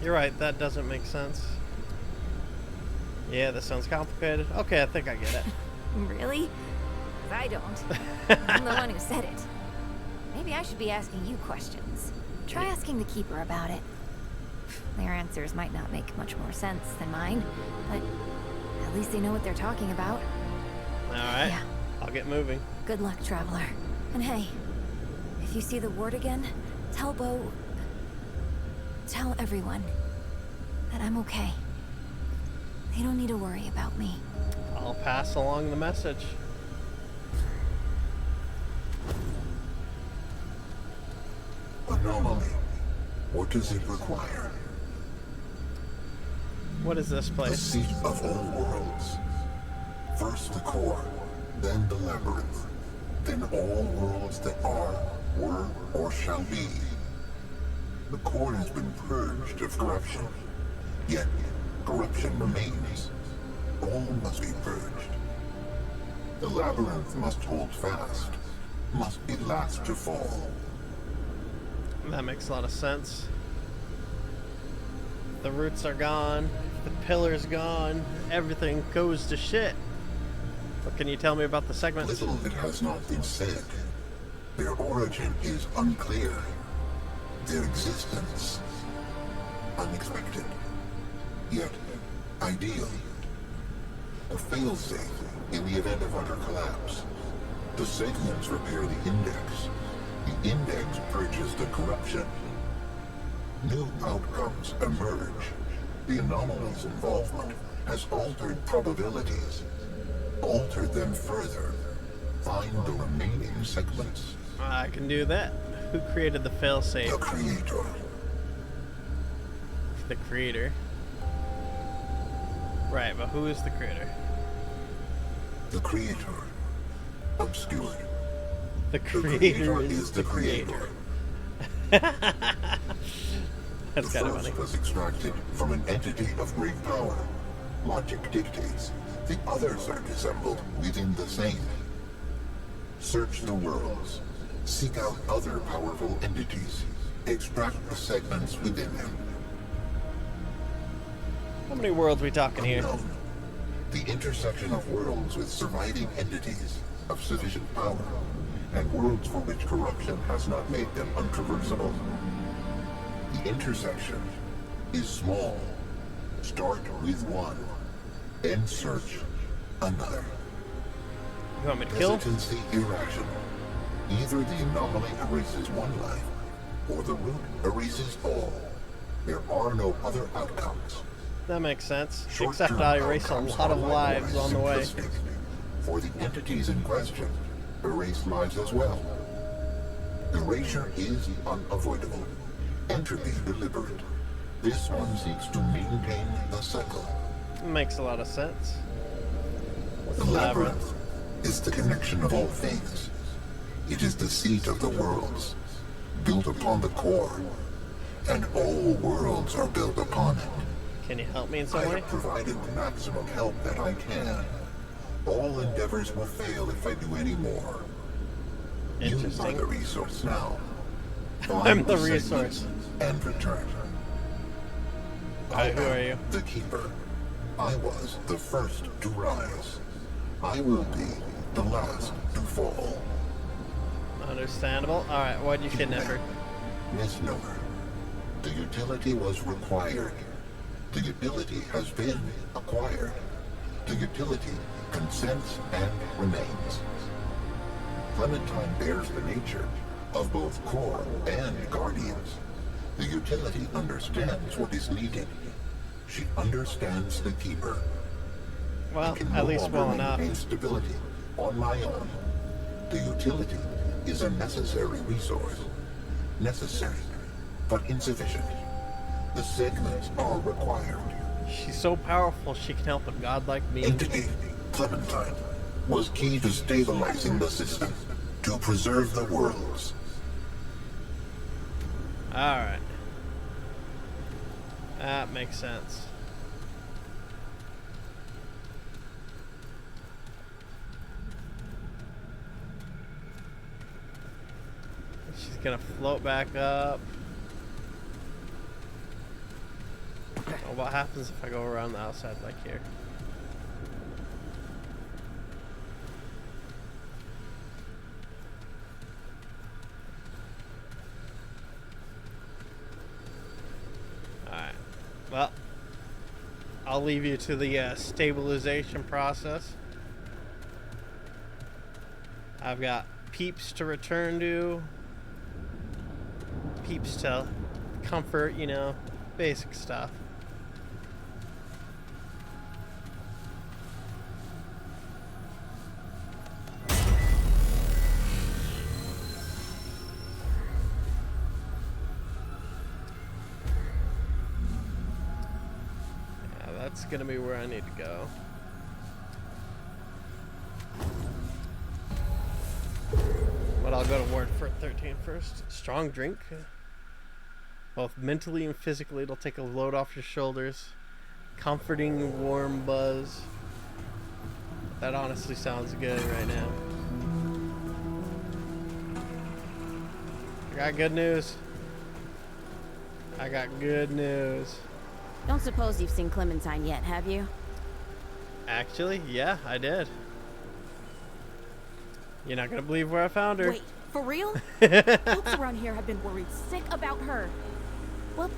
You're right, that doesn't make sense. Yeah, this sounds complicated. Okay, I think I get it. Really? 'Cause I don't. I'm the one who said it. Maybe I should be asking you questions. Try asking the Keeper about it. Their answers might not make much more sense than mine, but at least they know what they're talking about. Alright, Yeah. I'll get moving. Good luck, Traveler. And hey, if you see the ward again, tell Bo... Tell everyone that I'm okay. They don't need to worry about me. I'll pass along the message. Anomaly. What does it require? What is this The place? seat of all worlds. First the core, then the labyrinth, then all worlds that are, were, or shall be. The core has been purged of corruption, yet corruption remains. All must be purged. The labyrinth must hold fast, must be last to fall. That makes a lot of sense. The roots are gone, the pillar's gone, everything goes to shit. What can you tell me about the segments? Little that has not been said. Their origin is unclear. Their existence unexpected, yet ideal. A failsafe in the event of utter collapse. The segments repair the index. The index purges the corruption. New outcomes emerge. The anomaly's involvement has altered probabilities. Altered them further. Find the remaining segments. I can do that. Who created the failsafe? The Creator. The creator. Right, but who is the creator? The Creator. Obscured. The The creator is the creator. That's The kind of first funny. was extracted from an entity of great power. Logic dictates. The others are dissembled within the same. Search the worlds. Seek out other powerful entities. Extract the segments within them. How many worlds we talking here? Unknown. The intersection of worlds with surviving entities of sufficient power, and worlds for which corruption has not made them untraversable. The intersection is small. Start with one, and search another. You want me to kill? Hesitancy irrational. Either the anomaly erases one life, or the root erases all. There are no other outcomes. That makes sense. Short-term Except I erase a outcomes lot of are lives likewise on the way. simplistic. For the entities in question, erase lives as well. Erasure is unavoidable. Entropy deliberate. This one seeks to maintain the cycle. Makes a lot of sense. What's The the labyrinth? labyrinth is the connection of all things. It is the seat of the worlds, built upon the core, and all worlds are built upon it. Can you help me in I some way? have provided the maximum help that I can. All endeavors will fail if I do any more. You are Interesting. the resource now. I'm Find the segments resource. and return. Who are you? The Keeper. I was the first to rise. I will be the last to fall. Understandable. Alright, why'd you kidnap her? Misnomer. The utility was required. The utility has been acquired. The utility consents and remains. Clementine bears the nature of both core and guardians. The utility understands what is needed. She understands the Keeper. Well, I can at no least longer well enough. maintain stability on my own. The utility is a necessary resource. Necessary, but insufficient. The segments are required. She's so powerful she can help a god like me. Entity, Clementine, was key to stabilizing the system, to preserve the worlds. Alright. That makes sense. She's gonna float back up. Oh, what happens if I go around the outside like here? Alright. Well, I'll leave you to the stabilization process. I've got peeps to return to. Peeps to comfort, you know, basic stuff. Yeah, that's gonna be where I need to go. But I'll go to Ward for 13 first. Strong drink. Both mentally and physically, it'll take a load off your shoulders. Comforting, warm buzz. That honestly sounds good right now. I got good news. I got good news. Don't suppose you've seen Clementine yet, have you? Actually, yeah, I did. You're not gonna believe where I found her. Wait, for real? Folks around here have been worried sick about her. Well,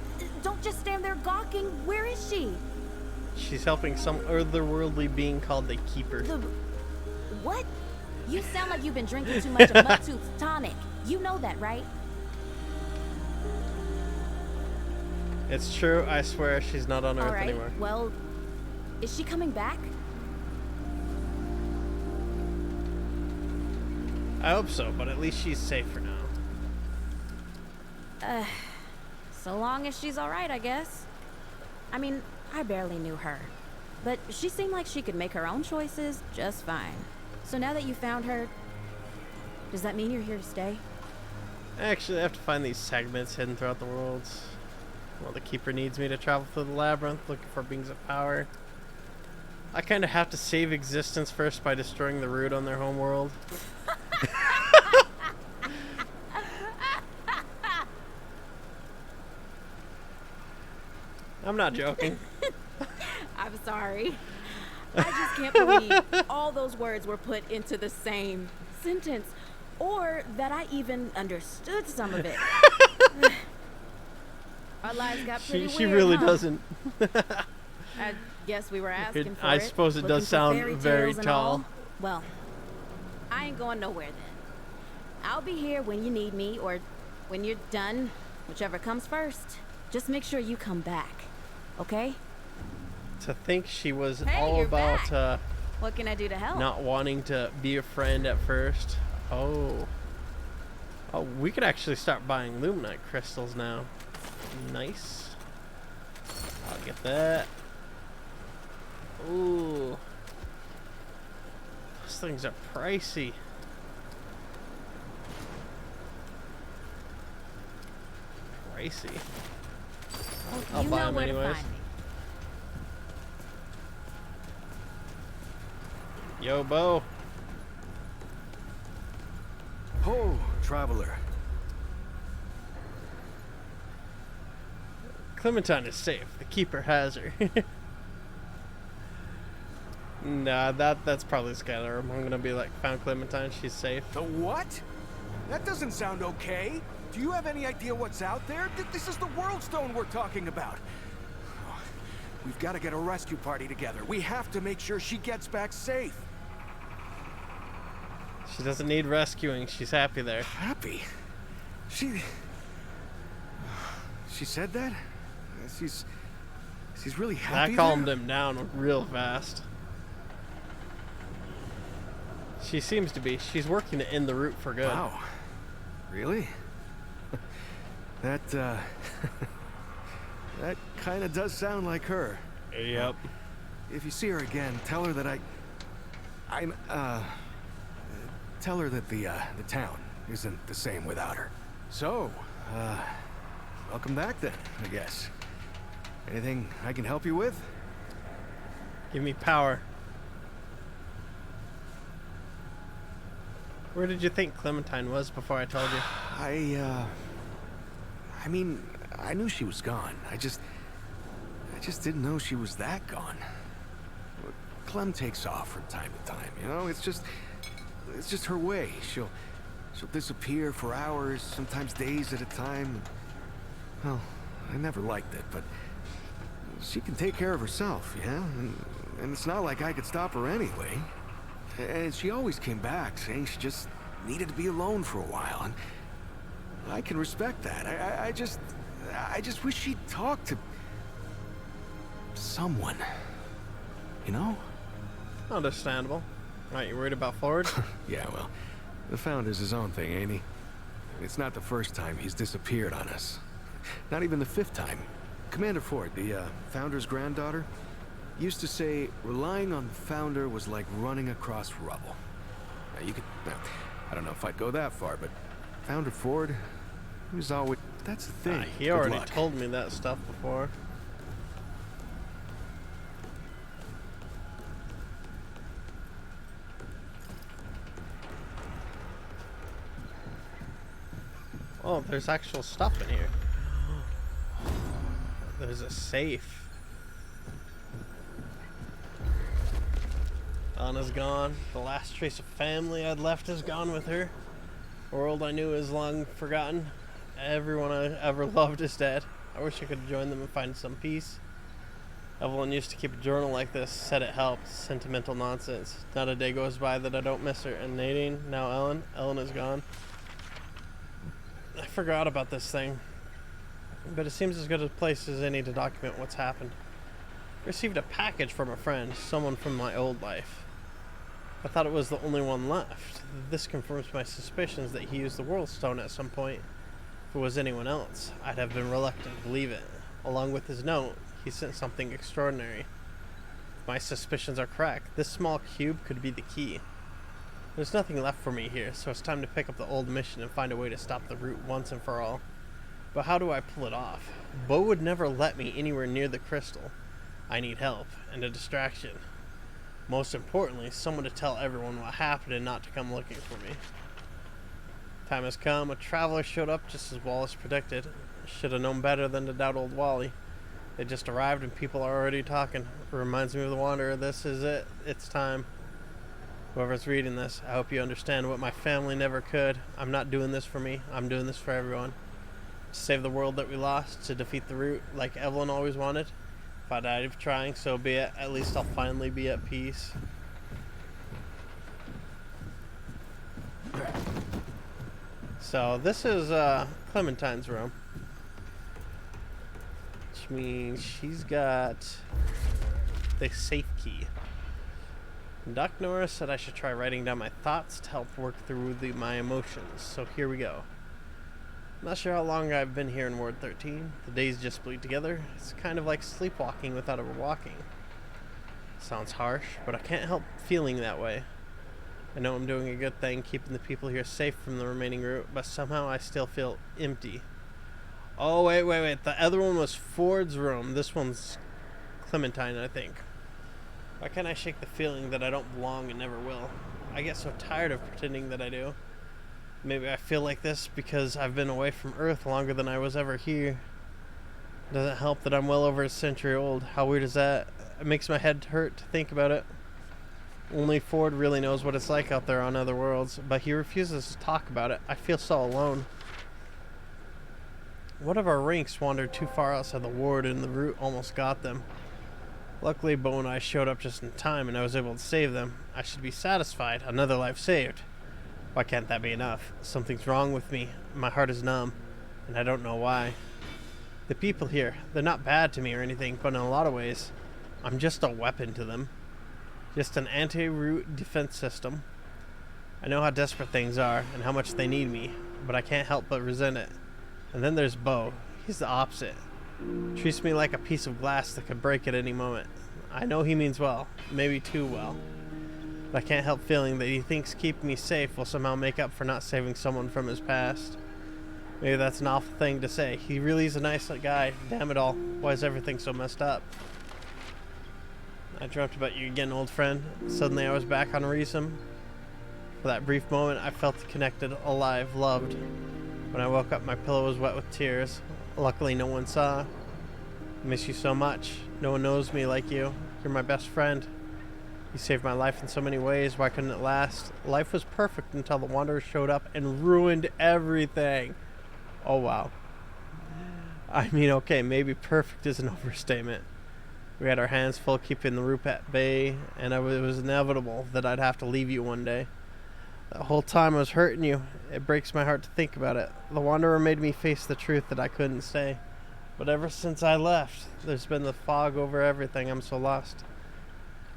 don't just stand there gawking. Where is she? She's helping some otherworldly being called the Keeper. What? You sound like you've been drinking too much of Mudtooth's tonic. You know that, right? It's true, I swear she's not on Earth All right, anymore. well, is she coming back? I hope so, but at least she's safe for now. So long as she's all right, I guess. I mean, I barely knew her, but she seemed like she could make her own choices just fine. So now that you found her, does that mean you're here to stay? Actually, I have to find these segments hidden throughout the worlds. Well, the Keeper needs me to travel through the labyrinth looking for beings of power. I kind of have to save existence first by destroying the root on their home world. I'm not joking. I'm sorry. I just can't believe all those words were put into the same sentence, or that I even understood some of it. Our lives got pretty weird, She really huh? doesn't. I guess we were asking for it. I suppose it does looking for sound fairy very tales and tall. all. Well, I ain't going nowhere then. I'll be here when you need me, or when you're done, whichever comes first. Just make sure you come back, okay? To think she was Hey, all you're about back. What can I do to help? not wanting to be a friend at first. Oh, we could actually start buying Luminite crystals now. Nice. I'll get that. Ooh. Those things are pricey. Pricey. I'll you buy know them where to anyways. find me. Yo, Bo. Oh, traveler. Clementine is safe. The Keeper has her. Nah, that's probably Skylar. I'm gonna be like, found Clementine, she's safe. The what? That doesn't sound okay. Do you have any idea what's out there? This is the World Stone we're talking about. Oh, we've got to get a rescue party together. We have to make sure she gets back safe. She doesn't need rescuing. She's happy there. Happy? She said that? She's really happy. That calmed him down real fast. She seems to be. She's working to end the root for good. Wow. Really? That that kind of does sound like her. Yep. If you see her again, tell her that tell her that the town isn't the same without her. So, welcome back then, I guess. Anything I can help you with? Give me power. Where did you think Clementine was before I told you? I mean, I knew she was gone. I just didn't know she was that gone. Clem takes off from time to time, you know? It's just her way. She'll disappear for hours, sometimes days at a time. Well, I never liked it, but she can take care of herself, yeah? And it's not like I could stop her anyway. And she always came back, saying she just needed to be alone for a while, and I can respect that. I just wish she'd talk to someone, you know? Understandable. Aren't you worried about Ford? Yeah, well, the Founder's his own thing, ain't he? It's not the first time he's disappeared on us. Not even the 5th time. Commander Ford, the Founder's granddaughter, used to say relying on the Founder was like running across rubble. Now, I don't know if I'd go that far, but Founder Ford, he was always... That's the thing. He Good already luck. told me that stuff before. Oh, there's actual stuff in here. There's a safe. Anna's gone. The last trace of family I'd left is gone with her. The world I knew is long forgotten. Everyone I ever loved is dead. I wish I could join them and find some peace. Evelyn used to keep a journal like this, said it helped. Sentimental nonsense. Not a day goes by that I don't miss her. And Nadine, now Ellen. Ellen is gone. I forgot about this thing, but it seems as good a place as any to document what's happened. Received a package from a friend, someone from my old life. I thought it was the only one left. This confirms my suspicions that he used the World Stone at some point. If it was anyone else, I'd have been reluctant to believe it. Along with his note, he sent something extraordinary. If my suspicions are correct, this small cube could be the key. There's nothing left for me here, so it's time to pick up the old mission and find a way to stop the root once and for all. But how do I pull it off? Bo would never let me anywhere near the crystal. I need help, and a distraction. Most importantly, someone to tell everyone what happened and not to come looking for me. Time has come. A traveler showed up just as Wallace predicted. Should have known better than to doubt old Wally. They just arrived and people are already talking. It reminds me of the Wanderer. This is it. It's time. Whoever's reading this, I hope you understand what my family never could. I'm not doing this for me. I'm doing this for everyone. To save the world that we lost, to defeat the root like Evelyn always wanted. If I died of trying, so be it. At least I'll finally be at peace. So this is Clementine's room. Which means she's got the safe key. Doc Norris said I should try writing down my thoughts to help work through my emotions. So here we go. I'm not sure how long I've been here in Ward 13. The days just bleed together. It's kind of like sleepwalking without ever walking. Sounds harsh, but I can't help feeling that way. I know I'm doing a good thing, keeping the people here safe from the remaining route, but somehow I still feel empty. Oh, wait. The other one was Ford's room. This one's Clementine, I think. Why can't I shake the feeling that I don't belong and never will? I get so tired of pretending that I do. Maybe I feel like this because I've been away from Earth longer than I was ever here. Doesn't help that I'm well over a century old. How weird is that? It makes my head hurt to think about it. Only Ford really knows what it's like out there on other worlds, but he refuses to talk about it. I feel so alone. One of our ranks wandered too far outside the ward and the route almost got them. Luckily, Bo and I showed up just in time and I was able to save them. I should be satisfied. Another life saved. Why can't that be enough? Something's wrong with me. My heart is numb, and I don't know why. The people here, they're not bad to me or anything, but in a lot of ways, I'm just a weapon to them. Just an anti-root defense system. I know how desperate things are and how much they need me, but I can't help but resent it. And then there's Bo. He's the opposite. Treats me like a piece of glass that could break at any moment. I know he means well, maybe too well. But I can't help feeling that he thinks keeping me safe will somehow make up for not saving someone from his past. Maybe that's an awful thing to say. He really is a nice guy. Damn it all. Why is everything so messed up? I dreamt about you again, old friend. Suddenly I was back on Reason. For that brief moment, I felt connected, alive, loved. When I woke up, my pillow was wet with tears. Luckily, no one saw. I miss you so much. No one knows me like you. You're my best friend. You saved my life in so many ways. Why couldn't it last? Life was perfect until the Wanderer showed up and ruined everything. Oh, wow. I mean, okay, maybe perfect is an overstatement. We had our hands full keeping the Roop at bay, and it was inevitable that I'd have to leave you one day. The whole time I was hurting you. It breaks my heart to think about it. The Wanderer made me face the truth that I couldn't stay. But ever since I left, there's been the fog over everything. I'm so lost.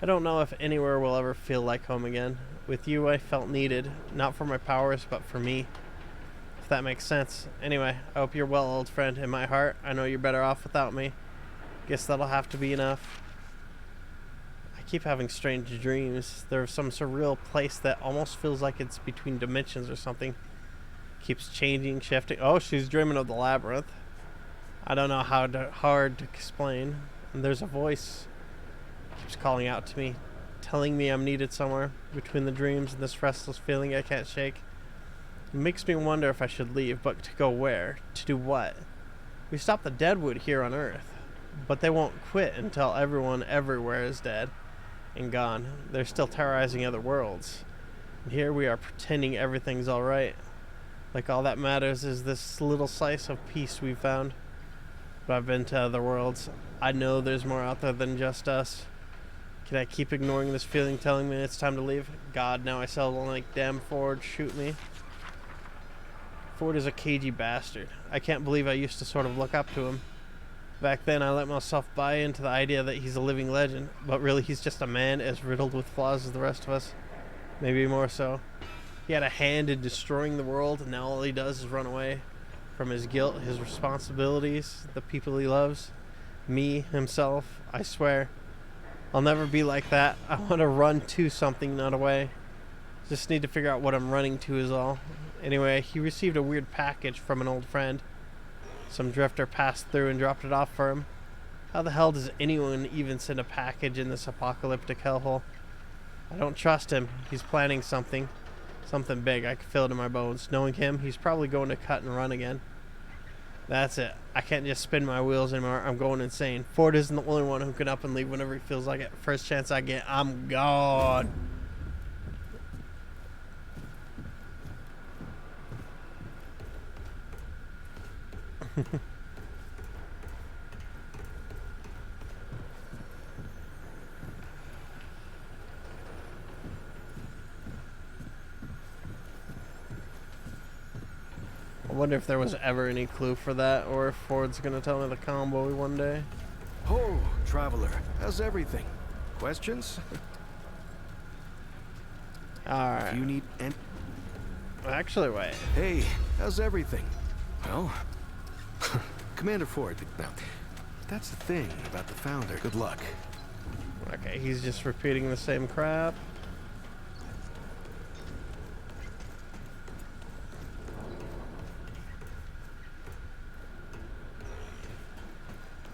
I don't know if anywhere will ever feel like home again. With you, I felt needed, not for my powers, but for me. If that makes sense. Anyway, I hope you're well, old friend. In my heart, I know you're better off without me. Guess that'll have to be enough. I keep having strange dreams. There's some surreal place that almost feels like it's between dimensions or something. Keeps changing, shifting. Oh, she's dreaming of the labyrinth. I don't know how hard to explain. And there's a voice. Keeps calling out to me, telling me I'm needed somewhere. Between the dreams and this restless feeling I can't shake. It makes me wonder if I should leave, but to go where? To do what? We stopped the Deadwood here on Earth, but they won't quit until everyone everywhere is dead and gone. They're still terrorizing other worlds. And here we are pretending everything's alright. Like all that matters is this little slice of peace we found. But I've been to other worlds. I know there's more out there than just us. Can I keep ignoring this feeling telling me it's time to leave? God, now I sound like damn Ford. Shoot me. Ford is a cagey bastard. I can't believe I used to sort of look up to him. Back then, I let myself buy into the idea that he's a living legend, but really he's just a man as riddled with flaws as the rest of us. Maybe more so. He had a hand in destroying the world, and now all he does is run away from his guilt, his responsibilities, the people he loves. Me, himself, I swear. I'll never be like that. I want to run to something, not away. Just need to figure out what I'm running to is all. Anyway, he received a weird package from an old friend. Some drifter passed through and dropped it off for him. How the hell does anyone even send a package in this apocalyptic hellhole? I don't trust him. He's planning something. Something big. I can feel it in my bones. Knowing him, he's probably going to cut and run again. That's it. I can't just spin my wheels anymore. I'm going insane. Ford isn't the only one who can up and leave whenever he feels like it. First chance I get, I'm gone. I wonder if there was ever any clue for that, or if Ford's gonna tell me the combo one day. Oh, traveler, how's everything? Questions? Alright. If you need any... Actually, wait. Hey, how's everything? Well, Commander Ford, now, that's the thing about the Founder. Good luck. Okay, he's just repeating the same crap.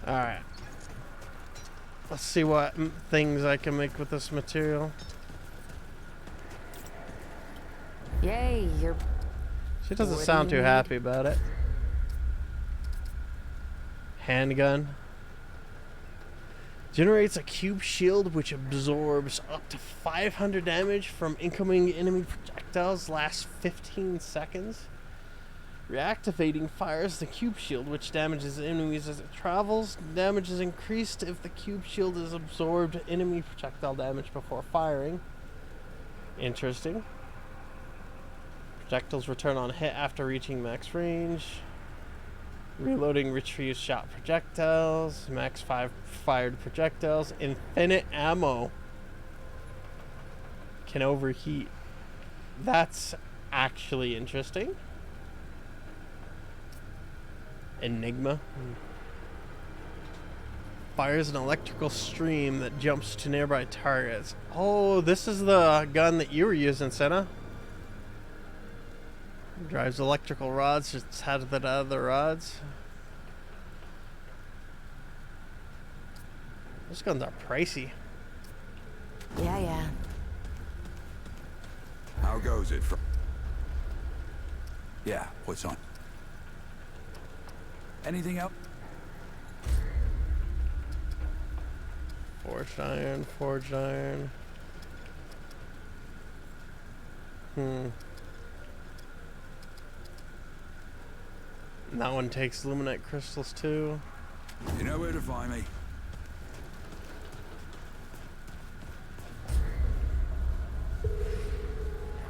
Alright. Let's see what things I can make with this material. Yay, you're... She doesn't What do sound you too need? happy about it. Handgun. Generates a cube shield which absorbs up to 500 damage from incoming enemy projectiles. Lasts 15 seconds. Reactivating fires the cube shield, which damages enemies as it travels. Damage is increased if the cube shield is absorbed enemy projectile damage before firing. Interesting. Projectiles return on hit after reaching max range. Reloading retrieves shot projectiles. Max 5 fired projectiles. Infinite ammo. Can overheat. That's actually interesting. Enigma. Fires an electrical stream that jumps to nearby targets. Oh, this is the gun that you were using, Senna. Drives electrical rods, just had that out of the rods. Those guns are pricey. Yeah. How goes it? Yeah, what's on? Anything else? Forged iron, forged iron. And that one takes luminite crystals too. You know where to find me.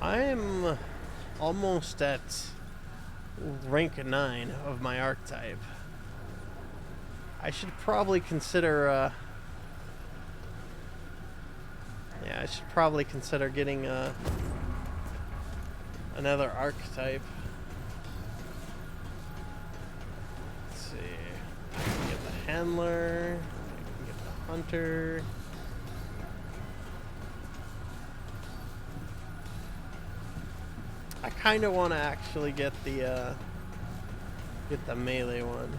I'm almost at rank 9 of my archetype. I should probably consider I should probably consider getting another archetype. Let's see. I can get the handler, I can get the hunter. I kind of want to actually get the melee one.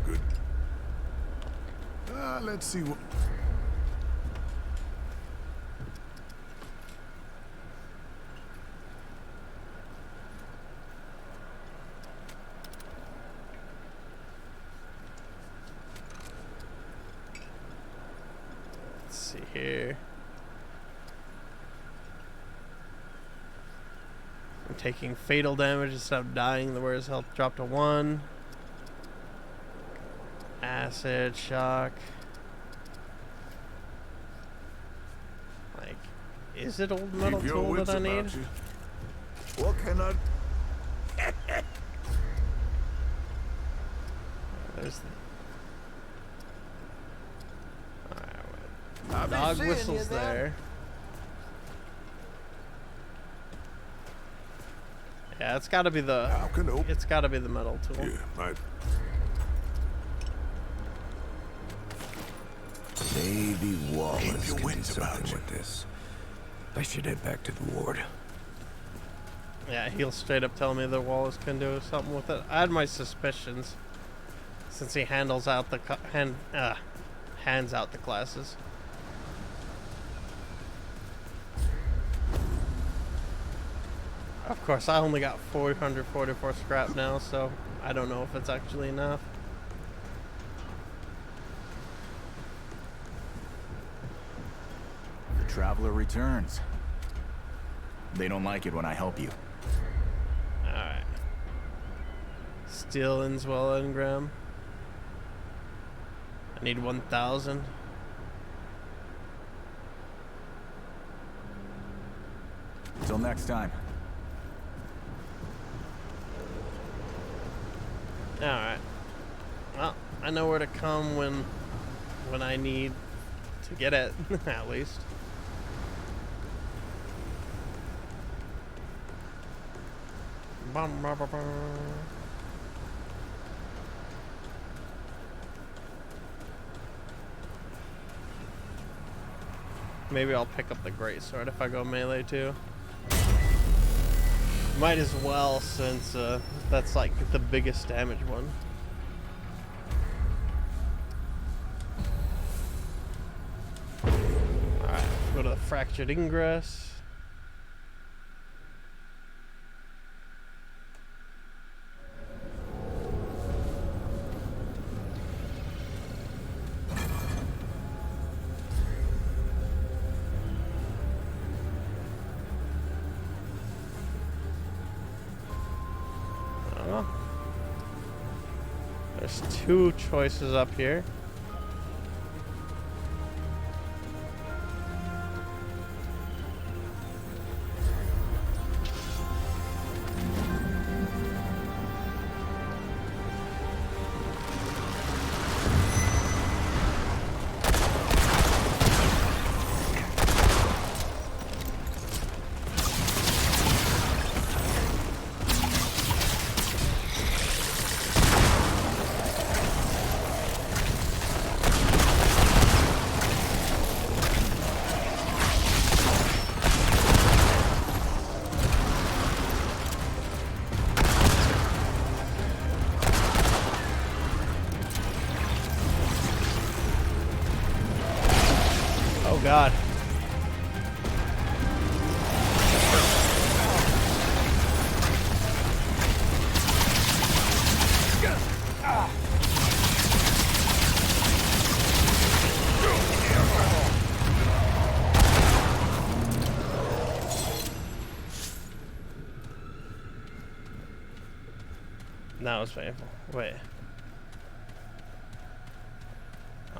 Good. Let's see what... Let's see here. I'm taking fatal damage instead of dying. The where's health dropped to 1. Acid, shock. Like, is it old metal tool that I need? What can I... There's the... Alright, dog whistles there. Yeah, it's gotta be the... It's gotta be the metal tool. Yeah, right. Maybe Wallace Keep your can do wits about something you. with this. I should head back to the ward. Yeah, he'll straight up tell me that Wallace can do something with it. I had my suspicions, since he handles out the hands out the classes. Of course, I only got 444 scrap now, so I don't know if it's actually enough. The traveler returns. They don't like it when I help you. Alright. Steel Inswell engram. I need 1,000. Till next time. Alright. Well, I know where to come when I need to get it, at least. Maybe I'll pick up the greatsword if I go melee too. Might as well, since that's like the biggest damage one. Alright, go to the fractured ingress. There's 2 choices up here. Oh god. That was painful. Wait.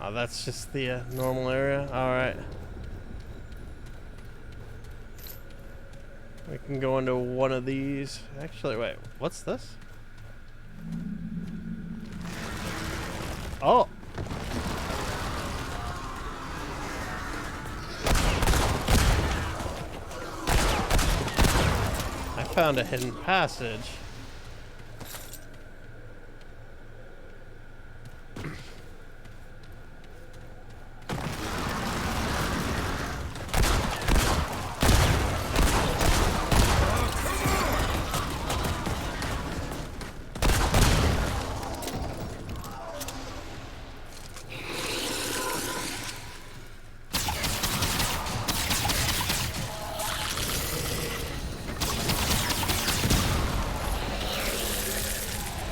Oh, that's just the normal area? Alright. We can go into one of these. Actually, wait. What's this? Oh! I found a hidden passage.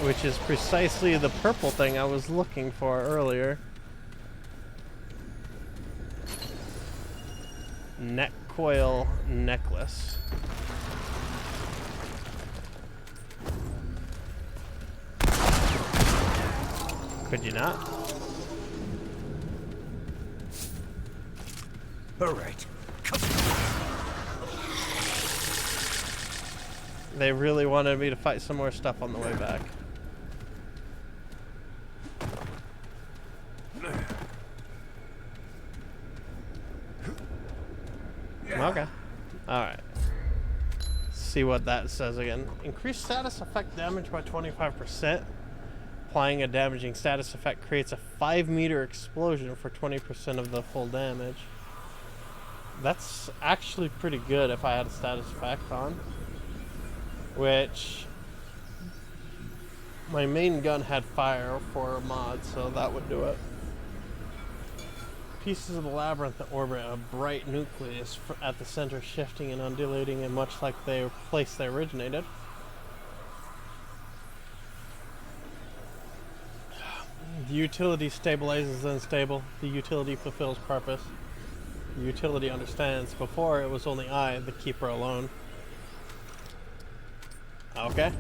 Which is precisely the purple thing I was looking for earlier. Neck coil necklace. Could you not? All right. They really wanted me to fight some more stuff on the way back. Okay. Alright. See what that says again. Increased status effect damage by 25%. Applying a damaging status effect creates a 5-meter explosion for 20% of the full damage. That's actually pretty good if I had a status effect on. Which... my main gun had fire for a mod, so that would do it. Pieces of the labyrinth that orbit a bright nucleus at the center, shifting and undulating, and much like the place they originated. The utility stabilizes the unstable. The utility fulfills purpose. The utility understands. Before, it was only I, the keeper, alone. Okay.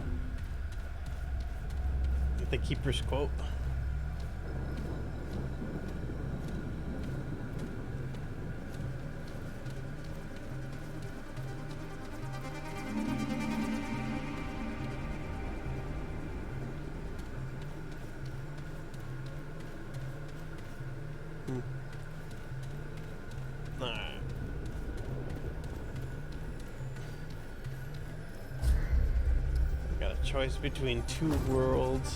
The keeper's quote. Alright. Got a choice between two worlds.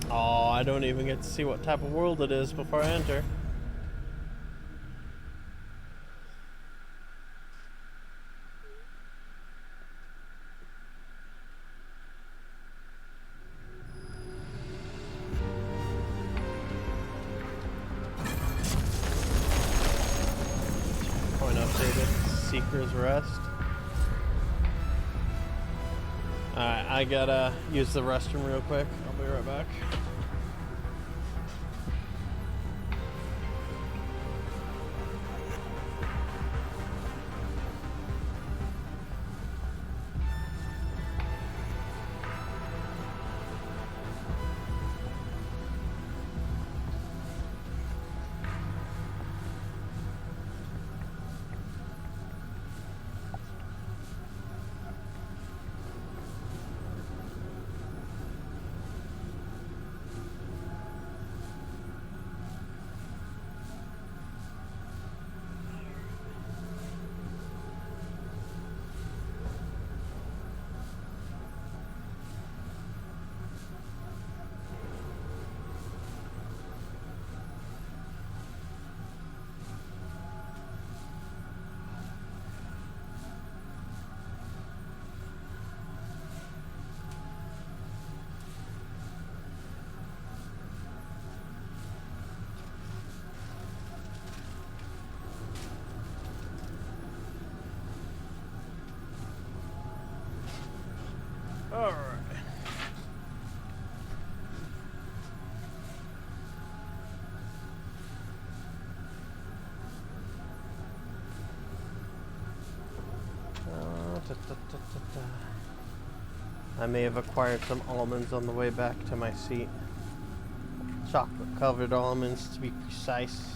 Oh, I don't even get to see what type of world it is before I enter. Seeker's Rest. Alright, I gotta use the restroom real quick. I'll be right back. I may have acquired some almonds on the way back to my seat. Chocolate-covered almonds, to be precise.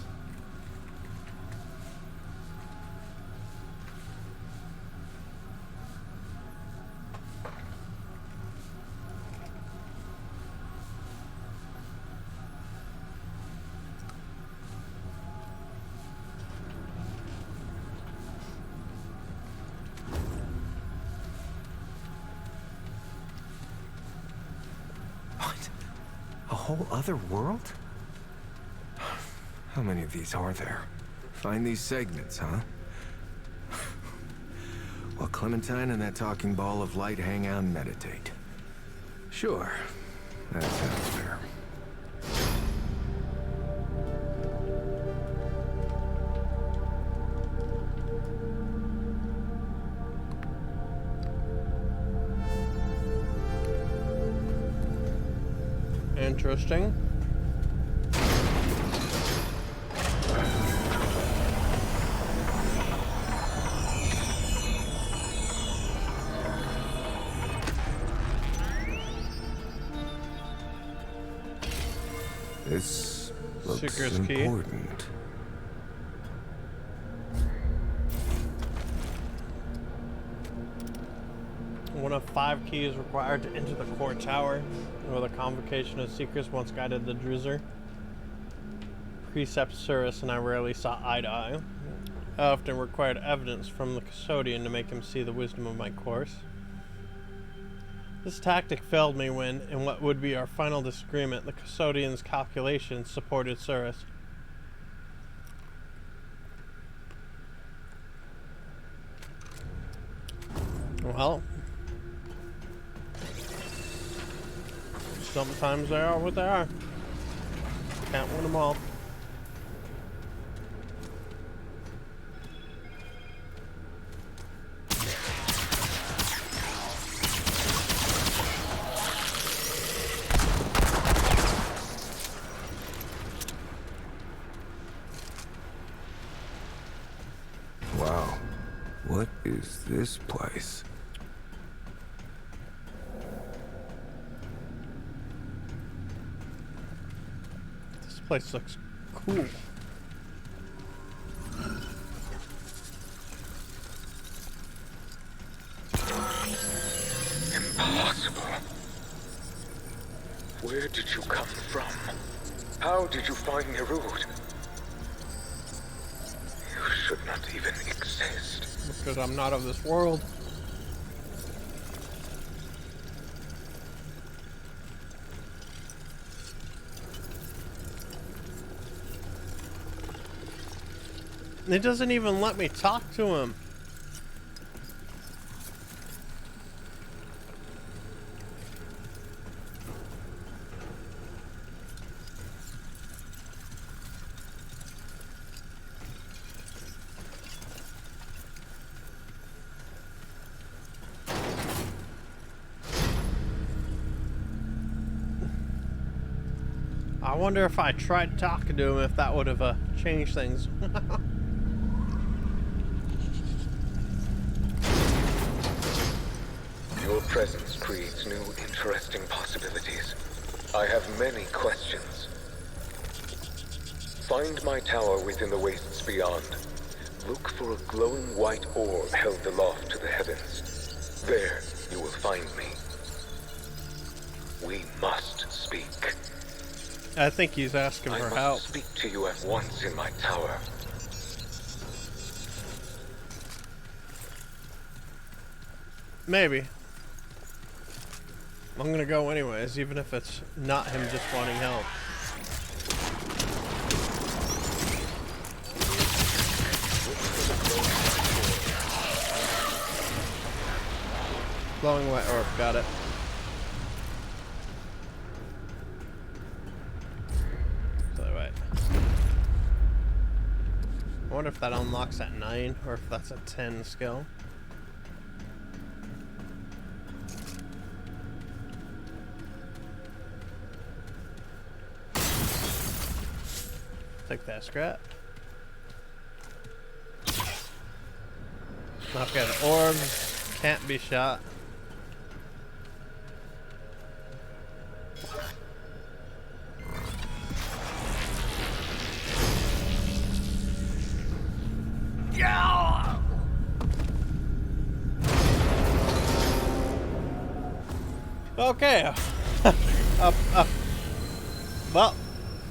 What? A whole other world? How many of these are there? Find these segments, huh? While Clementine and that talking ball of light hang out and meditate. Sure. That sounds fair. Interesting. This looks Seeker's key. important. One of 5 keys required to enter the core tower, where the convocation of seekers once guided the Drizzer. Precept Surus and I rarely saw eye to eye. I often required evidence from the custodian to make him see the wisdom of my course. This tactic failed me when, in what would be our final disagreement, the custodian's calculations supported Surus. Well, sometimes they are what they are. Can't win them all. Wow. What is this place? This place looks cool. Impossible. Where did you come from? How did you find Nerud? You should not even exist. Because I'm not of this world. It doesn't even let me talk to him. I wonder if I tried talking to him, if that would have changed things. Your presence creates new, interesting possibilities. I have many questions. Find my tower within the wastes beyond. Look for a glowing white orb held aloft to the heavens. There, you will find me. We must speak. I think he's asking for I help. must speak to you at once in my tower. Maybe. I'm gonna go anyways, even if it's not him just wanting help. Glowing white orb, got it. So wait. I wonder if that unlocks at 9 or if that's a 10 skill. Take that scrap. Okay, the orbs can't be shot. Okay. Well,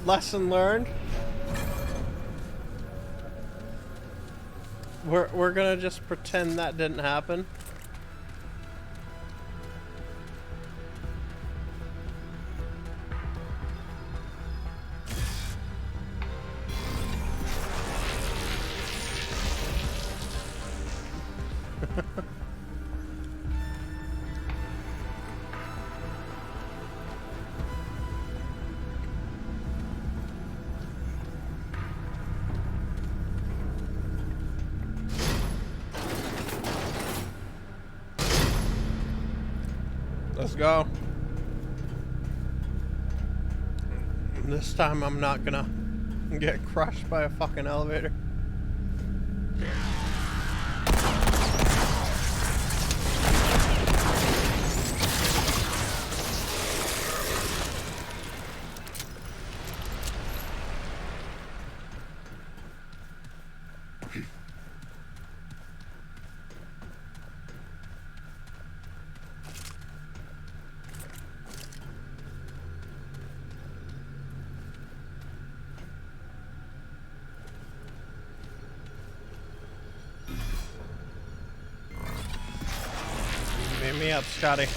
lesson learned. We're gonna just pretend that didn't happen. Let's go. This time I'm not gonna get crushed by a fucking elevator. Beat me up, Scotty.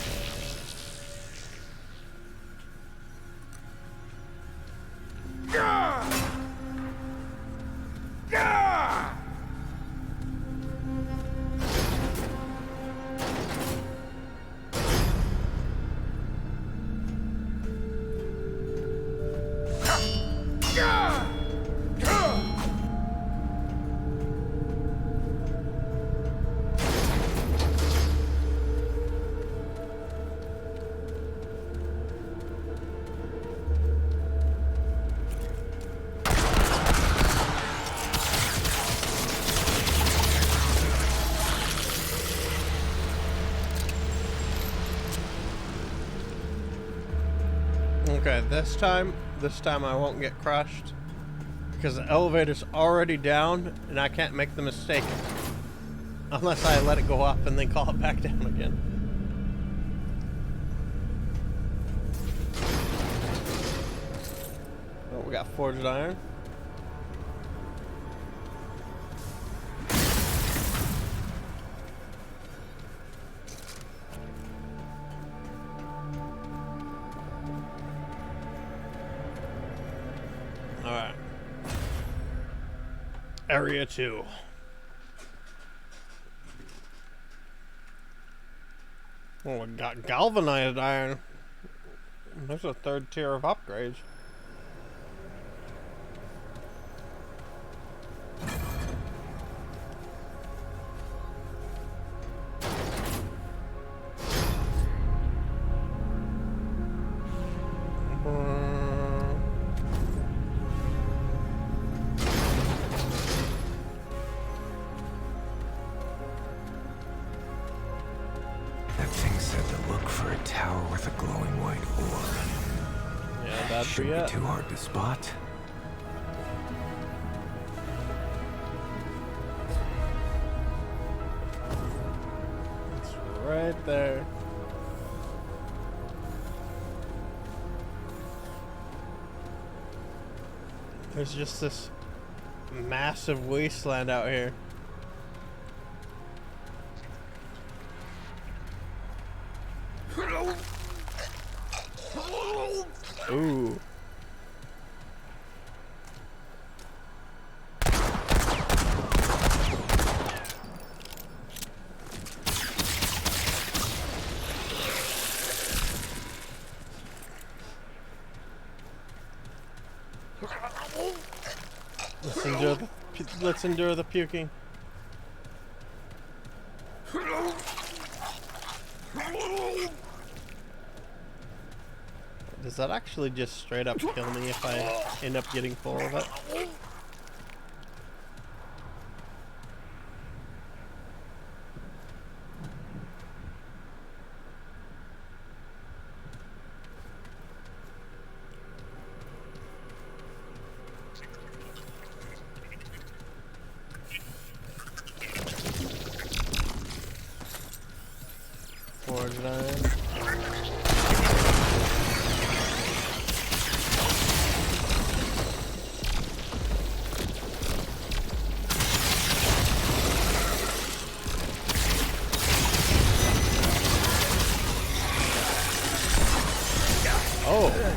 Okay, this time I won't get crushed because the elevator's already down and I can't make the mistake unless I let it go up and then call it back down again. Oh, we got forged iron. Alright. Area 2. Oh, we got galvanized iron. There's a third tier of upgrades. Shouldn't be too hard to spot. It's right there. There's just this massive wasteland out here. Ooh. Let's endure the puking. Does that actually just straight up kill me if I end up getting full of it? forged iron. Oh.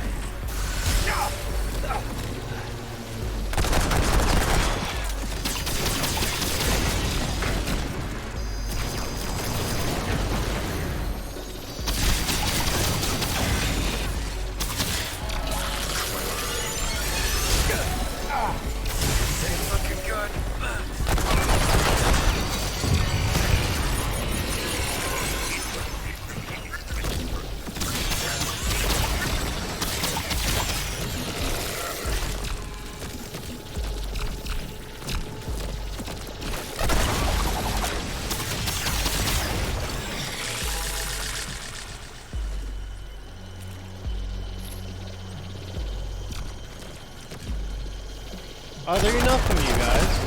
Are there enough of you guys?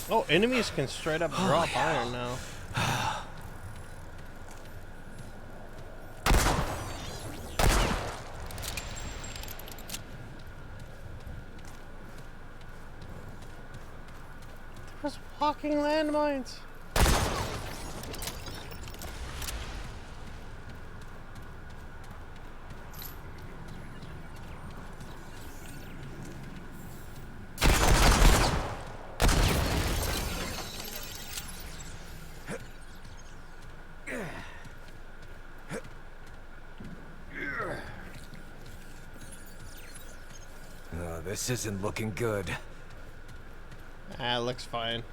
Oh, enemies can straight up drop iron now. There's walking landmines. This isn't looking good. Ah, it looks fine.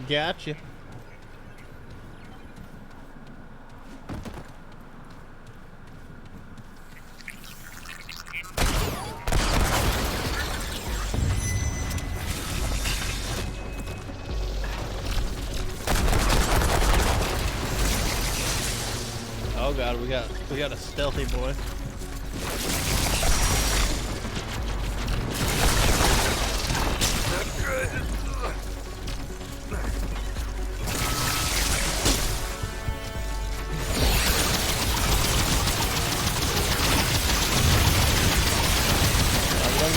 Gotcha. Oh god, we got a stealthy boy.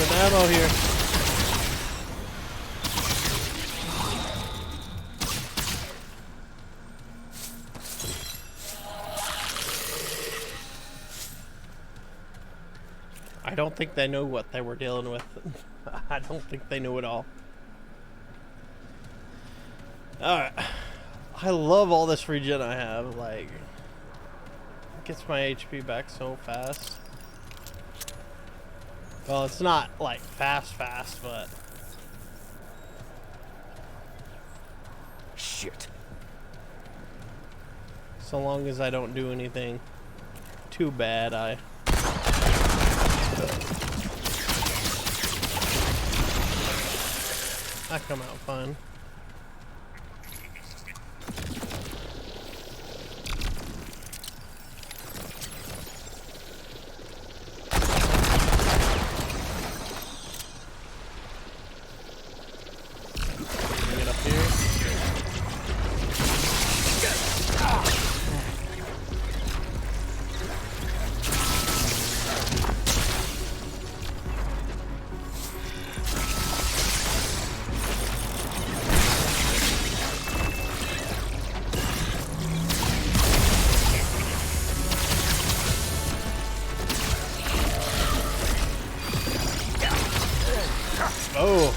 Ammo here. I don't think they know what they were dealing with. I don't think they knew it all. Alright. I love all this regen I have. Like, it gets my HP back so fast. Well, it's not like fast, but shit. So long as I don't do anything too bad, I come out fine. Oh.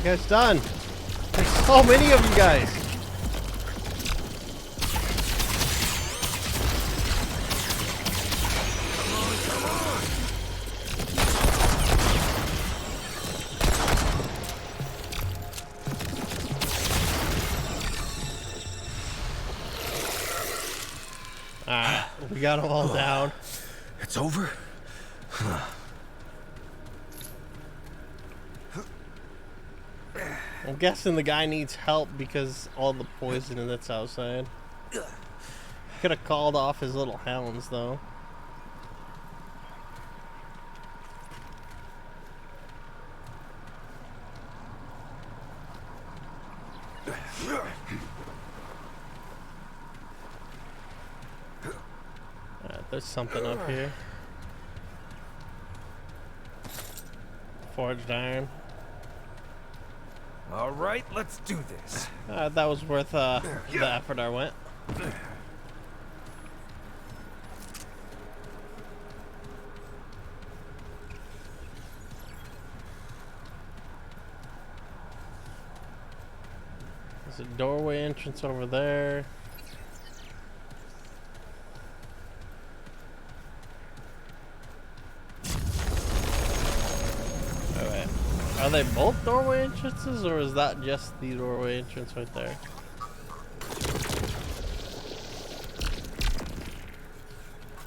You guys done? There's so many of you guys. Alright, we got them all down. It's over? I'm guessing the guy needs help because all the poison that's outside. Could have called off his little hounds though. There's something up here. Forged iron. All right, let's do this. That was worth the effort I went. There's a doorway entrance over there. Are they both doorway entrances, or is that just the doorway entrance right there?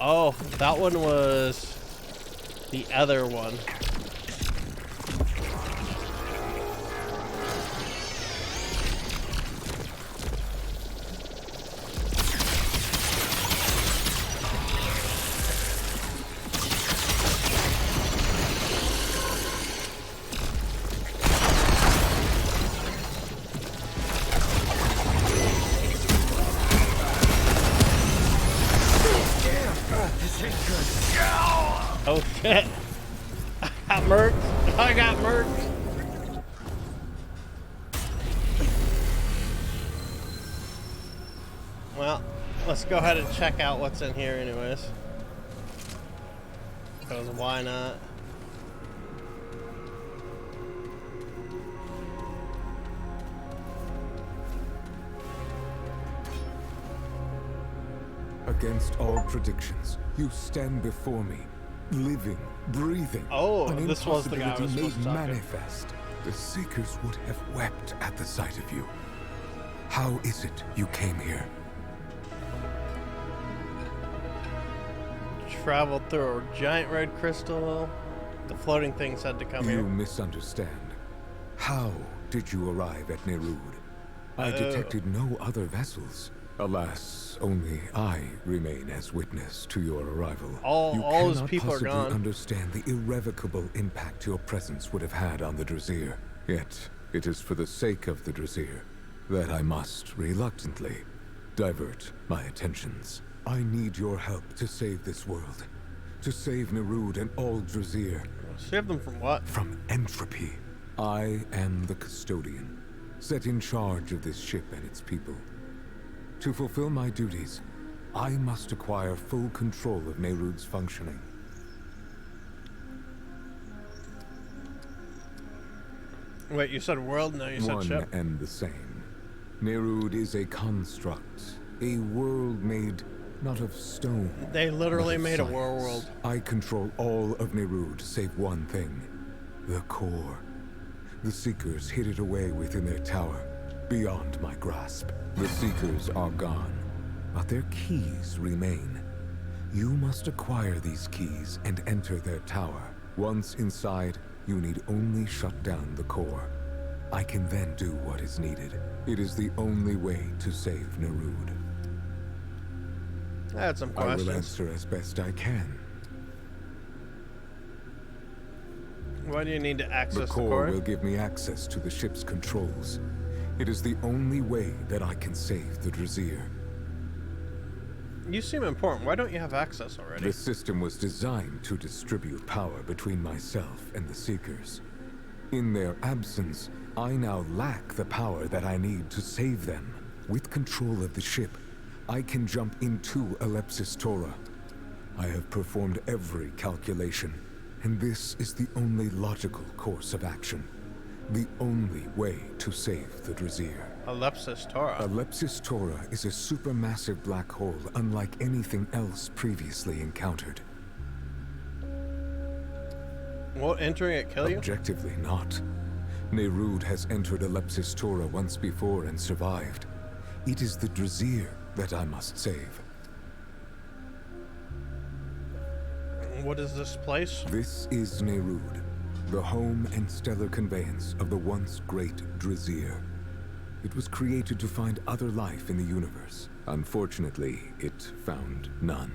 Oh, that one was the other one. Oh shit! I got murked. I got murked. Well, let's go ahead and check out what's in here anyways. Because why not? Against all predictions, you stand before me, living, breathing. Oh, an this was the guy I was impossibility supposed to made talk to. manifest. The Seekers would have wept at the sight of you. How is it you came here? Traveled through a giant red crystal. The floating things had to come You here. misunderstand. How did you arrive at Nerud? I detected no other vessels. Alas, only I remain as witness to your arrival. All his cannot people are possibly gone. understand the irrevocable impact your presence would have had on the Drazir. Yet, it is for the sake of the Drazir that I must, reluctantly, divert my attentions. I need your help to save this world. To save Nerud and all Drazir. Save them from what? From entropy. I am the custodian, set in charge of this ship and its people. To fulfill my duties, I must acquire full control of Nerud's functioning. Wait, you said world? No, you said One ship. and the same. Nerud is a construct, a world made not of stone. They literally but of made a science. world. I control all of Nerud save one thing, the core. The Seekers hid it away within their tower, beyond my grasp. The Seekers are gone, but their keys remain. You must acquire these keys and enter their tower. Once inside, you need only shut down the core. I can then do what is needed. It is the only way to save Nerud. I had some I questions. will answer as best I can. Why do you need to access The the core core? will give me access to the ship's controls. It is the only way that I can save the Drazir. You seem important. Why don't you have access already? The system was designed to distribute power between myself and the Seekers. In their absence, I now lack the power that I need to save them. With control of the ship, I can jump into Elepsis Torah. I have performed every calculation, and this is the only logical course of action. the only way to save the Drazir. Alepsis Tora. Alepsis Tora is a supermassive black hole unlike anything else previously encountered. Won't entering it kill you? Objectively not. Nerud has entered Alepsis Tora once before and survived. It is the Drazir that I must save. What is this place? This is Nerud, the home and stellar conveyance of the once great Drazir. It was created to find other life in the universe. Unfortunately, it found none.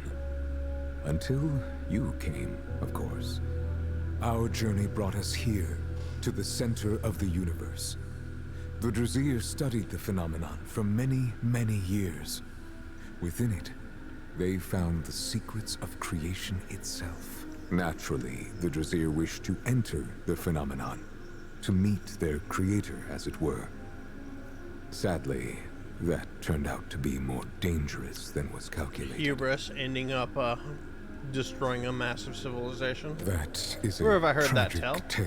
Until you came, of course. Our journey brought us here, to the center of the universe. The Drazir studied the phenomenon for many, many years. Within it, they found the secrets of creation itself. Naturally, the Drazir wished to enter the phenomenon, to meet their creator, as it were. Sadly, that turned out to be more dangerous than was calculated. Hubris ending up destroying a massive civilization. That is Where a have I heard that tragic tale?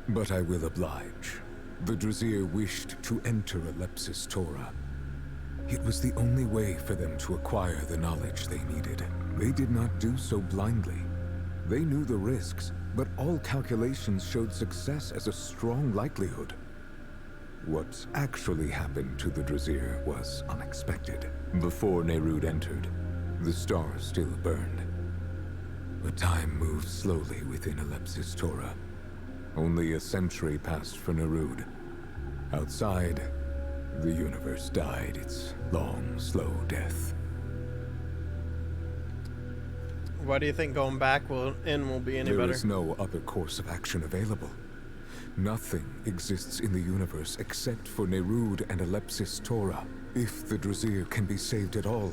But I will oblige. The Drazir wished to enter Alepsis Tora. It was the only way for them to acquire the knowledge they needed. They did not do so blindly. They knew the risks, but all calculations showed success as a strong likelihood. What actually happened to the Drazir was unexpected. Before Nerud entered, the stars still burned. But time moved slowly within Alepsis Tora. Only a century passed for Nerud. Outside, the universe died its long, slow death. Why do you think going back will be any better? There is no other course of action available. Nothing exists in the universe except for Nerud and Alepsis Tora. If the Drazir can be saved at all,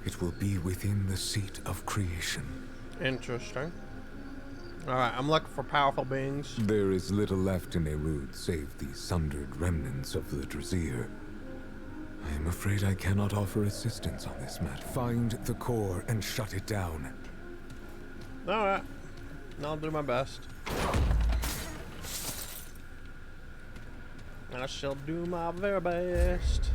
it will be within the seat of creation. Interesting. Alright, I'm looking for powerful beings. There is little left in Nerud save the sundered remnants of the Drazir. I am afraid I cannot offer assistance on this matter. Find the core and shut it down. Alright. I'll do my best. I shall do my very best.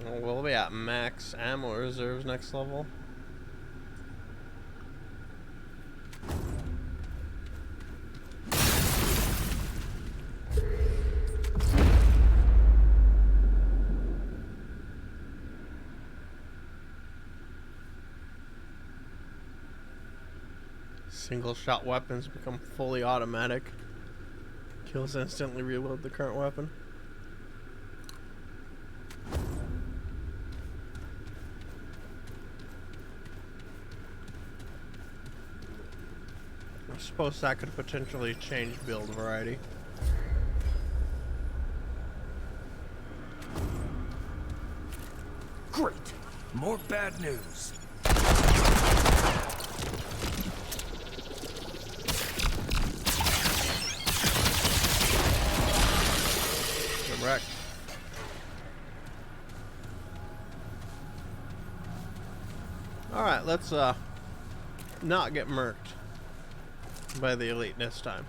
We'll be at max ammo reserves next level. Single shot weapons become fully automatic. Kills instantly reload the current weapon. I suppose that could potentially change build variety. Great! More bad news. Correct. Alright, let's not get murked by the elite this time.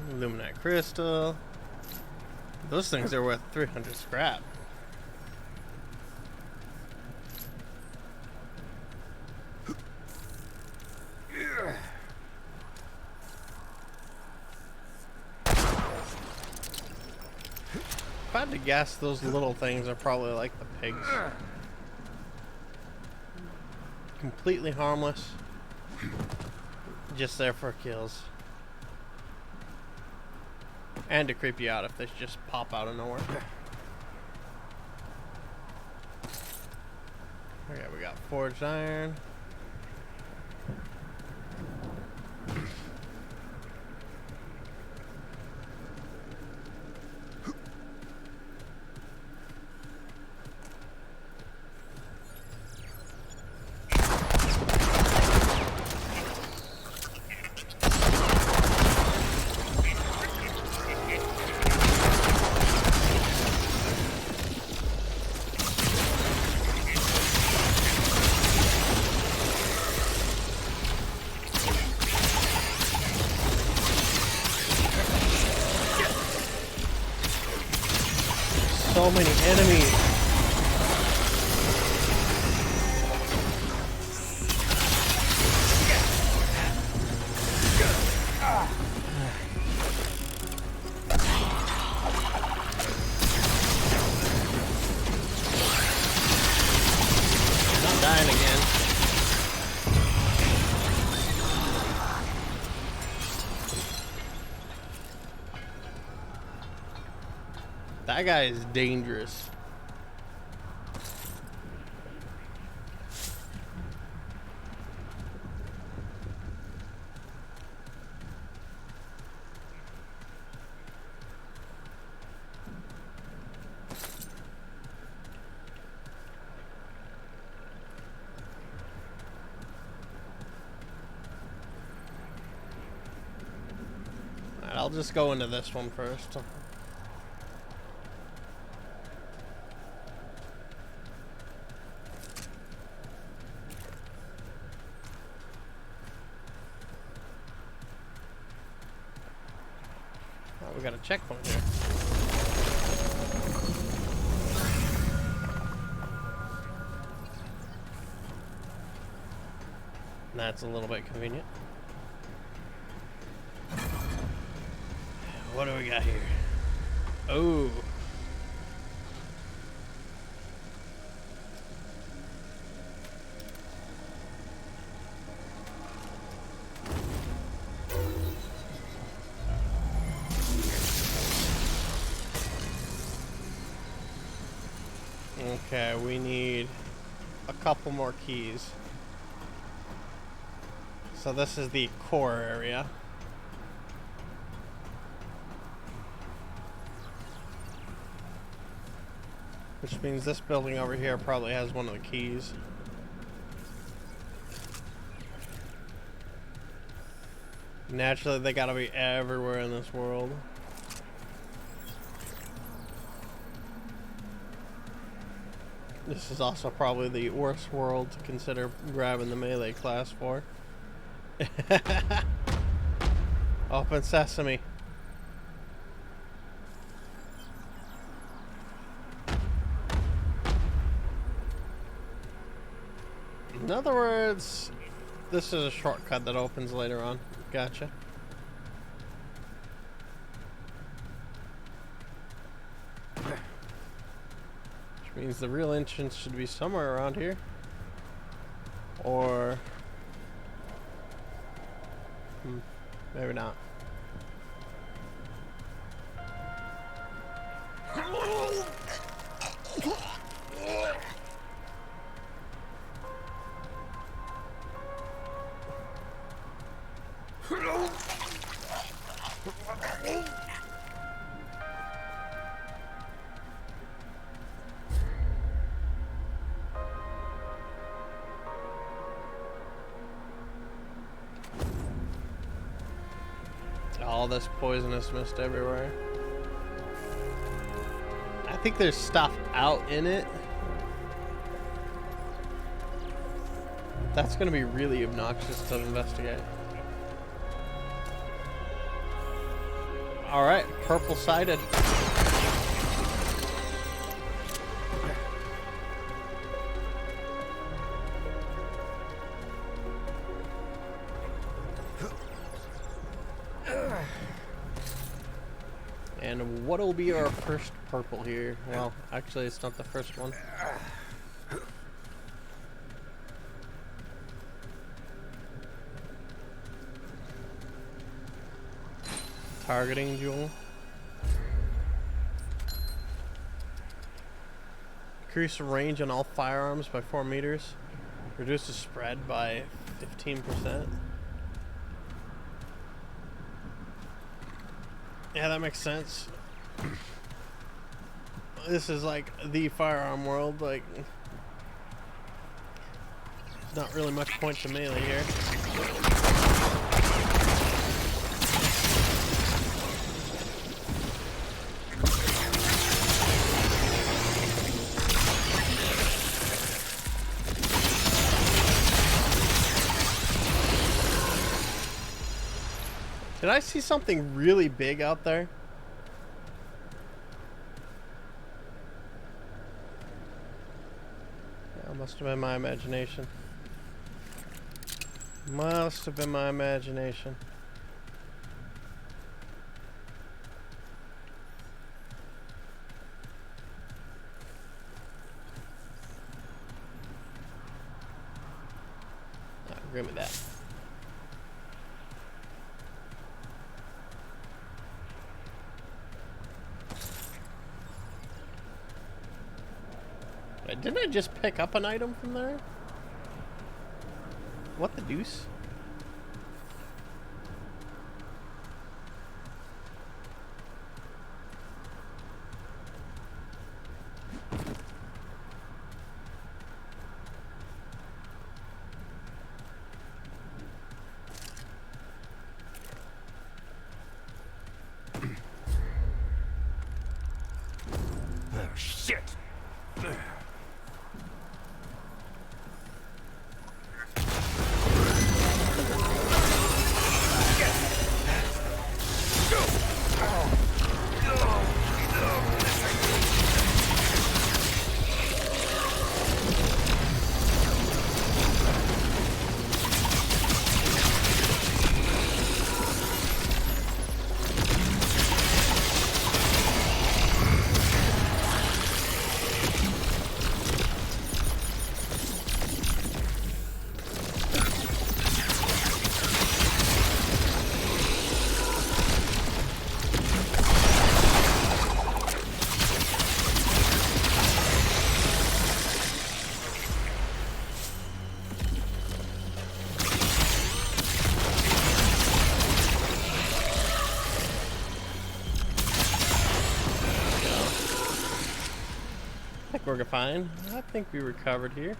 Luminite crystal. Those things are worth 300 scrap. If I had to guess, those little things are probably like the pigs. Completely harmless. Just there for kills. And to creep you out if they just pop out of nowhere. Okay, we got forged iron. So many enemies. Not dying again. That guy is dangerous. Alright, I'll just go into this one first. We got a checkpoint here. That's a little bit convenient. What do we got here? Oh. Okay, we need a couple more keys. So this is the core area. Which means this building over here probably has one of the keys. Naturally, they gotta be everywhere in this world. This is also probably the worst world to consider grabbing the melee class for. Open sesame. In other words, this is a shortcut that opens later on. Gotcha. Means the real entrance should be somewhere around here. Or maybe not. All this poisonous mist everywhere. I think there's stuff out in it. That's gonna be really obnoxious to investigate. All right, purple-sided. And what'll be our first purple here? Well, actually, it's not the first one. Targeting jewel. Increase range on all firearms by 4 meters. Reduce the spread by 15%. Yeah, that makes sense. This is like the firearm world. Like, there's not really much point to melee here. Did I see something really big out there? Yeah, must have been my imagination. Must have been my imagination. I agree with that. Didn't I just pick up an item from there? What the deuce? Oh, shit! We're fine. I think we recovered here.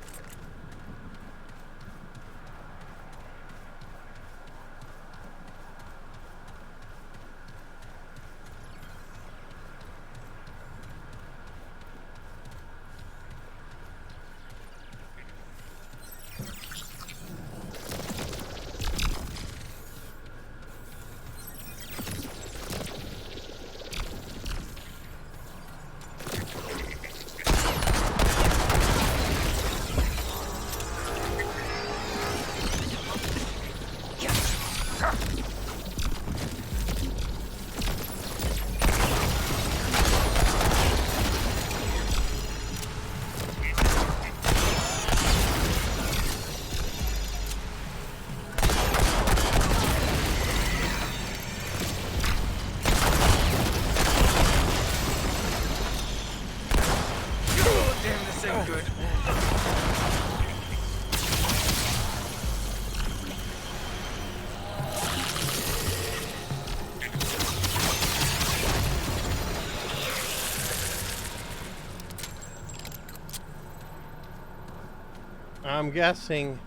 I'm guessing.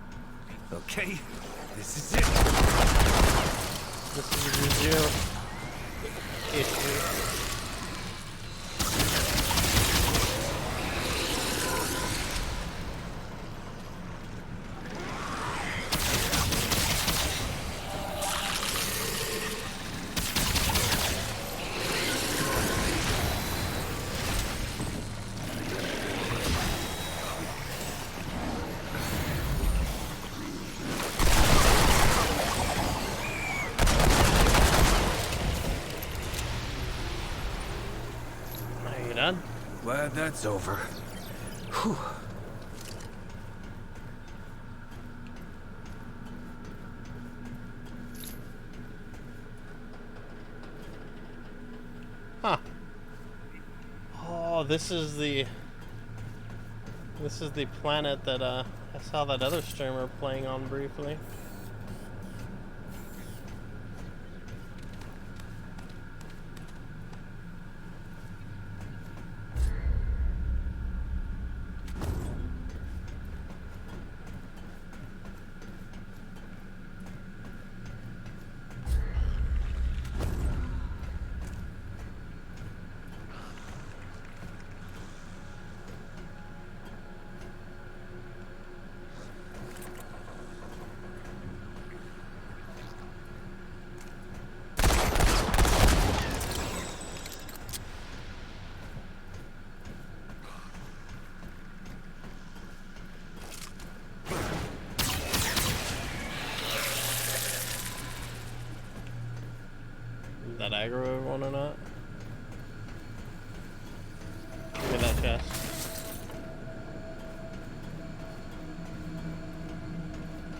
Okay, this is it. This is a zero issue. done? Glad that's over. Whew. Huh. Oh, this is the planet that I saw that other streamer playing on briefly. Is that aggro everyone or not? Give me that chest.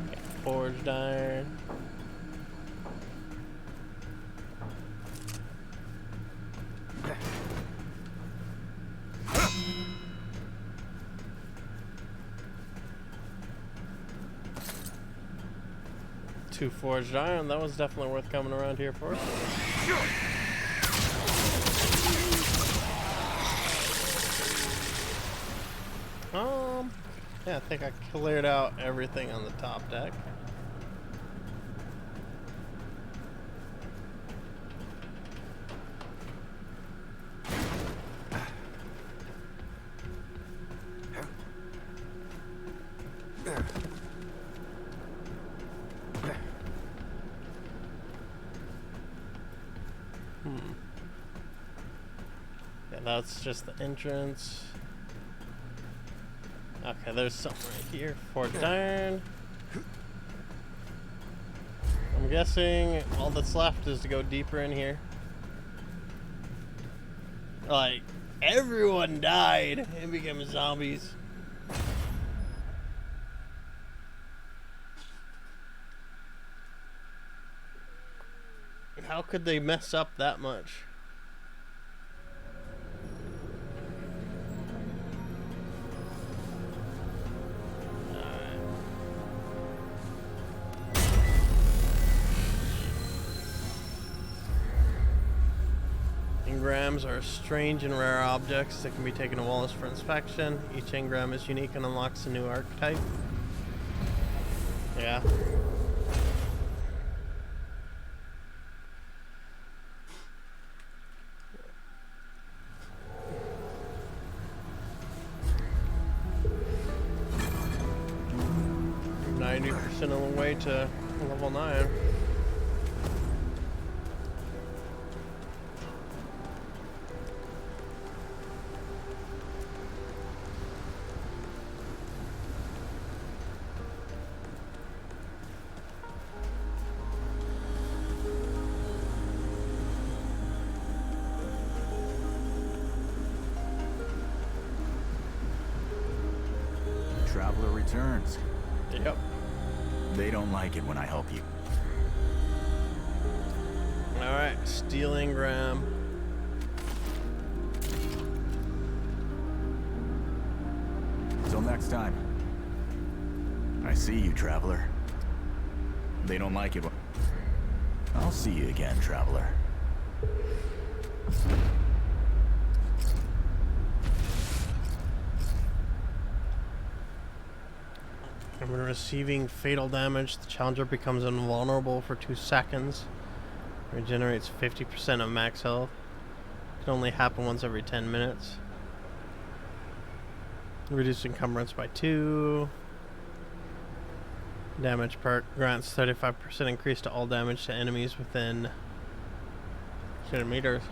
Okay, forged iron. Two forged iron, that was definitely worth coming around here for. Yeah, I think I cleared out everything on the top deck. Yeah, that's just the entrance. Okay, there's something right here. Forged iron. I'm guessing all that's left is to go deeper in here. Like, everyone died and became zombies. How could they mess up that much? Engrams are strange and rare objects that can be taken to Wallace for inspection. Each engram is unique and unlocks a new archetype. Yeah. % of the way to level 9. Traveler returns. Yep. They don't like it when I help you. Alright, steel engram. Till next time. I see you, Traveler. They don't like it. I'll see you again, Traveler. When receiving fatal damage, the challenger becomes invulnerable for 2 seconds. Regenerates 50% of max health. Can only happen once every 10 minutes. Reduce encumbrance by 2. Damage perk grants 35% increase to all damage to enemies within 10 meters.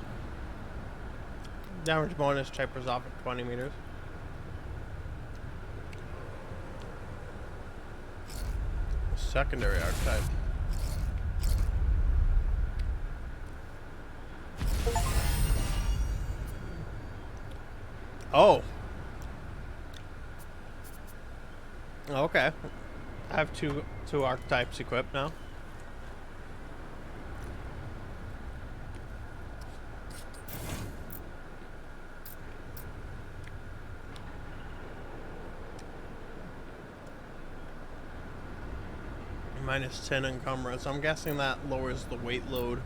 Damage bonus tapers off at 20 meters. Secondary archetype. Oh. Okay. I have two archetypes equipped now. Minus 10 encumbrance. I'm guessing that lowers the weight load.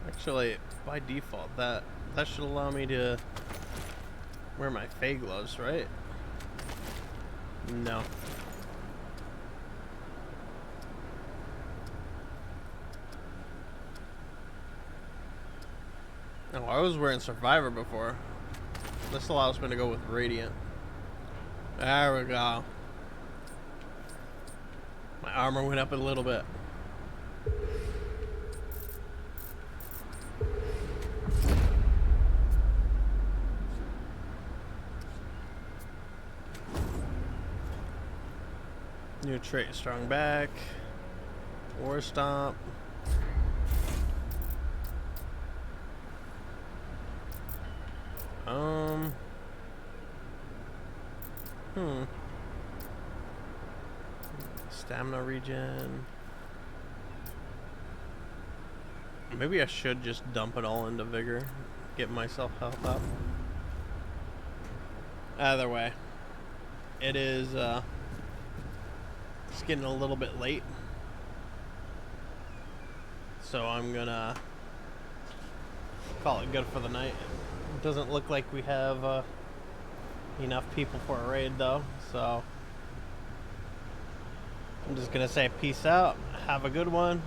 Actually, by default, that should allow me to wear my Fey gloves, right? No. Oh, I was wearing Survivor before. This allows me to go with Radiant. There we go. My armor went up a little bit. New trait, strong back. War stomp. Stamina regen. Maybe I should just dump it all into vigor. Get myself health up. Either way. It is, it's getting a little bit late. So I'm gonna call it good for the night. It doesn't look like we have, enough people for a raid though, so I'm just gonna say peace out, have a good one,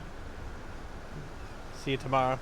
see you tomorrow.